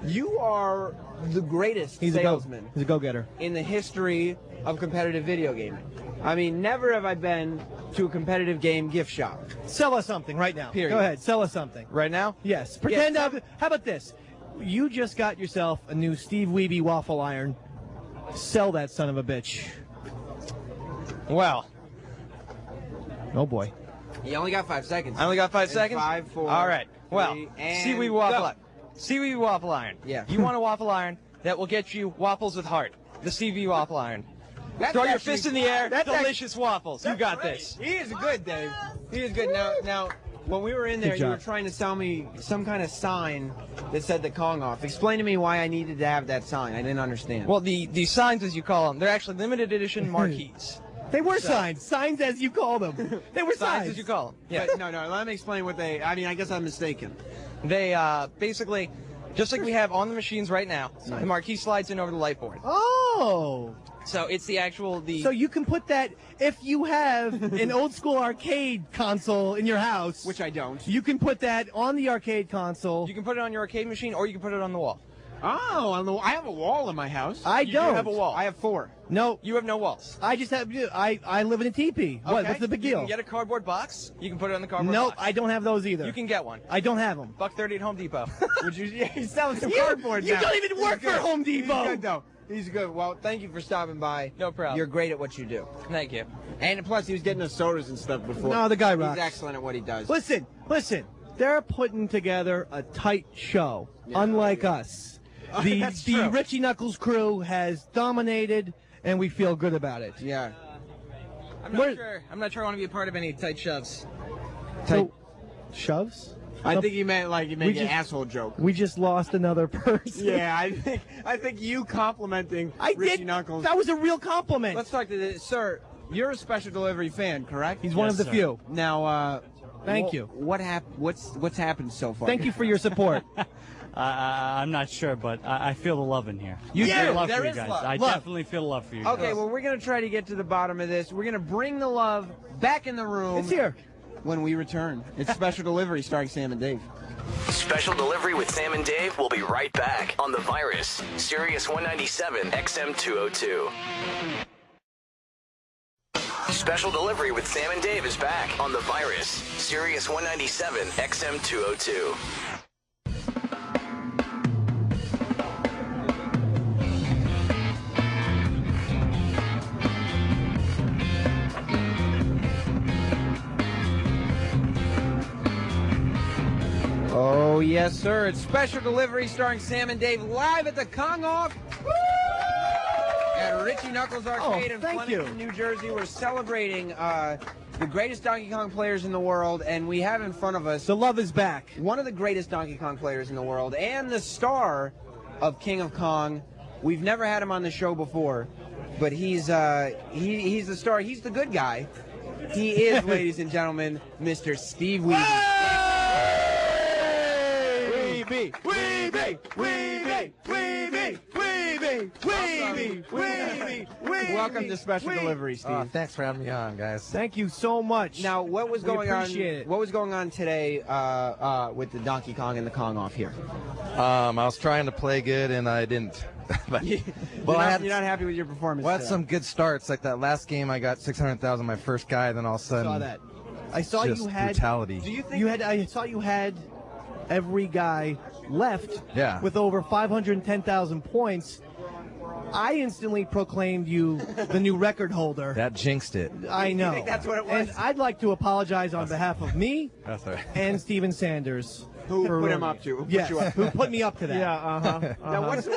You are the greatest salesman
He's a go-getter.
in the history of competitive video gaming. I mean, never have I been to a competitive game gift shop.
Sell us something right now.
Period.
Go ahead. Sell us something.
Right now?
Yes. Pretend. How about this? You just got yourself a new Steve Wiebe waffle iron. Sell that son of a bitch.
Well.
Oh boy.
You only got 5 seconds.
I only got 5
And
seconds?
5, 4,
All right. Well,
3, and
Seaweed waffle
go.
iron. Seaweed waffle iron.
Yeah.
You want a waffle iron that will get you waffles with heart. The CV waffle iron.
That's
Throw your
actually-
fist in the air.
that's
Delicious waffles. You got this.
He is good, Dave. He is good. Now, when we were in there, you were trying to sell me some kind of sign that said the Kong Off. Explain to me why I needed to have that sign. I didn't understand.
Well, the signs, as you call them, they're actually limited edition marquees.
They were signs. Signs as you call them. They were
Signs
signs.
as you call them. Yeah.
But no, let me explain what they. I mean, I guess I'm mistaken.
They basically, just like we have on the machines right now, the marquee slides in over the light board.
Oh.
So it's the actual
So you can put that if you have an old school arcade console in your house,
which I don't.
You can put that on the arcade console.
You can put it on your arcade machine, or you can put it on the wall.
Oh, I have a wall in my house.
I
You do
don't
have a wall.
I have 4.
No,
You have no walls.
I just have. I live in a teepee. What?
Okay.
What's the big
You
deal?
can get a cardboard box. You can put it on the cardboard
Nope,
box.
I don't have those either.
You can get one.
I don't have them.
$1.30 at Home Depot.
Would you? Yeah, he's selling some cardboard
You
now.
don't even work
He's
for
good.
Home Depot.
He's good though. He's good. Well, thank you for stopping by.
No problem.
You're great at what you do.
Thank you.
And plus, he was getting us sodas and stuff before.
No, the guy rocks.
He's excellent at what he does.
Listen. They're putting together a tight show, unlike us.
That's
The
true.
Richie Knuckles crew has dominated, and we feel good about it.
Yeah.
I'm not sure. I'm not sure I want to be a part of any tight shoves.
So, shoves?
I think he meant like he made
We
an
just-
asshole joke.
We just lost another person.
Yeah, I think you complimenting Richie Knuckles.
That was a real compliment.
Let's talk to this, sir. You're a special delivery fan, correct?
He's one of the few.
Now,
Thank you.
What's happened so far?
Thank you for your support.
I'm not sure, but I feel the love in here.
You
feel
do.
love
There
for you
is
guys.
love.
I
Love.
definitely feel love for you.
Okay,
guys.
well, we're going to try to get to the bottom of this. We're going to bring the love back in the room.
It's here.
When we return. It's Special Delivery starring Sam and Dave.
Special Delivery with Sam and Dave will be right back on the Virus, Sirius 197 XM202. Special Delivery with Sam and Dave is back on the Virus, Sirius 197 XM202.
Oh, yes, sir. It's Special Delivery starring Sam and Dave live at the Kong Off at Richie Knuckles Arcade in Flemington, New Jersey. We're celebrating the greatest Donkey Kong players in the world, and we have in front of us...
The love is back.
One of the greatest Donkey Kong players in the world, and the star of King of Kong. We've never had him on the show before, but he's the star. He's the good guy. He is, ladies and gentlemen, Mr. Steve Wiebe.
Weeby, Weeby, Weeby, Weeby, Weeby, Weeby, Weeby, Weeby.
Welcome to Special Delivery, Steve.
Thanks for having me on, guys.
Thank you so much.
Now, what was going on?
Appreciate it.
What was going on today with the Donkey Kong and the Kong off here?
I was trying to play good and I didn't. But,
you're not happy with your performance.
Well, I had some good starts. Like that last game, I got 600,000 my first guy. Then all of a sudden,
I saw that. I saw
just
you had
brutality.
Do you think you had? I saw you had every guy left.
Yeah.
With over 510,000 points. I instantly proclaimed you the new record holder.
That jinxed it.
I know.
You think that's what it was?
And I'd like to apologize on behalf of me
That's all right.
and Steven Sanders.
Who
for
put him
ruining
up
it.
to? Who put
Yes,
you up?
who put me up to that.
Yeah,
Now, what's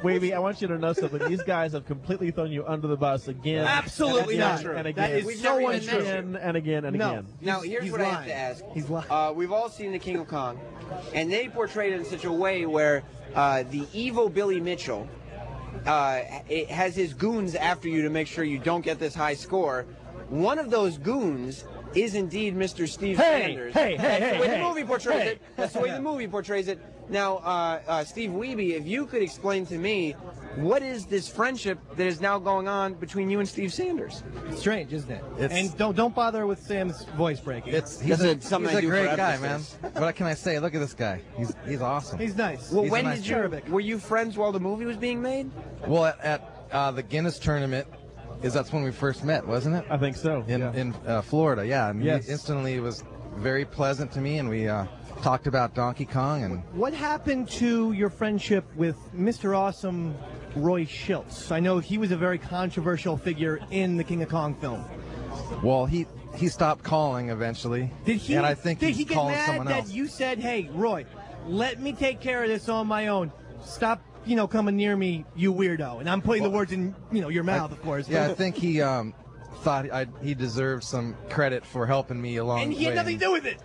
Wavy, I want you to know something. These guys have completely thrown you under the bus again.
Absolutely
and
not.
again, and
That
again.
is
We've
so
never even
untrue.
mentioned-
And again and
No.
again.
Now, here's
He's
what I have
lying.
to ask.
He's lying.
We've all seen the King of Kong, and they portrayed it in such a way where the evil Billy Mitchell it has his goons after you to make sure you don't get this high score. One of those goons is indeed Mr. Steve Sanders.
hey,
That's the way
hey,
the movie portrays
hey.
it. That's the way the movie portrays it. Now, Steve Wiebe, if you could explain to me, what is this friendship that is now going on between you and Steve Sanders?
Strange, isn't it?
It's-
And don't bother with Sam's voice breaking.
He's a great guy, man. What can I say? Look at this guy. He's awesome.
He's nice.
Well,
He's
when
a nice
did you? Were you friends while the movie was being made?
Well, at the Guinness tournament, that's when we first met, wasn't it?
I think so.
In Florida, yeah. And
Yes.
he instantly was very pleasant to me, and we talked about Donkey Kong. And
What happened to your friendship with Mr. Awesome Roy Schultz? I know he was a very controversial figure in the King of Kong film.
well, he stopped calling eventually.
Did he?
And I think
did
he's
he get
calling
mad
someone
that
else.
you said, "Hey, Roy, let me take care of this on my own. Stop, coming near me, you weirdo." And I'm putting the words in, your mouth, of course.
Yeah, I think he thought he deserved some credit for helping me along
And
the
he
way.
had nothing to do with it.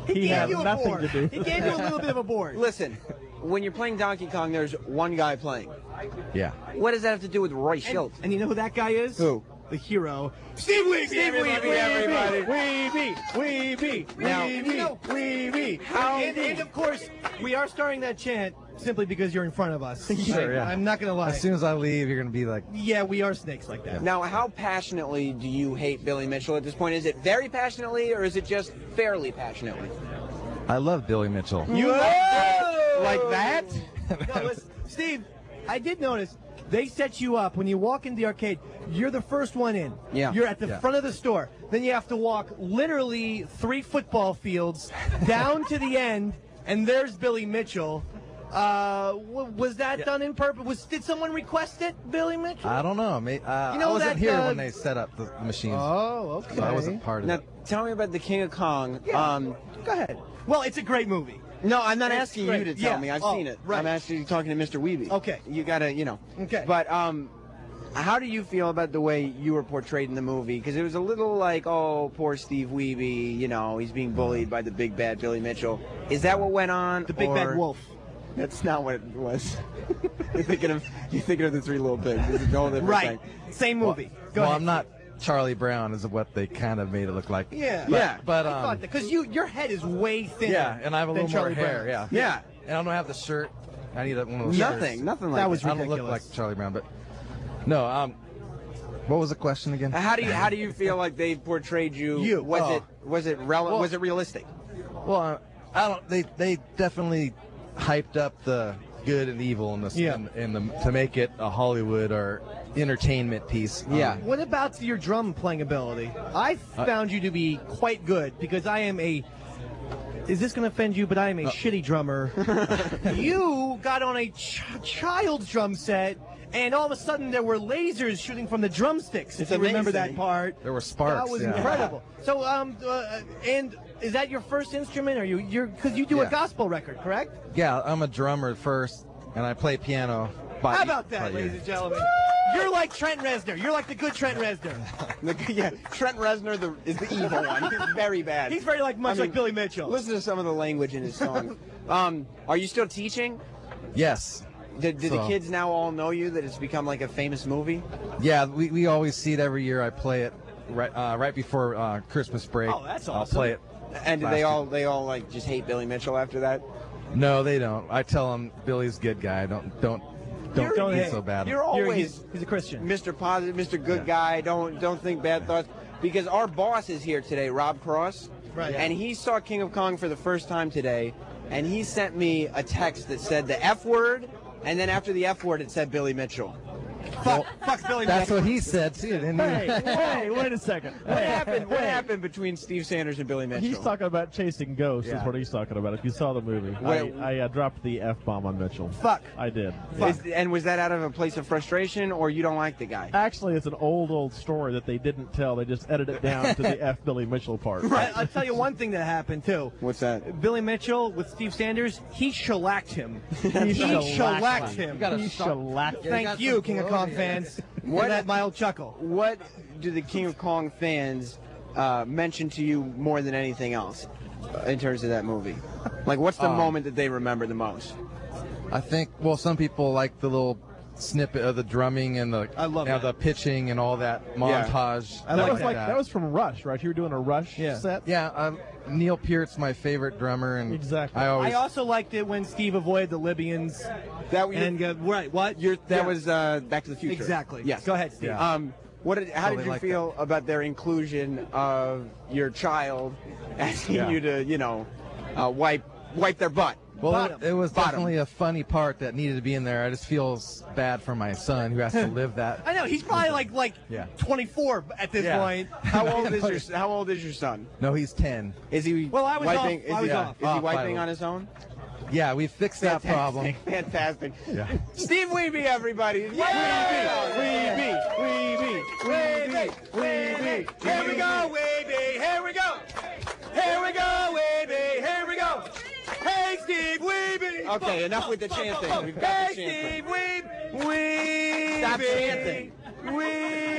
He
He
gave
had
you a
nothing
board.
to do.
He gave you a little bit of a board.
Listen, when you're playing Donkey Kong, there's one guy playing.
Yeah.
What does that have to do with Roy Schultz?
And you know who that guy is?
Who?
The hero. Steve Wiebe!
Steve Wiebe, everybody.
Weeby!
Now-
Weeby! And of course, we are starting that chant simply because you're in front of us.
Sure, yeah.
I'm not going to lie.
As soon as I leave, you're going to be like,
Yeah, we are snakes like that.
Now, how passionately do you hate Billy Mitchell at this point? Is it very passionately, or is it just fairly passionately?
I love Billy Mitchell.
You
like that?
No, listen, Steve, I did notice they set you up when you walk into the arcade. You're the first one in.
Yeah.
You're at the
Yeah.
front of the store. Then you have to walk literally 3 football fields down to the end, and there's Billy Mitchell. Was that done in purpose? Did someone request it, Billy Mitchell?
I don't know. I wasn't
that,
here when they set up the machines.
Oh, okay.
So I wasn't part of
Now,
it.
tell me about the King of Kong.
Go ahead. Well, it's a great movie.
No, I'm not
It's
asking
great.
you to tell
Yeah.
me. I've
Oh,
seen it.
right.
I'm actually talking to Mr. Wiebe.
Okay.
You gotta,
Okay.
But how do you feel about the way you were portrayed in the movie? Because it was a little like, oh, poor Steve Wiebe. He's being bullied by the big bad Billy Mitchell. Is that what went on?
The big bad
or-
wolf.
That's not what it was. you're thinking of the Three Little Pigs. This is a whole different
Right.
thing.
Same movie. Go
Well,
ahead.
I'm not Charlie Brown, is what they kind of made it look like.
Yeah.
But
because your head is way thinner.
yeah, and I have a
than
little more
Charlie
hair.
Brown's.
Yeah. And I don't have the shirt. I need one of those
Nothing.
shirts.
Nothing like
That
that.
was
I don't look
ridiculous.
like Charlie Brown, but no. What was the question again?
How do you feel like they portrayed you? Was it realistic?
Well, I don't. They definitely hyped up the good and evil in this, to make it a Hollywood or entertainment piece.
Yeah.
What about your drum playing ability? I found you to be quite good because I am a. Is this going to offend you? But I am a shitty drummer. You got on a child's drum set, and all of a sudden there were lasers shooting from the drumsticks. If you remember that part,
There were sparks.
that was
yeah.
incredible. So, and is that your first instrument? Or you're because you do a
Yeah.
gospel record, correct?
Yeah, I'm a drummer first, and I play piano.
How about that, ladies and gentlemen? You're like Trent Reznor. You're like the good Trent Reznor.
Yeah, Trent Reznor is the evil one. He's very bad.
He's very much like Billy Mitchell.
Listen to some of the language in his song. Are you still teaching?
Yes.
Do the kids now all know you, that it's become like a famous movie?
Yeah, we always see it every year. I play it right before Christmas break.
Oh, that's awesome.
I'll play it.
And do they all like just hate Billy Mitchell after that?
No, they don't. I tell them Billy's a good guy. Don't be so bad.
You're always
he's a Christian.
Mr. Positive, Mr. Good Guy. Don't think bad thoughts. Because our boss is here today, Rob Cross.
Right.
And he saw King of Kong for the first time today, and he sent me a text that said the F word, and then after the F word it said Billy Mitchell.
Fuck Billy Mitchell.
That's what he said too, didn't he?
Hey, wait a second.
What happened between Steve Sanders and Billy Mitchell?
He's talking about chasing ghosts. Is what he's talking about. If you saw the movie, I dropped the F-bomb on Mitchell.
Fuck.
I did.
And was that out of a place of frustration, or you don't like the guy?
Actually, it's an old story that they didn't tell. They just edited it down to the F Billy Mitchell part.
Right. I'll tell you one thing that happened too.
What's that?
Billy Mitchell with Steve Sanders, he shellacked him. He shellacked him.
He shellacked him.
Thank you, King of Kong fans. What that mild chuckle?
What do the King of Kong fans mention to you more than anything else in terms of that movie? Like, what's the moment that they remember the most?
I think, well, some people like the little snippet of the drumming and the pitching and all that montage.
Yeah. That was from Rush, right? You were doing a Rush set?
Yeah, Neil Peart's my favorite drummer, and
exactly.
I also liked it when Steve avoided the Libyans. Right, what?
That was Back to the Future.
Exactly.
Yes.
Go ahead, Steve.
Yeah. How did you feel about their inclusion of your child asking you to, wipe their butt?
Well, it was definitely a funny part that needed to be in there. I just feel bad for my son who has to live that.
I know he's probably like 24 at this point.
How old is your son?
No, he's 10.
Is he?
Well, I was
wiping?
off.
Is he wiping on his own?
Yeah, we fixed that problem.
Fantastic.
Yeah.
Steve Wiebe, everybody.
Wiebe. Here we go, Wiebe. Here we go. Here we go, Wiebe. Here we go. Hey, Steve Wiebe.
Okay, enough with the chanting. We've got the chanting.
Steve Wiebe.
Stop chanting.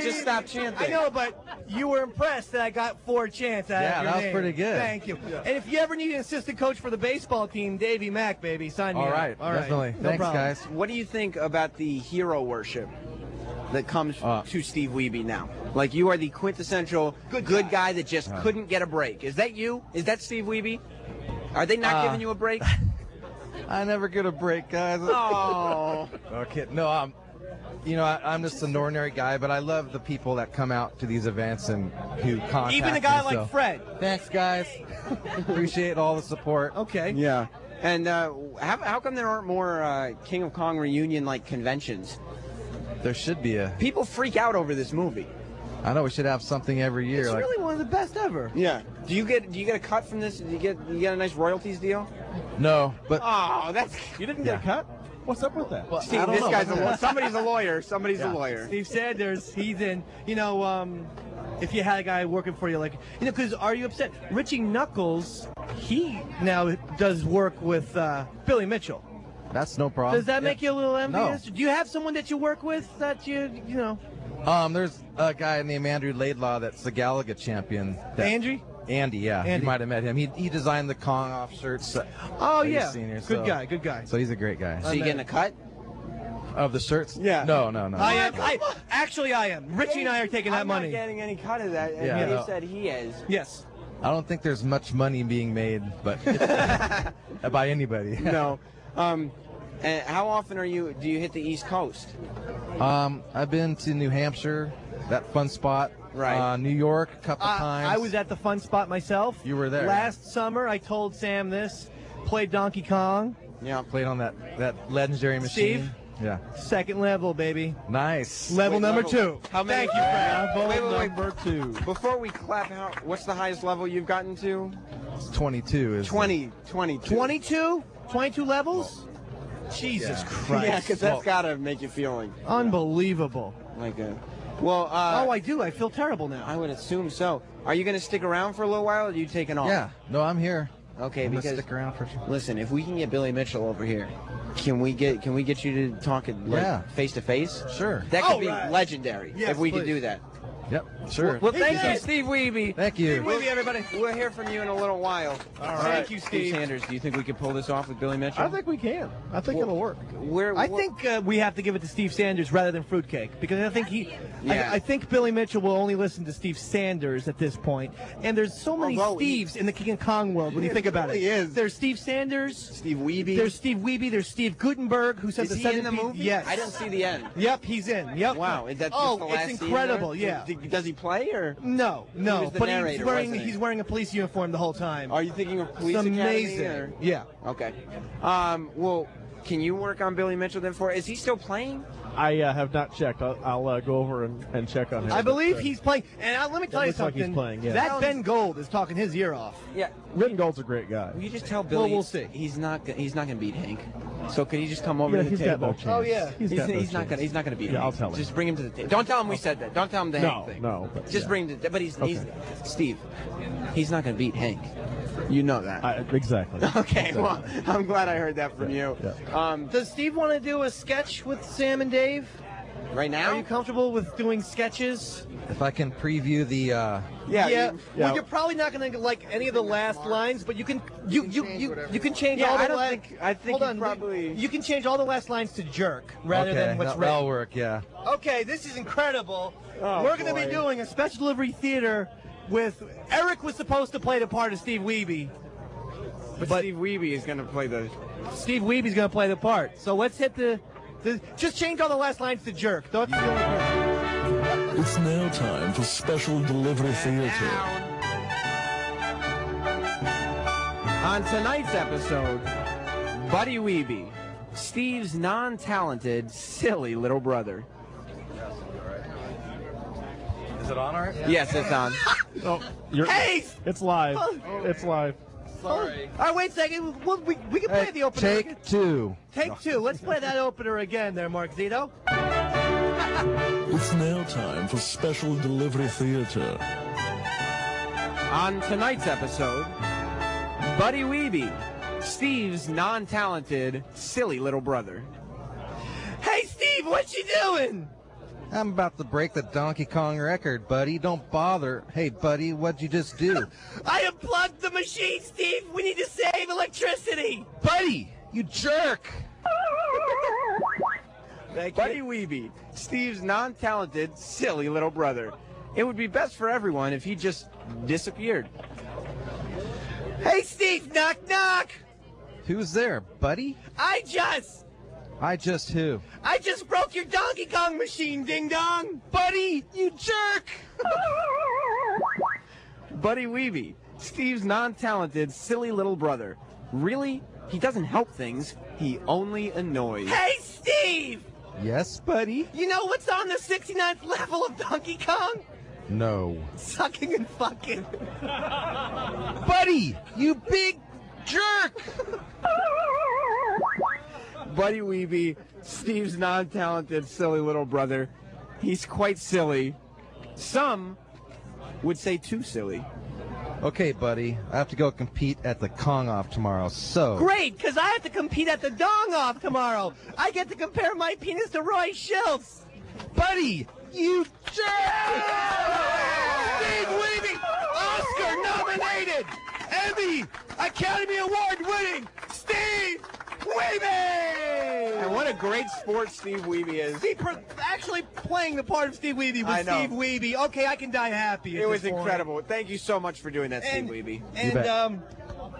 Just stop chanting.
I know, but you were impressed that I got 4 chants out of your
that was
name.
pretty good.
Thank you. And if you ever need an assistant coach for the baseball team, Davey Mack, baby, sign me up.
All right, definitely.
No
Thanks,
problem.
guys.
What do you think about the hero worship that comes to Steve Wiebe now? Like, you are the quintessential good guy that just couldn't get a break. Is that you? Is that Steve Wiebe? Are they not giving you a break?
I never get a break, guys.
Oh.
Okay. No, I'm just an ordinary guy, but I love the people that come out to these events and who contact
Even a guy
me,
like Fred.
Thanks, guys. Appreciate all the support.
Okay.
Yeah. And how come there aren't more King of Kong reunion-like conventions?
There should be a.
People freak out over this movie.
I know we should have something every year.
It's really one of the best ever.
Yeah. Do you get a cut from this? Do you get a nice royalties deal?
No, but
You didn't get a cut? What's up with that?
Well,
Steve, this guy's somebody's a lawyer. Somebody's a lawyer.
Steve Sanders, he's in. If you had a guy working for you, because are you upset? Richie Knuckles, he now does work with Billy Mitchell.
That's no problem.
Does that make you a little envious?
No.
Do you have someone that you work with that you know?
There's a guy named Andrew Laidlaw that's the Galaga champion. Andy, yeah.
Andy.
You might have met him. He designed the Kong off shirts.
Oh, yeah.
Senior,
good guy.
So he's a great guy.
So you getting a cut?
Of the shirts?
Yeah.
No.
I am. I am. Richie and I are taking that money.
I'm not getting any cut of that. And
Yeah,
he said he is.
Yes.
I don't think there's much money being made, but by anybody.
No. And how often do you hit the East Coast?
I've been to New Hampshire, that fun spot.
Right.
New York a couple times.
I was at the fun spot myself.
You were there.
Last summer, I told Sam this. Played Donkey Kong.
Yeah.
Played on that legendary machine.
Steve?
Yeah.
Second level, baby.
Nice.
Level number 2.
How many?
Thank you, Fred.
Wait.
Number 2.
Before we clap, what's the highest level you've gotten to?
It's 22.
22.
22? 22 levels? Jesus Christ.
Yeah, because that's got to make you feel like
unbelievable.
Like a. Well,
I do. I feel terrible now.
I would assume so. Are you going to stick around for a little while, or are you taking off?
Yeah. No, I'm here.
Okay,
I'm gonna
because
stick around for.
listen, if we can get Billy Mitchell over here, can we get you to talk face to face?
Sure.
That could be legendary if we could do that.
Yep, sure.
Well, thank you, Steve Wiebe.
Thank you.
Steve Wiebe, everybody. We'll hear from you in a little while.
All right. Thank you, Steve.
Sanders, do you think we can pull this off with Billy Mitchell?
I think we can. I think it'll work.
I
think we have to give it to Steve Sanders rather than Fruitcake because I think I think Billy Mitchell will only listen to Steve Sanders at this point. And there's so many Steves in the King of Kong world when you think about it. There's Steve Sanders,
Steve Wiebe.
There's Steve Wiebe. There's Steve Gutenberg who said
Is he in the movie?
Yes.
I didn't see the end.
Yep, he's in. Yep.
Wow, is that just the last
it's
scene
incredible.
there?
Yeah.
Does he play or?
No.
He was the
But
narrator, wasn't he?
he's wearing a police uniform the whole time.
Are you thinking of Police
It's
Academy?
amazing.
Or?
Yeah.
Okay. Well, can you work on Billy Mitchell then for? Is he still playing?
I have not checked. I'll go over and check on him.
I believe he's playing. And let me tell you
looks like
something.
he's playing, yeah.
That Ben Gold is talking his ear off.
Yeah.
Rittengold's a great guy.
Will you just tell Billy?
we'll see.
He's not gonna beat Hank. So could he just come over to the
he's
table?
got no chance.
Oh, yeah.
He's got no
not
chance.
gonna. He's not gonna beat
Yeah,
Hank.
I'll tell him.
Just bring him to the table. Don't tell him we said that. Don't tell him the Hank thing.
No.
Just bring him to. But he's Steve. He's not gonna beat Hank. You know that.
Exactly.
Okay. Well, I'm glad I heard that from you.
Does Steve want to do a sketch with Sam and Dave?
Right now?
Are you comfortable with doing sketches?
If I can preview the.
Well, you're probably not going to like any of the last lines, but you can you can change all the last.
I think
Hold on,
probably.
you can change all the last lines to jerk rather than what's written.
that'll work. Yeah.
Okay, this is incredible.
Oh,
We're going to be
boy.
doing a special delivery theater with Eric was supposed to play the part of Steve Wiebe.
But Steve Wiebe is gonna play the.
Steve Wiebe's going to play the part. So let's hit the just change all the last lines to jerk. That's the only part.
It's now time for Special Delivery Theater.
On tonight's episode, Buddy Wiebe, Steve's non-talented, silly little brother.
Is it on already?
Yes, it's on.
Hey!
It's live. It's live.
Sorry. All right, wait a second. We can play the opener.
Take two.
Take two. Let's play that opener again there, Mark Zito.
It's now time for Special Delivery Theater.
On tonight's episode, Buddy Wiebe, Steve's non-talented, silly little brother.
Hey, Steve, what you doing?
I'm about to break the Donkey Kong record, buddy. Don't bother. Hey, buddy, what'd you just do?
I unplugged the machine, Steve. We need to save electricity.
Buddy, you jerk.
Buddy Wiebe, Steve's non-talented, silly little brother. It would be best for everyone if he just disappeared.
Hey, Steve, knock, knock.
Who's there, buddy?
I just
who?
I just broke your Donkey Kong machine, ding dong.
Buddy, you jerk.
Buddy Wiebe, Steve's non-talented, silly little brother. Really? He doesn't help things. He only annoys.
Hey, Steve.
Yes, buddy?
You know what's on the 69th level of Donkey Kong?
No.
Sucking and fucking.
Buddy, you big jerk.
Buddy Wiebe, Steve's non-talented, silly little brother. He's quite silly. Some would say too silly.
Okay, buddy, I have to go compete at the Kong Off tomorrow, so...
Great, because I have to compete at the Dong Off tomorrow. I get to compare my penis to Roy Schultz.
Buddy, you jerk!
Steve Wiebe, Oscar-nominated, Emmy, Academy Award-winning Steve Wiebe!
And what a great sport Steve Wiebe is.
Actually playing the part of Steve Wiebe was Steve Wiebe. Okay, I can die happy.
It was incredible. Thank you so much for doing that, Steve Wiebe.
And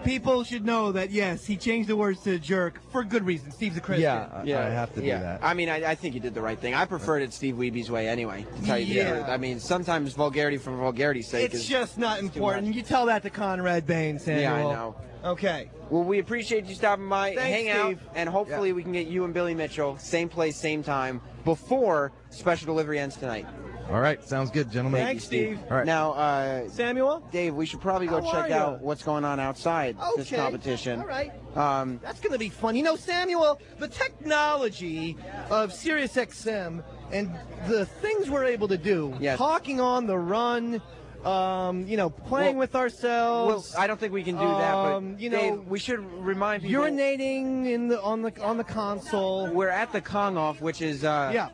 people should know that, yes, he changed the words to jerk for good reason. Steve's a Christian.
I have to do that.
I mean, I think you did the right thing. I preferred it Steve Wiebe's way anyway, to tell you the truth. I mean, sometimes vulgarity for vulgarity's sake
It's just not important. You tell that to Conrad Bain, Samuel.
Yeah, I know.
Okay.
Well, we appreciate you stopping by, hang out,
Steve.
and hopefully we can get you and Billy Mitchell, same place, same time, before special delivery ends tonight.
All right, sounds good, gentlemen.
Thanks, Steve.
All right.
Now,
Samuel?
Dave, we should probably go
How
check
are ya?
out what's going on outside this
Okay.
competition.
All right.
Um,
That's going to be fun. You know, Samuel, the technology of SiriusXM and the things we're able to do, talking on the run, Playing with ourselves.
Well, I don't think we can do that. But Dave, we should remind people.
Urinating on the console.
We're at the Kong Off, which is a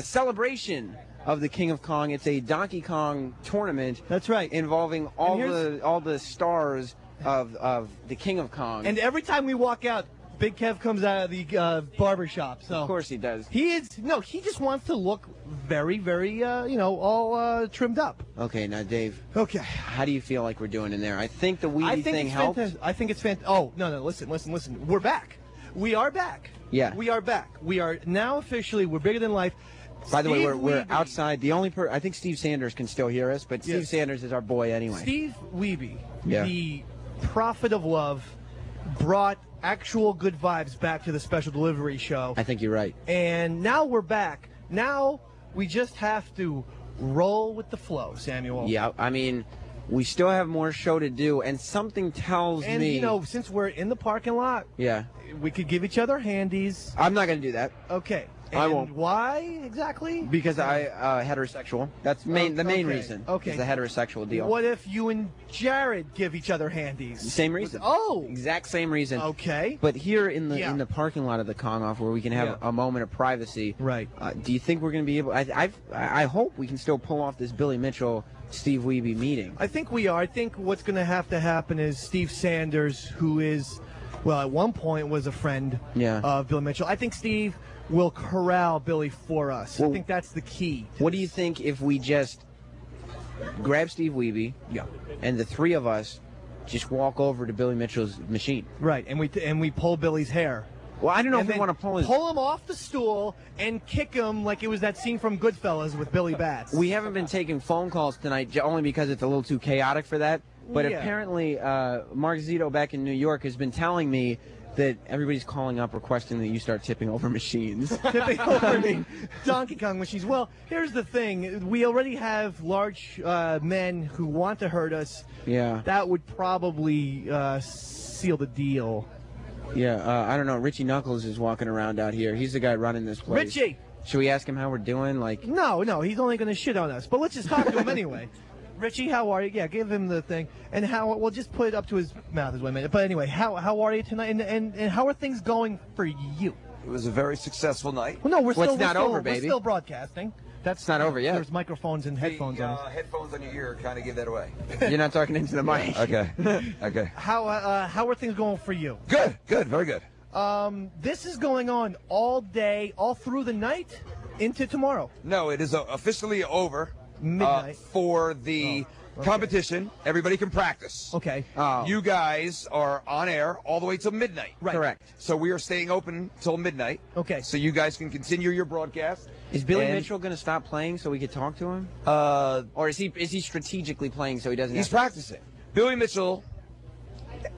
celebration of the King of Kong. It's a Donkey Kong tournament.
That's right.
Involving all the stars of the King of Kong.
And every time we walk out, Big Kev comes out of the barber shop. So
of course he does.
He just wants to look very, very, all trimmed up.
Okay, now Dave.
Okay.
How do you feel like we're doing in there? I think the Wheatie thing helped.
I think it's fantastic. Oh, no, listen. We're back. We are back.
Yeah.
We are back. We are now officially, we're bigger than life.
By the way, we're outside. The only I think Steve Sanders can still hear us, but Steve Sanders is our boy anyway.
Steve Wiebe, the prophet of love, brought actual good vibes back to the special delivery show.
I think you're right.
And now we're back. Now we just have to roll with the flow, Samuel.
Yeah, I mean, we still have more show to do, and something tells me...
And, since we're in the parking lot, we could give each other handies.
I'm not going to do that.
Okay.
I won't.
Why exactly?
Because I heterosexual. That's the main reason.
Okay.
It's the heterosexual deal.
What if you and Jared give each other handies?
Same reason.
Oh.
Exact same reason.
Okay.
But here in the parking lot of the Kong Off, where we can have a moment of privacy.
Right.
Do you think we're going to be able? I hope we can still pull off this Billy Mitchell, Steve Wiebe meeting.
I think we are. I think what's going to happen is Steve Sanders, who is, well, at one point was a friend of Billy Mitchell. I think Steve will corral Billy for us. I think that's the key.
What do you think if we just grab Steve Wiebe, and the three of us just walk over to Billy Mitchell's machine?
Right, and we pull Billy's hair.
Well, I don't know if we want to pull
him off the stool and kick him like it was that scene from Goodfellas with Billy Batts.
We haven't been taking phone calls tonight only because it's a little too chaotic for that. But apparently, Mark Zito back in New York has been telling me that everybody's calling up requesting that you start tipping over machines.
Tipping over Donkey Kong machines. Well, here's the thing. We already have large men who want to hurt us.
Yeah.
That would probably seal the deal.
Yeah, I don't know. Richie Knuckles is walking around out here. He's the guy running this place.
Richie!
Should we ask him how we're doing?
No, he's only going to shit on us. But let's just talk to him anyway. Richie, how are you? Yeah, give him the thing. And we'll just put it up to his mouth as 1 minute. But anyway, how are you tonight? And how are things going for you?
It was a very successful night.
Well, no, we're still
over, baby.
We're still broadcasting.
That's not over yet.
There's microphones and headphones on.
Headphones on your ear kind of give that away.
You're not talking into the mic.
Okay. Okay.
How are things going for you?
Good. Very good.
This is going on all day, all through the night, into tomorrow.
No, it is officially over.
Midnight.
For the competition. Everybody can practice.
Okay.
You guys are on air all the way till midnight.
Right.
Correct.
So we are staying open till midnight.
Okay.
So you guys can continue your broadcast.
Is Billy Mitchell going to stop playing so we could talk to him? Or is he strategically playing so he doesn't?
He's practicing. Billy Mitchell,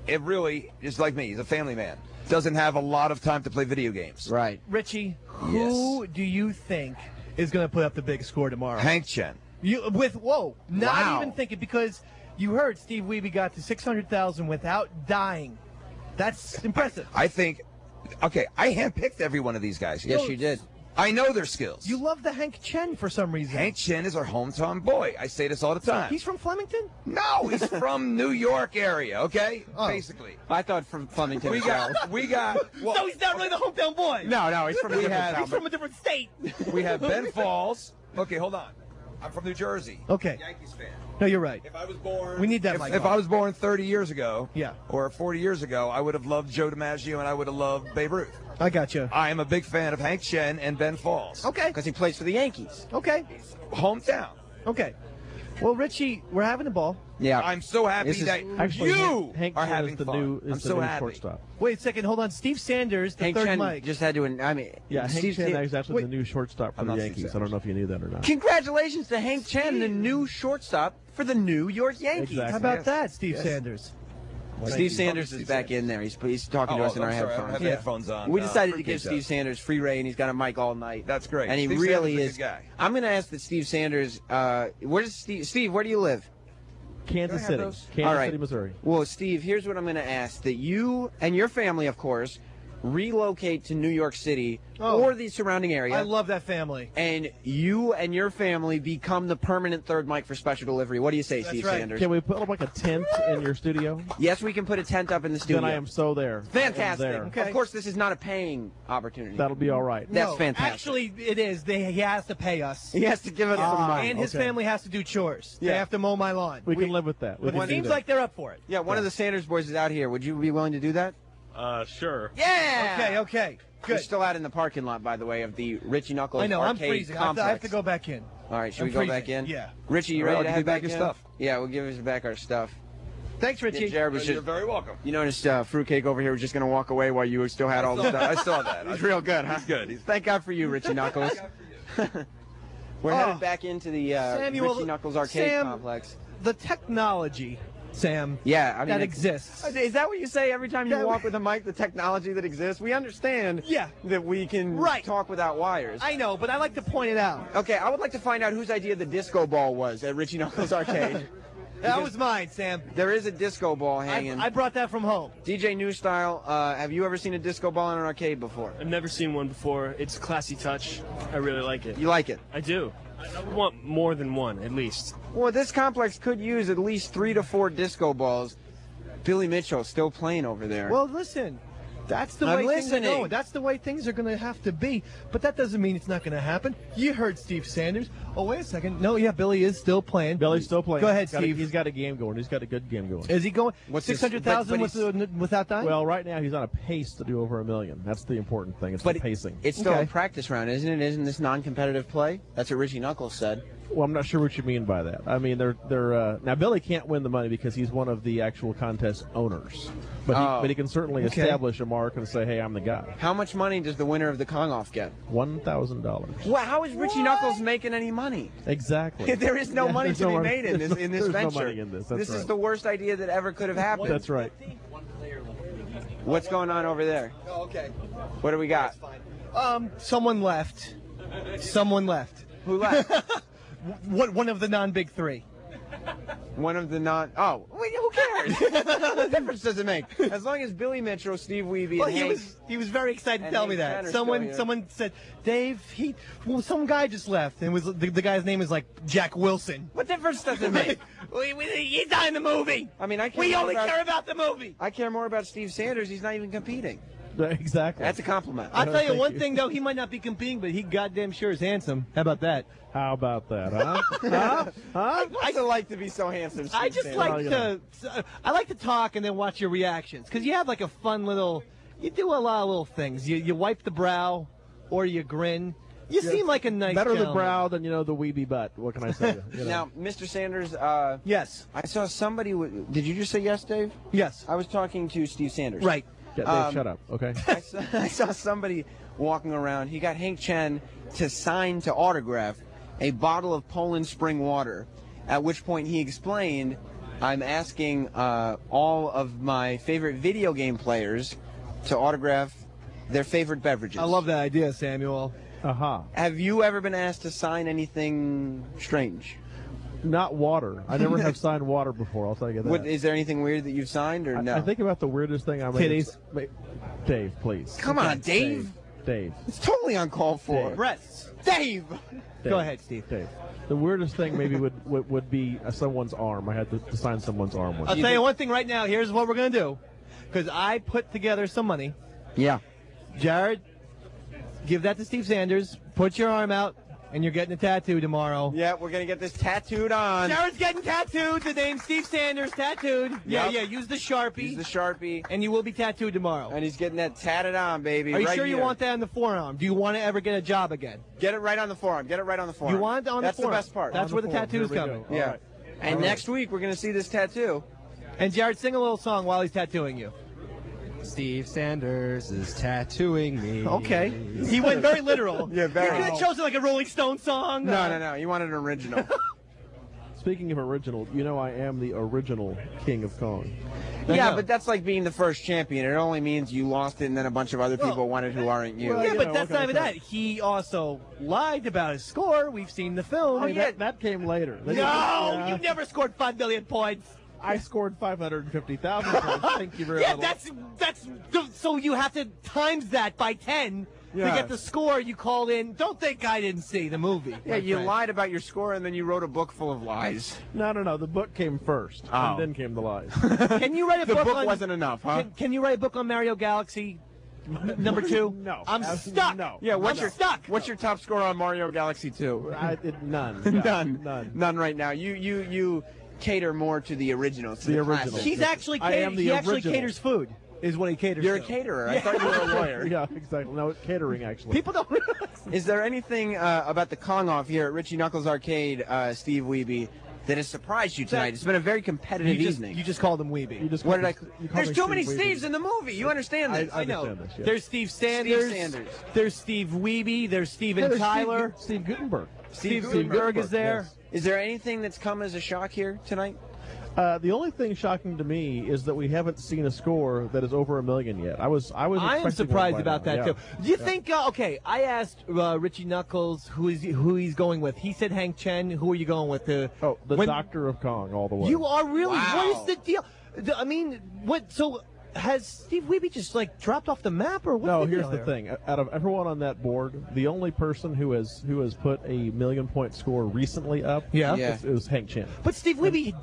it really is like me. He's a family man. Doesn't have a lot of time to play video games.
Right.
Richie, who do you think is going to put up the big score tomorrow?
Hank Chen.
Not even thinking, because you heard Steve Wiebe got to 600,000 without dying. That's impressive.
I think, I handpicked every one of these guys.
Yes, you did.
I know their skills.
You love the Hank Chen for some reason.
Hank Chen is our hometown boy. I say this all the time.
He's from Flemington?
No, he's from New York area, okay? Basically.
I thought from Flemington.
We got.
So he's not really the hometown boy.
No, he's from
He's from a different state.
We have Ben Falls. Okay, hold on. I'm from New Jersey.
Okay.
Yankees fan.
No, you're right.
If I was born,
we need that.
If I was born 30 years ago,
yeah,
or 40 years ago, I would have loved Joe DiMaggio and I would have loved Babe Ruth.
I got you.
I am a big fan of Hank Chen and Ben Falls.
Okay.
Because he plays for the Yankees.
Okay.
Hometown.
Okay. Well, Richie, we're having a ball.
Yeah.
I'm so happy that you
Hank
are
Chen
having
is the
fun.
new
happy.
shortstop.
Wait a second. Hold on. Steve Sanders, the
Hank
third
Chen
mic.
just had to.
Hank Chen is actually the new shortstop for
I'm
the
not
Yankees.
Steve
I don't know if you knew that or not.
Congratulations to Hank Chen, the new shortstop for the New York Yankees.
Exactly.
How about that, Steve Sanders?
Steve Sanders is back in there. He's talking to us in our
sorry,
headphones.
I don't have headphones on.
We decided to give Steve Sanders free reign. He's got a mic all night.
That's great.
And he
Steve
really
Sanders
is.
a good guy.
I'm going to ask that Steve Sanders. Where does Steve? Where do you live?
Kansas City,
All right.
City, Missouri.
Well, Steve, here's what I'm going to ask: that you and your family, of course, relocate to New York City or the surrounding area.
I love that family.
And you and your family become the permanent third mic for special delivery. What do you say, Steve Sanders?
Can we put up like a tent in your studio?
Yes, we can put a tent up in the studio.
Then I am so there.
Fantastic.
There.
Okay. Of course, this is not a paying opportunity.
That'll be all right.
That's fantastic.
Actually, it is. He has to pay us.
He has to give us some money.
And his family has to do chores. They
Yeah.
have to mow my lawn.
We can live with that.
But it seems like they're up for it.
Yeah, one of the Sanders boys is out here. Would you be willing to do that?
Sure.
Yeah. Okay.
We're
Good.
still out in the parking lot, by the way, of the Richie Knuckles
I know. I'm
arcade
freezing.
complex.
I have to go back in.
All right, should
I'm
we go
freezing.
back in?
Yeah.
Richie, you
All right,
ready to
I'll
head
give you back
back
your
in?
stuff.
Yeah, we'll give us back our stuff.
Thanks, Richie.
Yeah, Jared was
You're
just,
very welcome.
you noticed Fruitcake over here was just going to walk away while you still had all the stuff.
I saw that.
He's real good, huh?
He's good.
Thank God for you, Richie Knuckles. We're headed back into the
Samuel,
Richie Knuckles arcade
Sam,
complex.
The technology, Sam.
Yeah, I mean,
that exists.
Is that what you say every time you walk with a mic? The technology that exists. We understand.
Yeah.
That we can talk without wires.
I know, but I like to point it out.
Okay, I would like to find out whose idea the disco ball was at Richie Knuckles arcade.
That was mine, Sam.
There is a disco ball hanging.
I brought that from home.
DJ New Style, have you ever seen a disco ball in an arcade before?
I've never seen one before. It's classy touch. I really like it.
You like it?
I do. I want more than one, at least.
Well, this complex could use at least 3 to 4 disco balls. Billy Mitchell still playing over there.
Well, listen. That's the
I'm
way things are
listening.
going. That's the way things are going to have to be. But that doesn't mean it's not going to happen. You heard Steve Sanders. Oh, wait a second. No, yeah, Billy is still playing.
Billy's still playing.
Go ahead,
Steve.
Steve.
He's got a game going. He's got a good game going.
Is he going?
What's his-
600,000
but
without dying?
Well, right now he's on a pace to do over $1 million. That's the important thing. It's the pacing.
It's still a practice round, isn't it? Isn't this non-competitive play? That's what Richie Knuckles said.
Well, I'm not sure what you mean by that. I mean, they're now Billy can't win the money because he's one of the actual contest owners, but he can certainly establish a mark and say, "Hey, I'm the guy."
How much money does the winner of the Kong Off get?
$1,000.
Well, how is Richie Knuckles making any money?
Exactly.
There is no money to be made in this
there's
venture.
No money in this. That's
This is
right.
the worst idea that ever could have happened.
That's right.
What's going on over there?
Oh, okay.
What do we got?
Someone left. Someone left.
Who left?
One of the non-big three.
One of the Oh, wait, who cares? What difference does it make? As long as Billy Mitchell, Steve Wiebe,
Well,
and Hank,
he was very excited to
and
tell me
Hank
that.
Tanner's still here.
Someone said, Dave, some guy just left, and it was the guy's name is like Jack Wilson.
What difference does it make?
He's not in the movie.
I mean,
We only care about the movie.
I care more about Steve Sanders. He's not even competing.
Exactly.
That's a compliment.
I'll tell you one thing though, he might not be competing, but he goddamn sure is handsome. How about that?
How about that, huh? huh?
What's it like to be so handsome, Steve
I just
Sanders?
like to talk and then watch your reactions because you have like a fun little. You do a lot of little things. You wipe the brow, or you grin. You seem like a nice
Better the
gentleman.
brow than the weeby butt. What can I say?
Now, Mr. Sanders.
Yes.
I saw somebody. Did you just say yes, Dave?
Yes.
I was talking to Steve Sanders.
Right.
Yeah, Dave, shut up. Okay.
I saw somebody walking around. He got Hank Chen to sign to autograph a bottle of Poland Spring water. At which point he explained, "I'm asking all of my favorite video game players to autograph their favorite beverages."
I love that idea, Samuel.
Have you ever been asked to sign anything strange?
Not water. I never have signed water before. I'll tell you that.
Is there anything weird that you've signed or no?
I think about the weirdest thing I made.
Titties.
Dave, please.
Come on, Dave.
Dave.
It's totally uncalled for.
Dave.
Breasts.
Dave.
Go ahead, Steve.
Dave. The weirdest thing maybe would be someone's arm. I had to sign someone's arm.
I'll tell you one thing right now. Here's what we're gonna do, because I put together some money.
Yeah.
Jared, give that to Steve Sanders. Put your arm out, and you're getting a tattoo tomorrow.
Yeah, we're gonna get this tattooed on.
Jared's getting tattooed. The name Steve Sanders tattooed. Yeah,
Yep.
use the Sharpie.
Use the Sharpie.
And you will be tattooed tomorrow.
And he's getting that tatted on, baby.
Are you
right
sure you
here.
want that on the forearm? Do you want to ever get a job again?
Get it right on the forearm. Get it right on the forearm.
You want it on
That's
the forearm.
the best part.
That's where the tattoo's coming.
Yeah.
right.
And next week we're gonna see this tattoo.
And Jared, sing a little song while he's tattooing you.
Steve Sanders is tattooing me.
Okay. He went very literal.
Yeah, very.
You could have chosen like a Rolling Stone song.
No. You wanted an original.
Speaking of original, I am the original King of Kong.
Yeah, but that's like being the first champion. It only means you lost it and then a bunch of other people won it who aren't you.
Yeah, but that's not even that. He also lied about his score. We've seen the film.
Oh, yeah. That came later.
No, you never scored 5 million points.
I scored 550,000 points. Thank you very much.
Yeah, that's so you have to times that by 10 to get the score you called in. Don't think I didn't see the movie.
Yeah, you lied about your score and then you wrote a book full of lies.
No. The book came first, and then came the lies.
Can you write a
The
book
book
on,
wasn't enough, huh?
Can you write a book on Mario Galaxy number 2?
No.
I'm stuck.
No.
Yeah, what's
I'm
your
stuck.
What's your top score on Mario Galaxy 2?
None.
None right now. You cater more to the originals. To
The
classics.
originals.
He's actually
I am the
he actually
original.
caters food. Is what he caters.
You're a
to.
caterer. I thought you were a lawyer.
Yeah, exactly. No, it's catering, actually.
People don't realize.
Is there anything about the Kong Off here at Richie Knuckles Arcade, Steve Wiebe, that has surprised you tonight? It's been a very competitive evening.
You just called him Weeby.
What did I? There's too many Steves in the movie. You understand this?
I know.
Understand this, yeah.
There's Steve Sanders.
Steve Sanders.
There's Steve Wiebe. There's Steven
there's
Tyler.
Steve Gutenberg.
Steve Gutenberg is there.
Yes.
Is there anything that's come as a shock here tonight?
The only thing shocking to me is that we haven't seen a score that is over 1 million yet. I was.
I am
expecting
surprised
one by
about
now.
that
Yeah.
too. Do you think? Okay, I asked Richie Knuckles who he's going with. He said Hank Chen. Who are you going with?
The Doctor of Kong, all the way.
You are really.
Wow.
What is the deal? I mean, what? So has Steve Wiebe just like dropped off the map, or what?
No, here's the thing. Out of everyone on that board, the only person who has put a 1 million point score recently up, is Hank Chen.
But Steve Wiebe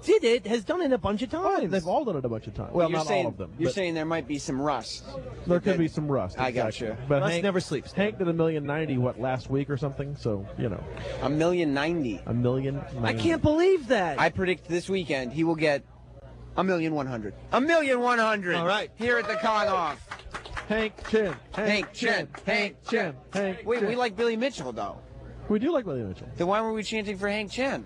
has done it a bunch of times.
They've all done it a bunch of times. Well,
you're
not
saying,
all of them.
You're
but
saying there might be some rust.
there could be some rust.
I
exactly.
gotcha.
But
Rust
Hank
never sleeps.
Hank did 1,090,000 last week or something. So
$1,090,000.
1,090,000.
I can't believe that.
I predict this weekend he will get $1,100,000. $1,100,000.
All right.
Here at the Kong Off.
Hank Chen.
Hank Chen. Hank Chen.
Hank
Wait,
Chen.
we like Billy Mitchell though.
We do like Billy Mitchell.
Then why were we chanting for Hank Chen?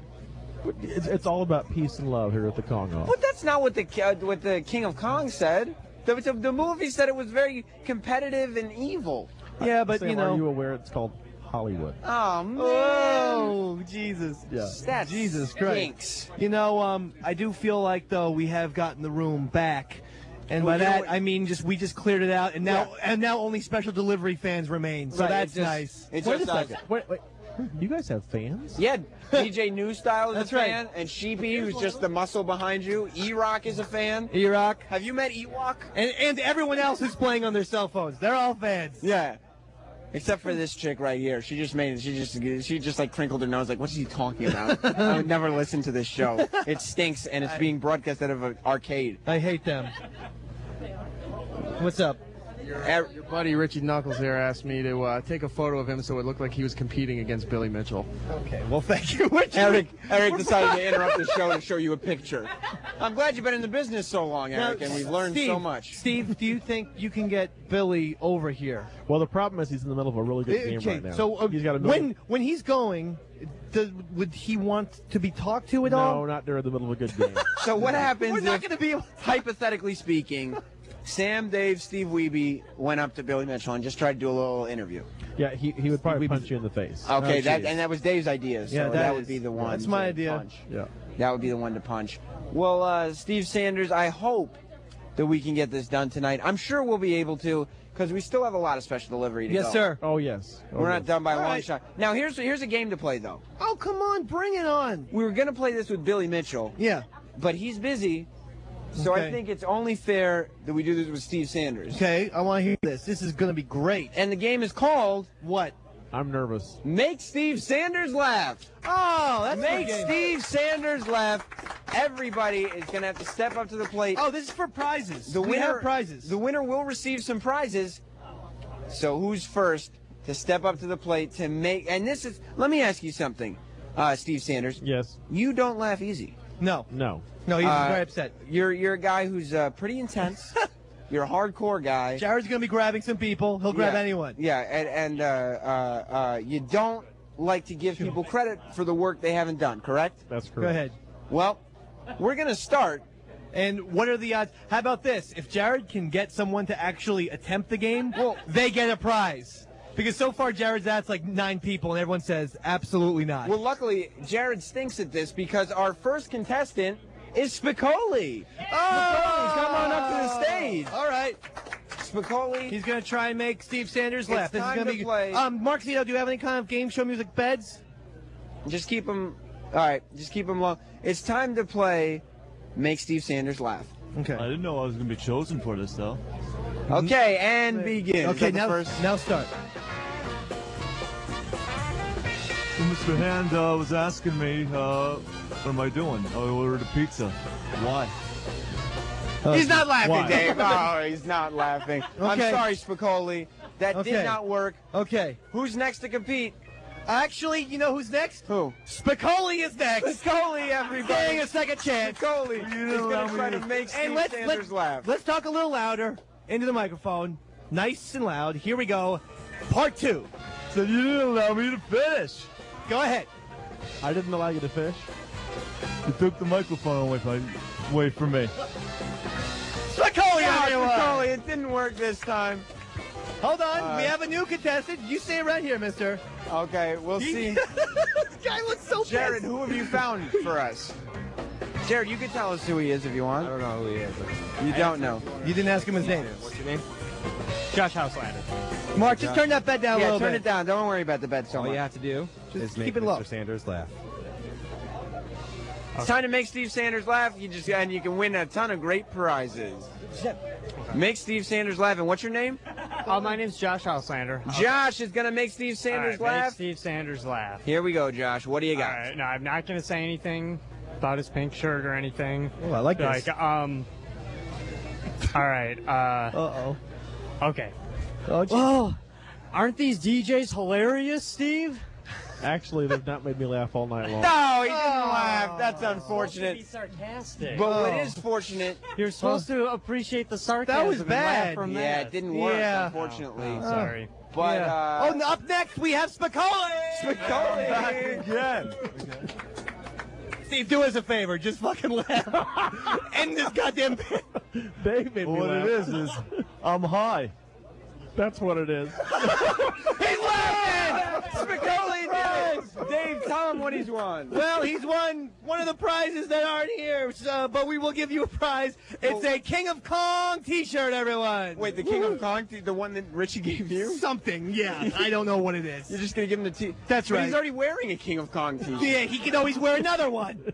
It's all about peace and love here at the Kong Off.
But that's not what the King of Kong said. The movie said it was very competitive and evil.
Yeah, but
Sam, are you aware it's called Hollywood?
Oh man.
Oh, Jesus.
Yeah.
That's
Jesus Christ.
stinks.
You know, I do feel like though we have gotten the room back. And
Well,
by
you know
that
what-
I mean we just cleared it out, and now only special delivery fans remain. So
Right,
that's
it just-
nice.
It's
Wait a
just us.
second. Wait. You guys have fans?
Yeah, DJ New Style is
That's
a
right.
fan, and Sheepy, who's just the muscle behind you. E-Rock is a fan.
E-Rock.
Have you met Ewok?
And everyone else who's playing on their cell phones. They're all fans.
Yeah. Except for this chick right here. She just like crinkled her nose like, what's he talking about? I would never listen to this show. It stinks, and it's being broadcast out of an arcade.
I hate them. What's up?
Your buddy Richie Knuckles here asked me to take a photo of him so it looked like he was competing against Billy Mitchell.
Okay, well, thank you.
Eric decided to interrupt the show to show you a picture. I'm glad you've been in the business so long, Eric, and we've learned so much.
Steve, do you think you can get Billy over here?
Well, the problem is he's in the middle of a really good game right now.
So
he's got a
when he's going, would he want to be talked to at all?
No, not during the middle of a good game.
So what happens
We're not
if,
going to be able.
hypothetically speaking, Sam, Dave, Steve Wiebe went up to Billy Mitchell and just tried to do a little interview?
Yeah, he would probably punch you in the face.
Okay,
Oh,
that was Dave's idea, so
Yeah,
that would be the one.
That's my
to
idea.
Punch.
Yeah.
That would be the one to punch. Well, Steve Sanders, I hope that we can get this done tonight. I'm sure we'll be able to, because we still have a lot of special delivery to go.
Yes, sir.
Oh, yes.
We're not done by a
All
long
right.
shot. Now, here's a game to play, though.
Oh, come on, bring it on.
We were going to play this with Billy Mitchell,
Yeah.
but he's busy, so I
Okay.
think it's only fair that we do this with Steve Sanders.
Okay, I want to hear this. This is going to be great.
And the game is called
What?
I'm nervous.
Make Steve Sanders Laugh.
Oh, that's
Make
a game.
Steve Sanders laugh. Everybody is going to have to step up to the plate.
Oh, this is for prizes.
The
We
winner
have prizes.
The winner will receive some prizes. So who's first to step up to the plate to make? And this is. Let me ask you something, Steve Sanders.
Yes.
You don't laugh easy.
No.
No.
No, he's very upset.
You're a guy who's pretty intense. You're a hardcore guy.
Jared's going to be grabbing some people. He'll grab
Yeah.
anyone.
Yeah, and you don't like to give people credit for the work they haven't done, correct?
That's correct.
Go ahead.
Well, we're going to start.
And what are the odds? How about this? If Jared can get someone to actually attempt the game, they get a prize. Because so far Jared's asked like 9 people, and everyone says absolutely not.
Well, luckily, Jared stinks at this because our first contestant is Spicoli. Spicoli, come on up to the stage.
All right.
Spicoli.
He's going to try and make Steve Sanders laugh. This is
time
going
to play.
Mark Zito, do you have any kind of game show music beds?
Just keep him. All right, just keep him low. It's time to play make Steve Sanders laugh.
Okay. I didn't know I was going to be chosen for this, though.
Okay, and begin.
Okay, now start.
Well, Mr. Hand was asking me, what am I doing? I ordered a pizza. Why?
He's not laughing,
Why?
Dave. Oh, he's not laughing. I'm
Okay.
sorry, Spicoli. That
Okay.
did not work.
Okay.
Who's next to compete?
Actually, you know who's next?
Who?
Spicoli is next.
Spicoli, everybody.
Getting a second chance.
Spicoli is going to try to make Steve Sanders laugh.
Let's talk a little louder into the microphone. Nice and loud. Here we go. Part 2.
So you didn't allow me to finish.
Go ahead.
I didn't allow you to fish.
You took the microphone away from me.
Spicoli, everyone.
Spicoli, it didn't work this time.
Hold on. We have a new contestant. You stay right here, mister.
Okay, we'll see.
This guy looks so
Jared,
pissed.
who have you found for us? Jared, you can tell us who he is if you want.
I don't know who he is.
You don't know.
You didn't ask him his name.
What's your name? Josh Houselander.
Mark, just turn that bed down a
Yeah,
little
turn
bit.
it down. Don't worry about the bed so
All
much.
you have to do is make
keep it low.
Mr. Sanders laugh.
It's time to make Steve Sanders laugh. You can win a ton of great prizes. Make Steve Sanders laugh. And what's your name?
My name's Josh Houselander.
Josh is going to make Steve Sanders
All right,
laugh.
Make Steve Sanders laugh.
Here we go, Josh. What do you got?
All right, no, I'm not going to say anything about his pink shirt or anything.
Oh, I like this.
All right.
Uh-oh.
Okay.
Oh,
aren't these DJs hilarious, Steve?
Actually, they've not made me laugh all night long.
No, he didn't laugh. That's unfortunate.
Be sarcastic.
But what is fortunate?
You're supposed to appreciate the sarcasm.
That was
and laugh
bad.
from
Yeah,
that.
it didn't work,
Yeah.
unfortunately.
Oh, sorry.
But
yeah. Oh, up next we have Spicoli.
Spicoli.
Back again.
Steve, do us a favor. Just fucking laugh. End this goddamn bit.
Dave made me
What
laugh.
it is I'm high.
That's what it is.
He's laughing! Spicoli did it! Dave, tell him what he's won.
Well, he's won one of the prizes that aren't here, but we will give you a prize. It's a King of Kong T-shirt, everyone.
Wait, the King of Kong, the one that Richie gave you?
Something, yeah. I don't know what it is.
You're just going to give him the T.
That's
But
right.
he's already wearing a King of Kong T-shirt.
Yeah, he can always wear another one.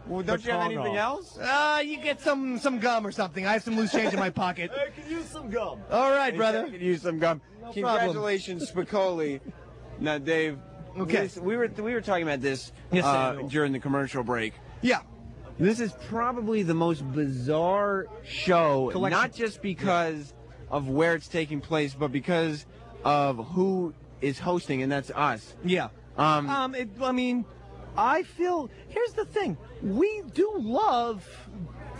Well, don't you have anything else?
You get some gum or something. I have some loose change in my pocket.
I could use some gum.
All right,
He
brother.
said he could use some gum. Congratulations, Spicoli. Now, Dave.
Okay.
We were talking about this during the commercial break.
Yeah.
This is probably the most bizarre show,
Collection.
not just because of where it's taking place, but because of who is hosting, and that's us.
Yeah. I mean, I feel. Here's the thing: we do love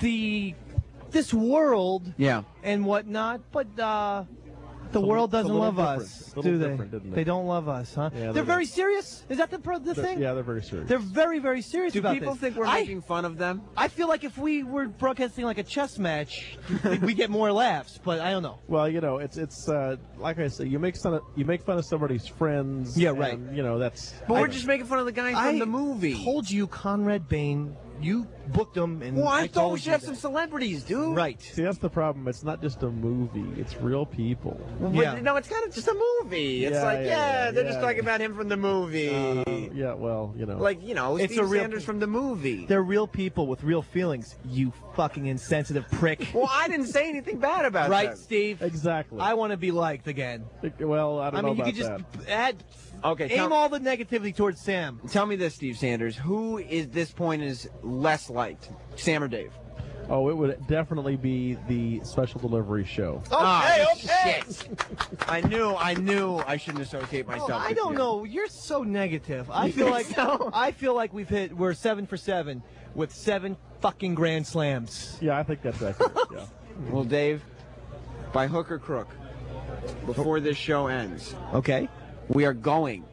this world,
Yeah.
and whatnot, but the world doesn't
little
love
different.
us,
A little
do they?
different, isn't it?
They don't love us, huh?
Yeah,
they're very serious. Is that the thing?
Yeah, they're very serious.
They're very, very serious
Do
about
people
this.
think we're making fun of them?
I feel like if we were broadcasting like a chess match, we get more laughs. But I don't know.
Well, you know, it's like I said, you make fun of somebody's friends.
Yeah, right.
And, you know, that's.
But we're just making fun of the guy from the movie.
I told you, Conrad Bain. You booked him, and
Well, I thought we
told
should
you
have
that.
some celebrities, dude.
Right.
See, that's the problem. It's not just a movie. It's real people.
But, no, it's kind of just a movie. It's they're just talking about him from the movie.
Yeah, well, you know.
Like,
It's
Steve
a real-
Sanders from the movie.
They're real people with real feelings. You fucking insensitive prick.
Well, I didn't say anything bad about
right,
them.
Steve?
Exactly.
I want to be liked again.
Well, I don't know
mean, you
about
could just
that.
add.
Okay,
aim all the negativity towards Sam.
Tell me this, Steve Sanders. Who is this point is less liked, Sam or Dave?
Oh, it would definitely be the special delivery show.
Okay.
Shit. I knew I shouldn't associate myself with
I don't
you.
know. You're so negative. I
You
feel
think
like
so?
I feel like we're 7 for 7 with 7 fucking grand slams.
Yeah, I think that's accurate. Yeah.
Well, Dave, by hook or crook, before this show ends,
Okay.
we are going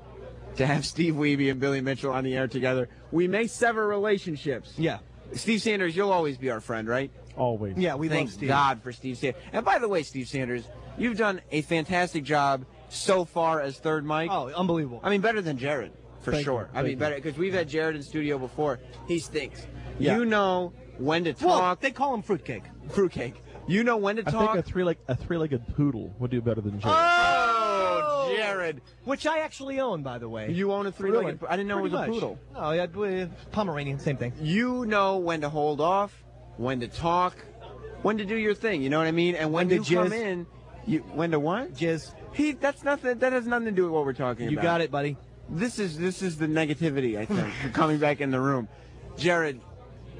to have Steve Wiebe and Billy Mitchell on the air together. We may sever relationships.
Yeah.
Steve Sanders, you'll always be our friend, right?
Always.
Yeah, we
Thank
love Steve.
God for Steve Sanders. And by the way, Steve Sanders, you've done a fantastic job so far as third mic.
Oh, unbelievable.
I mean, better than Jared, for
Thank
sure.
you.
I mean,
Thank
better because we've had Jared in studio before. He stinks.
Yeah.
You know when to
Well,
talk.
they call him fruitcake.
Fruitcake. You know when to
I
talk.
think a three-legged poodle would do better than Jerry.
Oh, Jared.
Which I actually own, by the way.
You own a three-legged.
Really?
I didn't know it was
Pretty
a
much.
poodle.
No, yeah, Pomeranian, same thing.
You know when to hold off, when to talk, when to do your thing. You know what I mean? And when you come in, when to what?
Jizz.
That's nothing. That has nothing to do with what we're talking about.
You got it, buddy.
This is the negativity, I think, coming back in the room. Jared.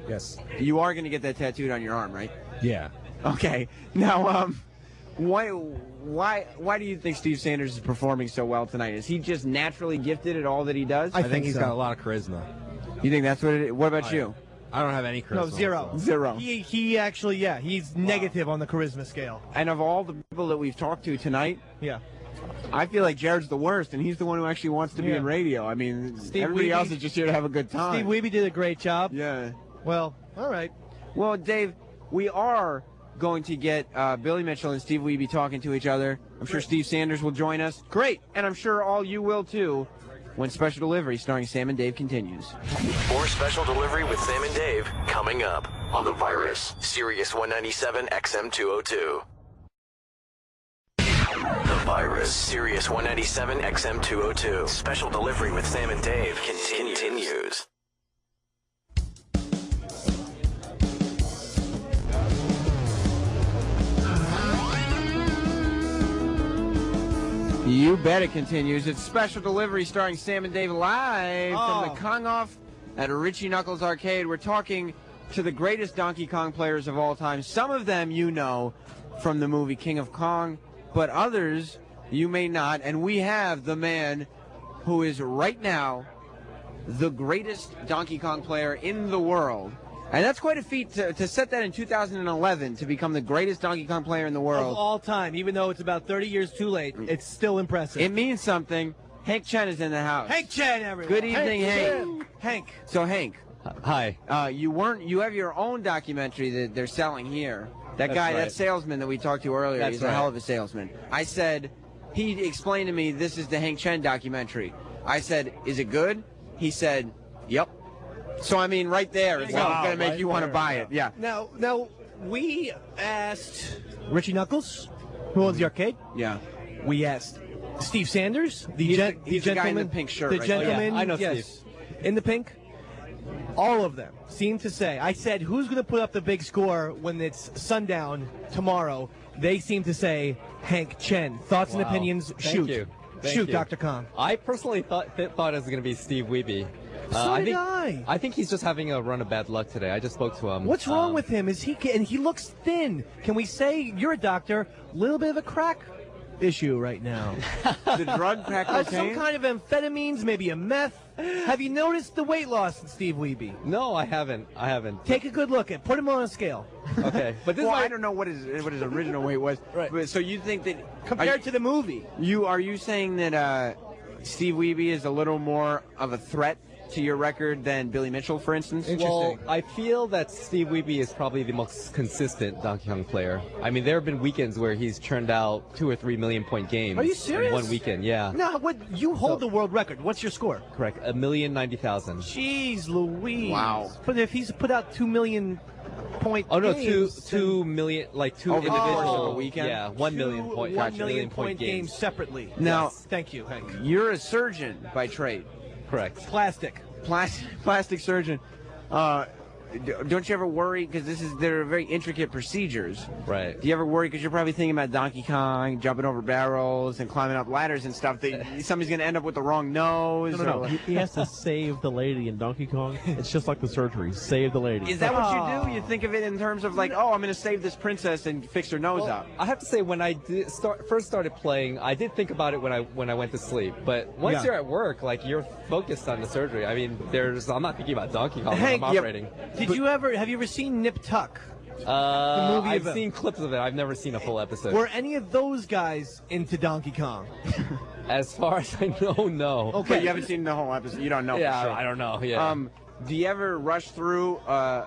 Yes.
You are going to get that tattooed on your arm, right?
Yeah.
Okay. Now, why do you think Steve Sanders is performing so well tonight? Is he just naturally gifted at all that he does?
I think he's got a lot of charisma.
You think that's what it is? What about you?
I don't have any charisma.
No, zero.
So.
Zero.
He actually, he's negative on the charisma scale.
And of all the people that we've talked to tonight, I feel like Jared's the worst, and he's the one who actually wants to be in radio. I mean, everybody else is just here to have a good time.
Steve Wiebe did a great job.
Yeah.
Well, all right.
Well, Dave, we are going to get Billy Mitchell and Steve Wiebe talking to each other. I'm sure Steve Sanders will join us.
Great.
And I'm sure all you will, too, when Special Delivery starring Sam and Dave continues.
More Special Delivery with Sam and Dave coming up on The Virus, Sirius 197 XM202. The Virus, Sirius 197 XM202. Special Delivery with Sam and Dave continues.
You bet it continues. It's Special Delivery starring Sam and Dave live from the Kong Off at Richie Knuckles Arcade. We're talking to the greatest Donkey Kong players of all time. Some of them you know from the movie King of Kong, but others you may not. And we have the man who is right now the greatest Donkey Kong player in the world. And that's quite a feat to set that in 2011 to become the greatest Donkey Kong player in the world.
Of all time, even though it's about 30 years too late, it's still impressive.
It means something. Hank Chen is in the house.
Hank Chen, everyone.
Good evening, Hank.
Hank.
So, Hank.
Hi.
You have your own documentary that they're selling here. That
That's
guy,
right.
that salesman that we talked to earlier,
That's
he's a hell of a salesman. I said, he explained to me, this is the Hank Chen documentary. I said, is it good? He said, yep. So, I mean, right there, it's going to make you want to buy it. Yeah.
Now, we asked Richie Knuckles, who owns the arcade.
Yeah.
We asked Steve Sanders,
He's the
gentleman,
guy in the pink shirt,
the
right?
gentleman,
Oh, yeah, I know
yes,
Steve.
in the pink. All of them seem to say, I said, who's going to put up the big score when it's sundown tomorrow? They seem to say Hank Chen. Thoughts and opinions?
Thank
Shoot.
you. Thank
Shoot,
you.
Dr. Kong.
I personally thought it was going to be Steve Wiebe.
So did
I think he's just having a run of bad luck today. I just spoke to him.
What's wrong with him? And he looks thin. Can we say, you're a doctor, a little bit of a crack issue right now?
The drug crack cocaine?
Some kind of amphetamines, maybe a meth. Have you noticed the weight loss in Steve Wiebe?
No, I haven't.
Take a good look at. Put him on a scale.
Okay, but this
I don't know what his original weight was.
Right.
But, so you think that
Compared to the movie.
Are you saying that Steve Wiebe is a little more of a threat to your record than Billy Mitchell, for instance?
Well, I feel that Steve Wiebe is probably the most consistent Donkey Kong player. I mean, there have been weekends where he's churned out 2 or 3 million-point games.
Are you serious?
In one weekend, yeah.
No, you hold the world record. What's your score?
Correct, 1,090,000.
Jeez Louise.
Wow.
But if he's put out 2 million point
Oh no,
games,
2 million, like two
Over the course
individual
of a weekend?
Yeah, 1 million point.
1 million point games
games
separately.
Now-
Yes. Thank you, Hank.
You're a surgeon by trade.
Correct.
Plastic surgeon. Don't you ever worry, because they're very intricate procedures.
Right.
Do you ever worry, because you're probably thinking about Donkey Kong, jumping over barrels and climbing up ladders and stuff, that somebody's going to end up with the wrong nose?
No. He has to save the lady in Donkey Kong. It's just like the surgery. Save the lady.
Is that what you do? You think of it in terms of like, I'm going to save this princess and fix her nose up.
I have to say, when I first started playing, I did think about it when I went to sleep. But once you're at work, like, you're focused on the surgery. I mean, I'm not thinking about Donkey Kong
Hank,
when I'm operating.
have you ever seen Nip Tuck?
I've seen clips of it. I've never seen a full episode.
Were any of those guys into Donkey Kong?
As far as I know, no.
Okay, but you haven't seen the whole episode. You don't know.
Yeah,
for sure.
I don't know. Yeah.
Do you ever rush through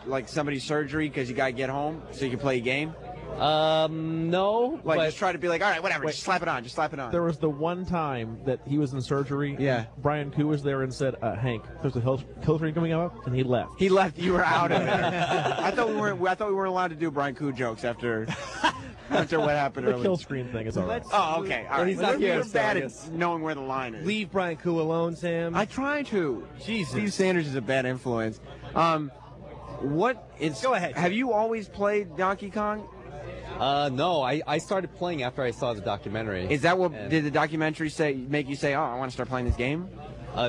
like somebody's surgery because you gotta get home so you can play a game?
No.
Like,
but
just try to be like, all right, whatever, just slap it on, just slap it on.
There was the one time that he was in surgery.
Yeah.
Brian Koo was there and said, Hank, there's a kill screen coming up, and he left.
He left. You were out of it. I thought we weren't allowed to do Brian Koo jokes after what happened
The
earlier.
kill screen thing is all right.
Oh, okay. All right.
he's not here,
We're
so
bad
I
at
guess.
knowing where the line is.
Leave Brian Koo alone, Sam.
I try to.
Jesus.
Steve Sanders is a bad influence. Go ahead. Have you always played Donkey Kong?
No, I started playing after I saw the documentary.
Is that what did the documentary make you say, "Oh, I want to start playing this game"?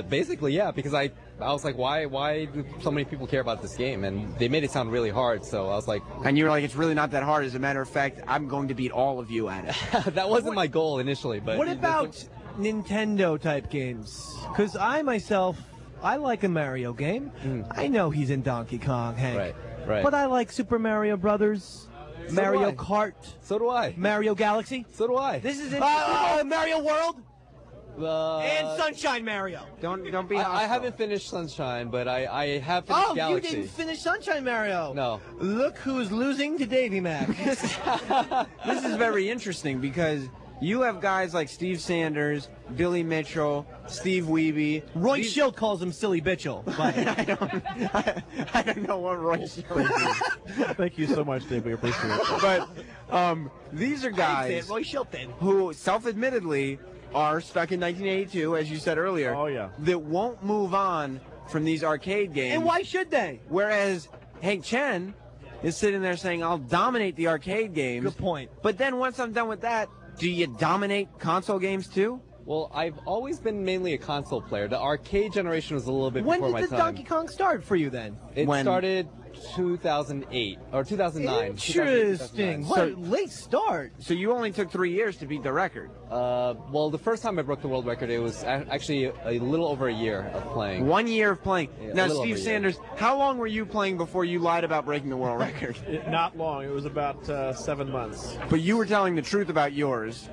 Basically, yeah, because I was like, why do so many people care about this game? And they made it sound really hard, so I was like...
And you were like, it's really not that hard. As a matter of fact, I'm going to beat all of you at it.
That wasn't my goal initially, but...
What about Nintendo-type games? Because I like a Mario game. I know he's in Donkey Kong, Hank.
Right.
But I like Super Mario Brothers, Mario Kart.
So do I.
Mario Galaxy.
So do I.
This is Mario World. And Sunshine Mario.
Don't be.
I haven't finished Sunshine, but I have finished Galaxy.
You didn't finish Sunshine Mario.
No.
Look who's losing to Davy Mac.
This is very interesting because you have guys like Steve Sanders, Billy Mitchell, Steve Wiebe.
Roy Schild calls him Silly Bitchel.
I don't know what Roy Schild is.
Thank you so much, Dave. We appreciate it.
But these are guys
Roy Schild
who self-admittedly are stuck in 1982, as you said earlier.
Oh, yeah.
That won't move on from these arcade games.
And why should they?
Whereas Hank Chen is sitting there saying, I'll dominate the arcade games.
Good point.
But then once I'm done with that, do you dominate console games too?
Well, I've always been mainly a console player. The arcade generation was a little bit before my time.
When did the Donkey Kong start for you then?
It started 2008 or 2009.
Interesting. What a late start.
So you only took 3 years to beat the record.
Well, the first time I broke the world record, it was actually a little over a year of playing.
1 year of playing.
Yeah,
now, Steve Sanders, how long were you playing before you lied about breaking the world record?
Not long. It was about 7 months.
But you were telling the truth about yours.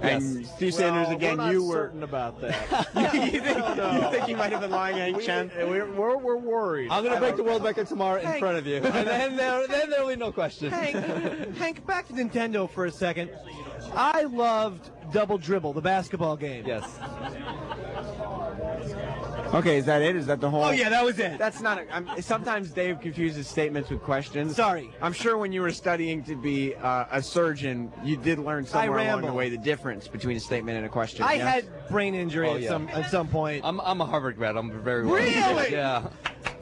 Yes.
And Steve Sanders, again,
we're not
you were
certain about that.
you think he might have been lying, Hank Chen?
We're worried.
I'm going to break the world record tomorrow in front of you. And then there will be no question.
Hank, back to Nintendo for a second. I loved Double Dribble, the basketball game.
Yes.
Okay, is that it? Is that the whole...
Oh, yeah, that was it.
That's not... sometimes Dave confuses statements with questions.
Sorry.
I'm sure when you were studying to be a surgeon, you did learn somewhere along the way the difference between a statement and a question.
I had brain injury at some point.
I'm a Harvard grad. I'm very
Really?
Yeah.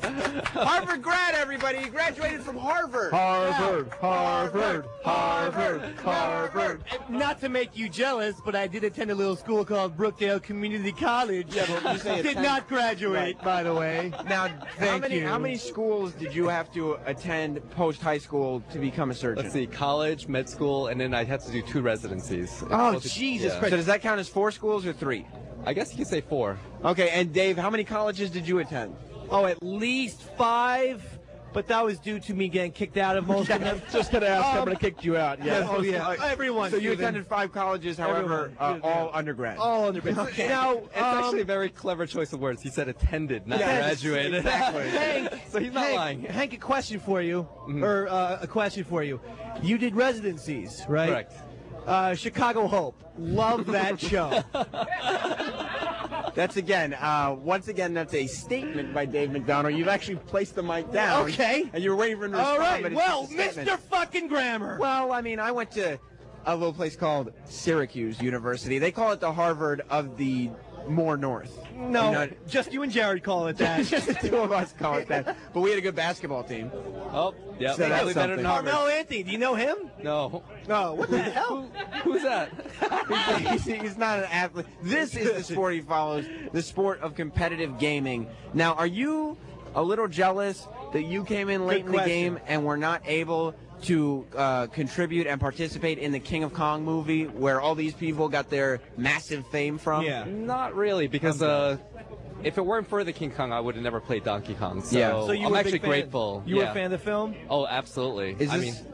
Harvard grad, everybody. He graduated from Harvard.
Harvard.
Not to make you jealous, but I did attend a little school called Brookdale Community College.
Yeah, but you say
did not graduate, by the way.
Now, how many schools did you have to attend post-high school to become a surgeon?
Let's see, college, med school, and then I'd have to do 2 residencies.
Oh, Jesus Christ. So does that count as 4 schools or 3?
I guess you could say 4.
Okay, and Dave, how many colleges did you attend?
Oh, at least 5, but that was due to me getting kicked out of most of them.
Just going to ask somebody kicked you out. Yeah.
Oh, yeah. Everyone.
So you attended 5 colleges, however, all undergrad.
All undergrad.
Okay.
Now,
it's actually a very clever choice of words. He said attended, not graduated.
Exactly.
Hank,
so he's not lying.
Hank, a question for you, or a question for you. You did residencies, right?
Correct.
Chicago Hope. Love that show.
That's once again, that's a statement by Dave McDonough. You've actually placed the mic down.
Okay.
And you were waiting for him to respond.
All right.
But it's
Well,
just a statement.
Mr. fucking Grammar.
Well, I mean, I went to a little place called Syracuse University. They call it the Harvard of the more north.
No, just you and Jared call it that.
Just the 2 of us call it that. But we had a good basketball team.
Oh, yeah.
So that's something.
Carmelo Anthony, do you know him?
No.
No. What the hell?
Who's that?
He's not an athlete. This is the sport he follows, the sport of competitive gaming. Now, are you a little jealous that you came in late in the game and were not able to contribute and participate in the King of Kong movie where all these people got their massive fame from?
Yeah. Not really, because if it weren't for the King Kong, I would have never played Donkey Kong. So,
So you
I'm
were a
actually
big fan.
grateful.
You were a fan of the film?
Oh, absolutely.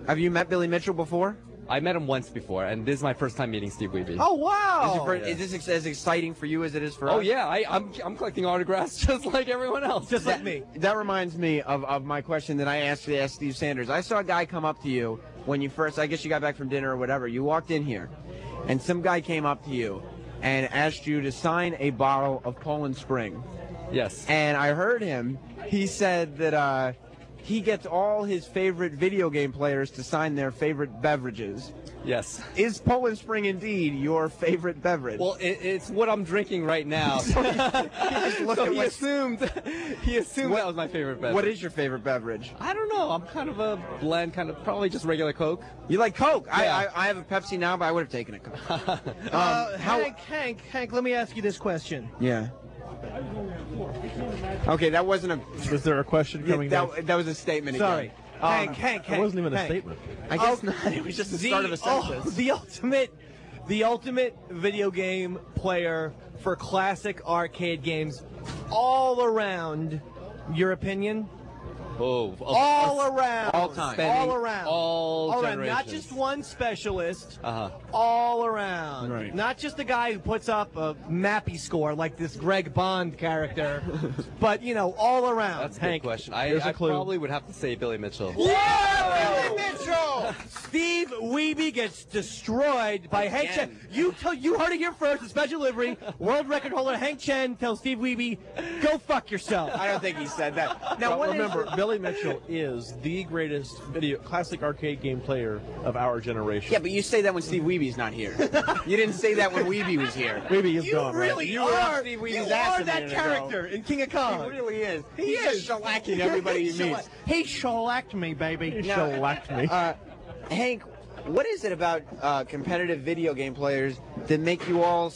Have you met Billy Mitchell before?
I met him once before, and this is my first time meeting Steve Wiebe.
Oh, wow.
Is this as exciting for you as it is for us?
Oh, yeah. I'm collecting autographs just like everyone else.
Just like me.
That reminds me of my question that I asked Steve Sanders. I saw a guy come up to you when you first, I guess you got back from dinner or whatever. You walked in here, and some guy came up to you and asked you to sign a bottle of Poland Spring.
Yes.
And I heard him. He said that he gets all his favorite video game players to sign their favorite beverages.
Yes.
Is Poland Spring indeed your favorite beverage?
Well, it's what I'm drinking right now. So he assumed that was my favorite beverage.
What is your favorite beverage?
I don't know. I'm kind of a blend, probably just regular Coke.
You like Coke?
Yeah.
I have a Pepsi now, but I would have taken a Coke.
Hank, let me ask you this question.
Yeah. Okay, that wasn't a.
Was there a question coming?
That was a statement.
Sorry.
Again.
Hank.
It wasn't even a
Hank.
statement.
I guess not. It was just the start of a sentence.
The ultimate video game player for classic arcade games, all around. Your opinion?
Oh,
all around.
All time.
All around.
All
around. Not just one specialist.
Uh-huh.
All around.
Right.
Not just the guy who puts up a mappy score like this Greg Bond character, but, all around.
That's a
Hank.
good question. I probably would have to say Billy Mitchell.
Yeah, Billy Mitchell! Steve Wiebe gets destroyed by Hank Chen. You heard it here first, a special delivery. World record holder Hank Chen tells Steve Wiebe, go fuck yourself.
I don't think he said that. Now,
Well, remember, Billy Mitchell is the greatest classic arcade game player of our generation.
Yeah, but you say that when Steve Wiebe's not here. You didn't say that when Wiebe was here.
Wiebe is gone, right?
Really
You were
are,
Steve Wiebe's
you
ass
are
a
that
minute ago.
character in King of Kong.
He really is.
He's
just shellacking everybody he meets.
He shellacked me, baby.
He shellacked me.
Hank, what is it about competitive video game players that make you all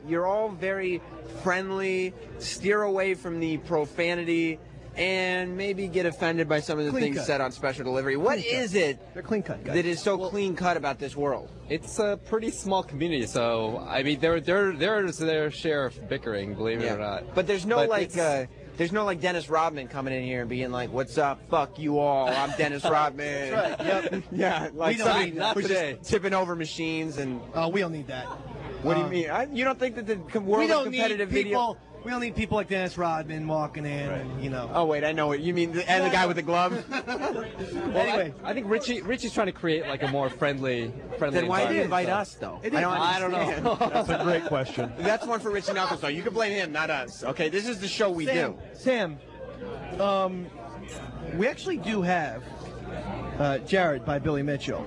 you're all very friendly, steer away from the profanity, and maybe get offended by some of the things said on Special Delivery? What is it
They're clean cut guys.
that is so clean cut about this world?
It's a pretty small community, so I mean, there's their share of bickering, believe it or not.
But there's no there's no Dennis Rodman coming in here and being like, "What's up? Fuck you all. I'm Dennis Rodman."
That's right. Yep.
Yeah, like
We don't need that.
who's just tipping over machines and.
Oh, we don't need that.
What do you mean? You don't think that the world of competitive video?
We don't need people like Dennis Rodman walking in, and,
Oh wait, I know what you mean. And the guy with the glove.
Anyway, I think Richie's trying to create like a more friendly.
Then why did you
environment,
invite
so-
us though?
I don't know.
That's a great question.
That's one for Richie Knuckles though. You can blame him, not us. Okay, this is the show we do.
Sam, we actually do have Jared by Billy Mitchell.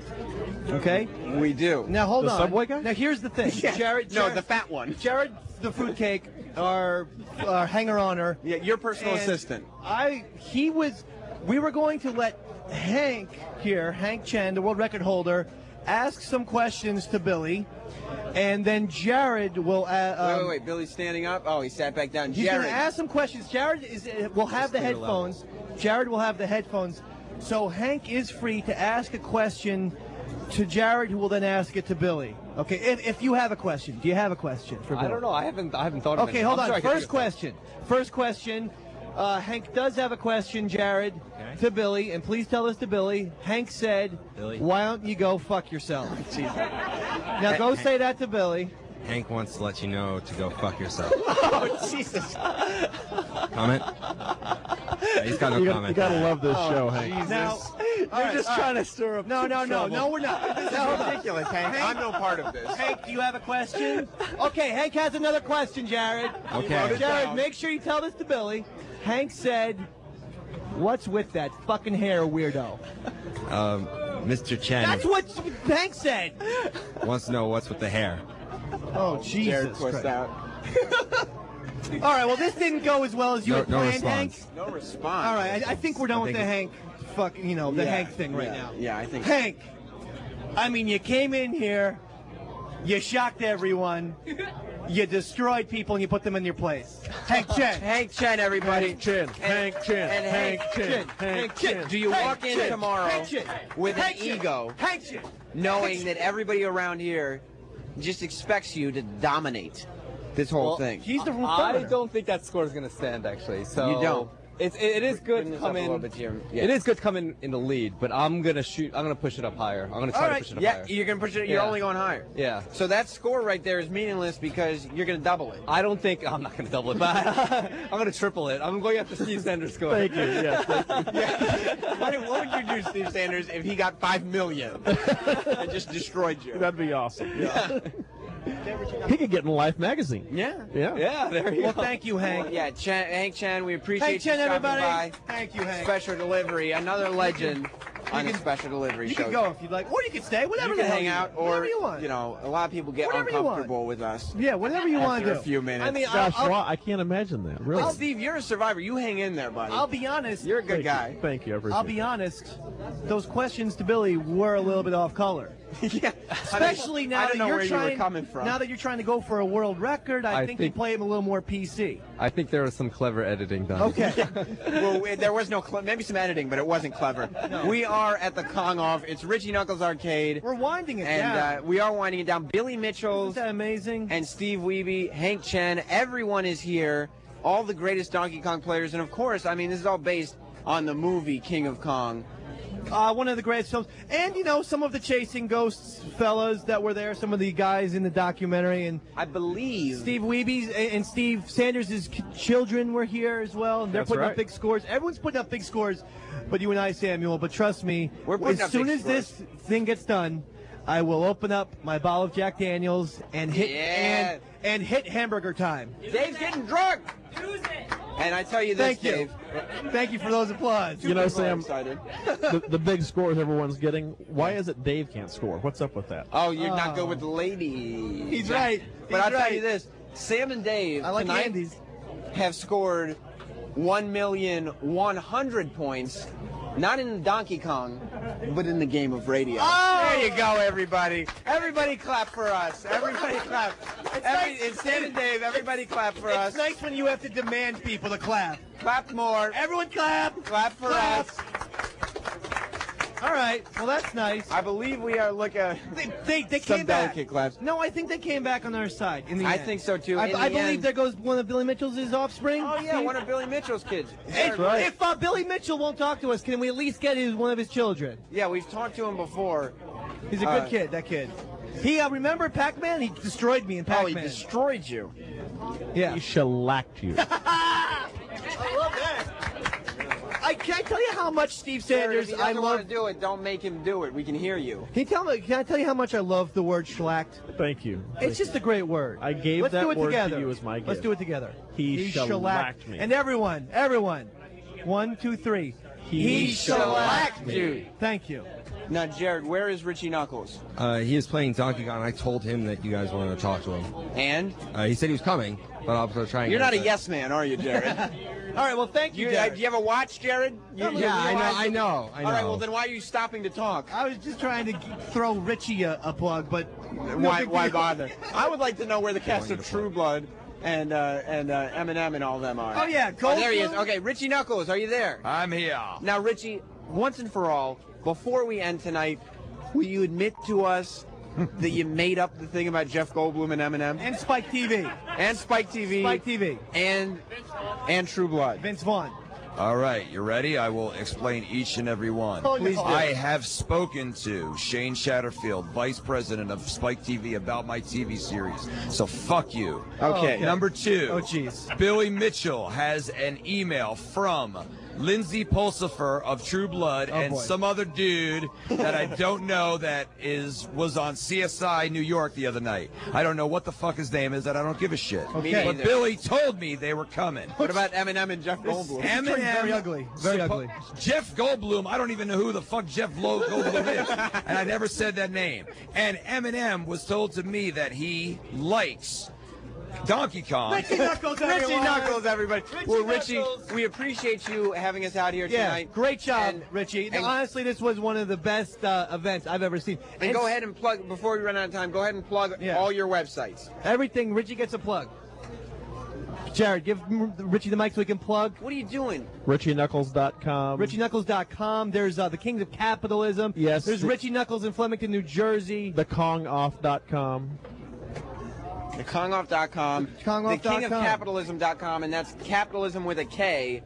Okay?
We do.
Now hold
The
on.
Subway guy?
Now here's the thing.
Yeah.
Jared,
No, the fat one.
Jared, the fruitcake, our hanger-oner.
Yeah, your personal
And
assistant.
We were going to let Hank here, Hank Chen, the world record holder, ask some questions to Billy, and then Jared will.
Wait. Billy's standing up. Oh, he sat back down.
He's
Jared.
going to ask some questions. Jared will have the headphones. Jared will have the headphones. So Hank is free to ask a question to Jared, who will then ask it to Billy. Okay, if you have a question. Do you have a question for Billy?
I don't know. I haven't thought of it.
Okay, hold on. First question. Hank does have a question, Jared, to Billy, and please tell this to Billy. Hank said,
Billy.
"Why don't you go fuck yourself?" Now go say that to Billy.
Hank wants to let you know to go fuck yourself.
Oh, Jesus.
Comment? Yeah, he's got no
You
comment.
gotta love this show, Hank.
Now,
You're just trying to stir up.
No, we're not.
This is ridiculous, Hank. I'm no part of this.
Hank, do you have a question? Okay, Hank has another question, Jared.
Okay.
Jared, make sure you tell this to Billy. Hank said, "What's with that fucking hair, weirdo?"
Mr. Chen
That's what Hank said.
wants to know what's with the hair.
Oh, Jesus
Jared twist
Christ.
out.
All right, well, this didn't go as well as you had
No
planned, Hank.
response.
No response.
All right, I think we're done with the Hank,
Yeah,
Hank thing right now.
Yeah, I think.
Hank, I mean, you came in here, you shocked everyone, you destroyed people, and you put them in your place. Hank Chen.
Hank Chen, everybody.
Hank Chen. Hank Chen.
And
Hank Chen.
Hank Chen.
Do you walk in tomorrow
Hank Chen.
with an
Hank Chen.
ego,
Hank Chen.
knowing that everybody around here just expects you to dominate this whole thing?
He's the
I
reporter.
don't think that score is going to stand actually. So
You don't?
It is good
Bring
to
this
come
up a little
in.
bit here.
It is good to come in the lead, but I'm gonna push it up higher. I'm gonna try
All
to
right.
push it up
Yeah,
higher.
you're gonna push it. You're
Yeah.
only going higher.
Yeah.
So that score right there is meaningless because you're gonna double it.
I don't think I'm not gonna double it, but I'm gonna triple it. I'm going after Steve Sanders' score.
Thank you. Yes, thank you.
What would you do, Steve Sanders, if he got 5 million and just destroyed you?
That'd be awesome. Yeah. He could get in Life magazine.
Yeah.
Yeah.
There you
Well,
go.
thank you, Hank.
Well, yeah, Hank Chen, we appreciate
Hank Chen,
you stopping
everybody.
by.
Thank you, Hank.
Special delivery, another legend on a special delivery
You
show.
can go if you'd like, or you can stay, whatever
You
the
can
hell
hang out, or
whatever you want.
a lot of people get
Whatever you want.
uncomfortable with us.
Yeah, whatever you want
after
to do.
a few minutes.
I mean,
Gosh, I can't imagine that. Really.
Well, Steve, you're a survivor. You hang in there, buddy.
I'll be honest.
You're a good guy.
Thank you. I appreciate
I'll be honest. Those questions to Billy were a little bit off color.
Yeah.
Especially now
I don't
that
know
you're
where you
trying.
were coming from.
Now that you're trying to go for a world record, I think you play him a little more PC.
I think there was some clever editing done.
Okay.
Well, there was no maybe some editing, but it wasn't clever.
No.
We are at the Kong Off. It's Richie Knuckles Arcade.
We're winding it
and,
down.
we are winding it down. Billy Mitchell's.
Isn't that amazing?
And Steve Wiebe, Hank Chen. Everyone is here. All the greatest Donkey Kong players. And, of course, I mean, this is all based on the movie King of Kong.
One of the greatest films. And, some of the Chasing Ghosts fellas that were there, some of the guys in the documentary. And
I believe
Steve Wiebe's and Steve Sanders' children were here as well. And they're
That's
putting
right.
up big scores. Everyone's putting up big scores, but you and I, Samuel. But trust me,
We're putting
as
up
soon
big
as this thing gets done, I will open up my bottle of Jack Daniels and hit and hit hamburger time.
Dave's getting drunk. And I tell you this,
Thank you.
Dave.
Thank you for those applause.
You know,
People are
Sam,
excited.
the big scores everyone's getting, why is it Dave can't score? What's up with that?
Oh, you're not good with the ladies.
He's right.
But
He's
I'll tell
right.
you this. Sam and Dave
I like
tonight
Andy's.
have scored 1,100,000 points, not in Donkey Kong, but in the game of radio.
Oh!
There you go, everybody. Everybody clap for us. Everybody clap. It's Sam and Dave. Everybody clap for us.
It's nice when you have to demand people to clap.
Clap more.
Everyone clap.
Clap for
Clap.
us.
All right. Well, that's nice.
I believe we are looking at
They
some
came back.
delicate claps.
No, I think they came back on our side in the
I
end.
think so, too.
I
In the
believe
end-
there goes one of Billy Mitchell's offspring.
Oh, yeah,
Steve.
one of Billy Mitchell's kids.
If Billy Mitchell won't talk to us, can we at least get one of his children?
Yeah, we've talked to him before.
He's a good kid, that kid. He, remember Pac-Man? He destroyed me in Pac-Man.
Oh, he destroyed you.
Yeah.
He shellacked you.
I love that. I can't tell you how much Steve Sanders
If he
I
doesn't
love.
want to do it, don't make him do it. We can hear you.
Can I tell you how much I love the word shellacked?
Thank you.
It's just a great word.
I gave
Let's
that
do it
word
together.
to you as my gift.
Let's do it together.
He shellacked me.
And everyone. 1, 2, 3.
He shellacked you.
Thank you.
Now, Jared, where is Richie Knuckles?
He is playing Donkey Kong. I told him that you guys wanted to talk to him.
And?
He said he was coming, but I'll try and
You're
get
not a
him.
yes man, are you, Jared?
All right, well, thank you,
Do
Jared.
you have a watch, Jared?
Yeah, I know.
All right, well, then why are you stopping to talk?
I was just trying to throw Richie a plug, but
Why bother? I would like to know where the cast of True Blood and Eminem and all them are.
Oh, yeah,
there he is.
Goldblum.
Okay, Richie Knuckles, are you there?
I'm here.
Now, Richie, once and for all, before we end tonight, will you admit to us that you made up the thing about Jeff Goldblum and Eminem?
And Spike TV.
And Spike TV.
Spike TV.
And True Blood.
Vince Vaughn.
All right, you ready? I will explain each and every one.
Oh, Please no. do.
I have spoken to Shane Shatterfield, Vice President of Spike TV, about my TV series. So fuck you.
Okay.
Number 2.
Oh, jeez.
Billy Mitchell has an email from Lindsay Pulsifer of True Blood and
boy.
some other dude that I don't know that was on CSI New York the other night. I don't know what the fuck his name is, and I don't give a shit.
Okay.
But Billy told me they were coming.
What about Eminem and Jeff Goldblum?
Eminem,
very ugly. Very ugly.
Jeff Goldblum, I don't even know who the fuck Jeff Goldblum is, and I never said that name. And Eminem was told to me that he likes Donkey Kong.
Richie Knuckles, everyone.
Richie Knuckles, everybody. Well, Richie,
Knuckles.
we appreciate you having us out here
Yeah,
tonight.
great job,
And-
Richie.
and-
Honestly, this was one of the best events I've ever seen.
And go ahead and plug, before we run out of time, go ahead and plug
Yeah.
all your websites.
Everything, Richie gets a plug. Jared, give Richie the mic so he can plug.
What are you doing?
RichieKnuckles.com.
RichieKnuckles.com. There's the Kings of Capitalism.
Yes.
There's Richie Knuckles in Flemington, New Jersey.
TheKongOff.com.
TheKongOff.com.
KongOff.com.
TheKingofCapitalism.com, and that's capitalism with a K.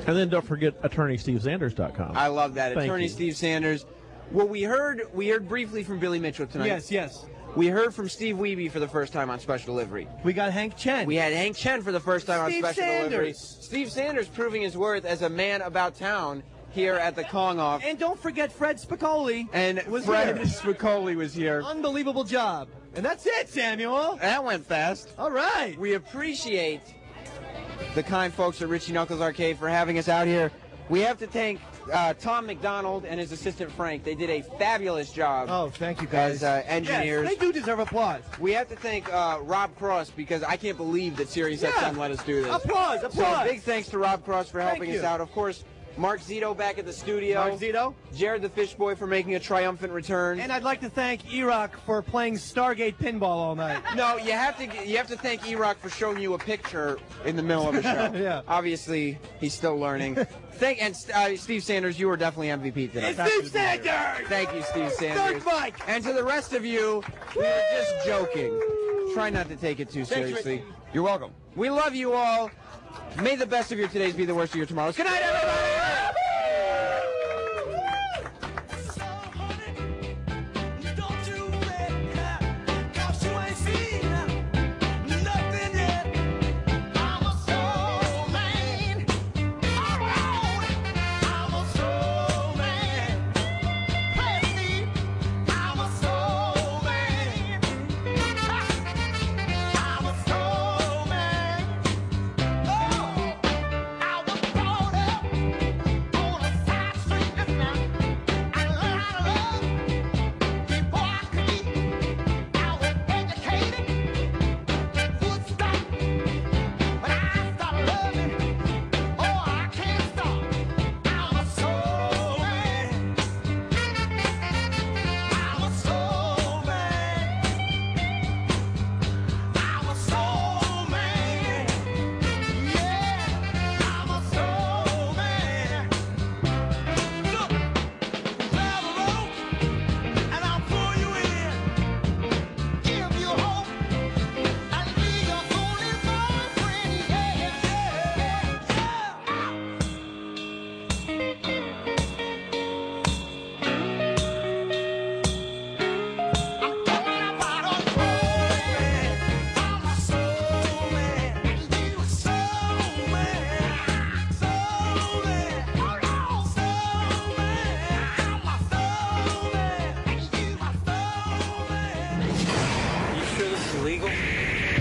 And then don't forget AttorneySteveSanders.com.
I love that.
Thank
Attorney
you.
Steve Sanders. Well, we heard briefly from Billy Mitchell tonight.
Yes.
We heard from Steve Wiebe for the first time on Special Delivery.
We got Hank Chen.
We had Hank Chen for the first time
Steve
on Special Delivery.
Sanders.
Steve Sanders proving his worth as a man about town. here at the Kong Off.
And don't forget Fred Spicoli.
And Fred Spicoli was here.
Unbelievable job. And that's it, Samuel.
That went fast.
All right.
We appreciate the kind folks at Richie Knuckles Arcade for having us out here. We have to thank Tom McDonald and his assistant Frank. They did a fabulous job.
Oh, thank you guys.
As engineers.
Yes, they do deserve applause.
We have to thank Rob Cross because I can't believe that SiriusXM let us do this.
Applause, applause.
So big thanks to Rob Cross for helping us out. Of course, Mark Zito back at the studio.
Mark Zito.
Jared the Fish Boy for making a triumphant return.
And I'd like to thank E-Rock for playing Stargate Pinball all night.
No, you have to thank E-Rock for showing you a picture in the middle of a show.
Yeah.
Obviously, he's still learning. And Steve Sanders, you were definitely MVP today.
It's Steve Sanders!
Thank you, Steve Sanders.
Dark Mike!
And to the rest of you, we were just joking. Try not to take it too seriously.
You're welcome.
We love you all. May the best of your todays be the worst of your tomorrows. Good night, everybody!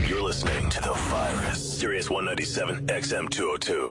You're listening to The Virus, Sirius 197 XM 202.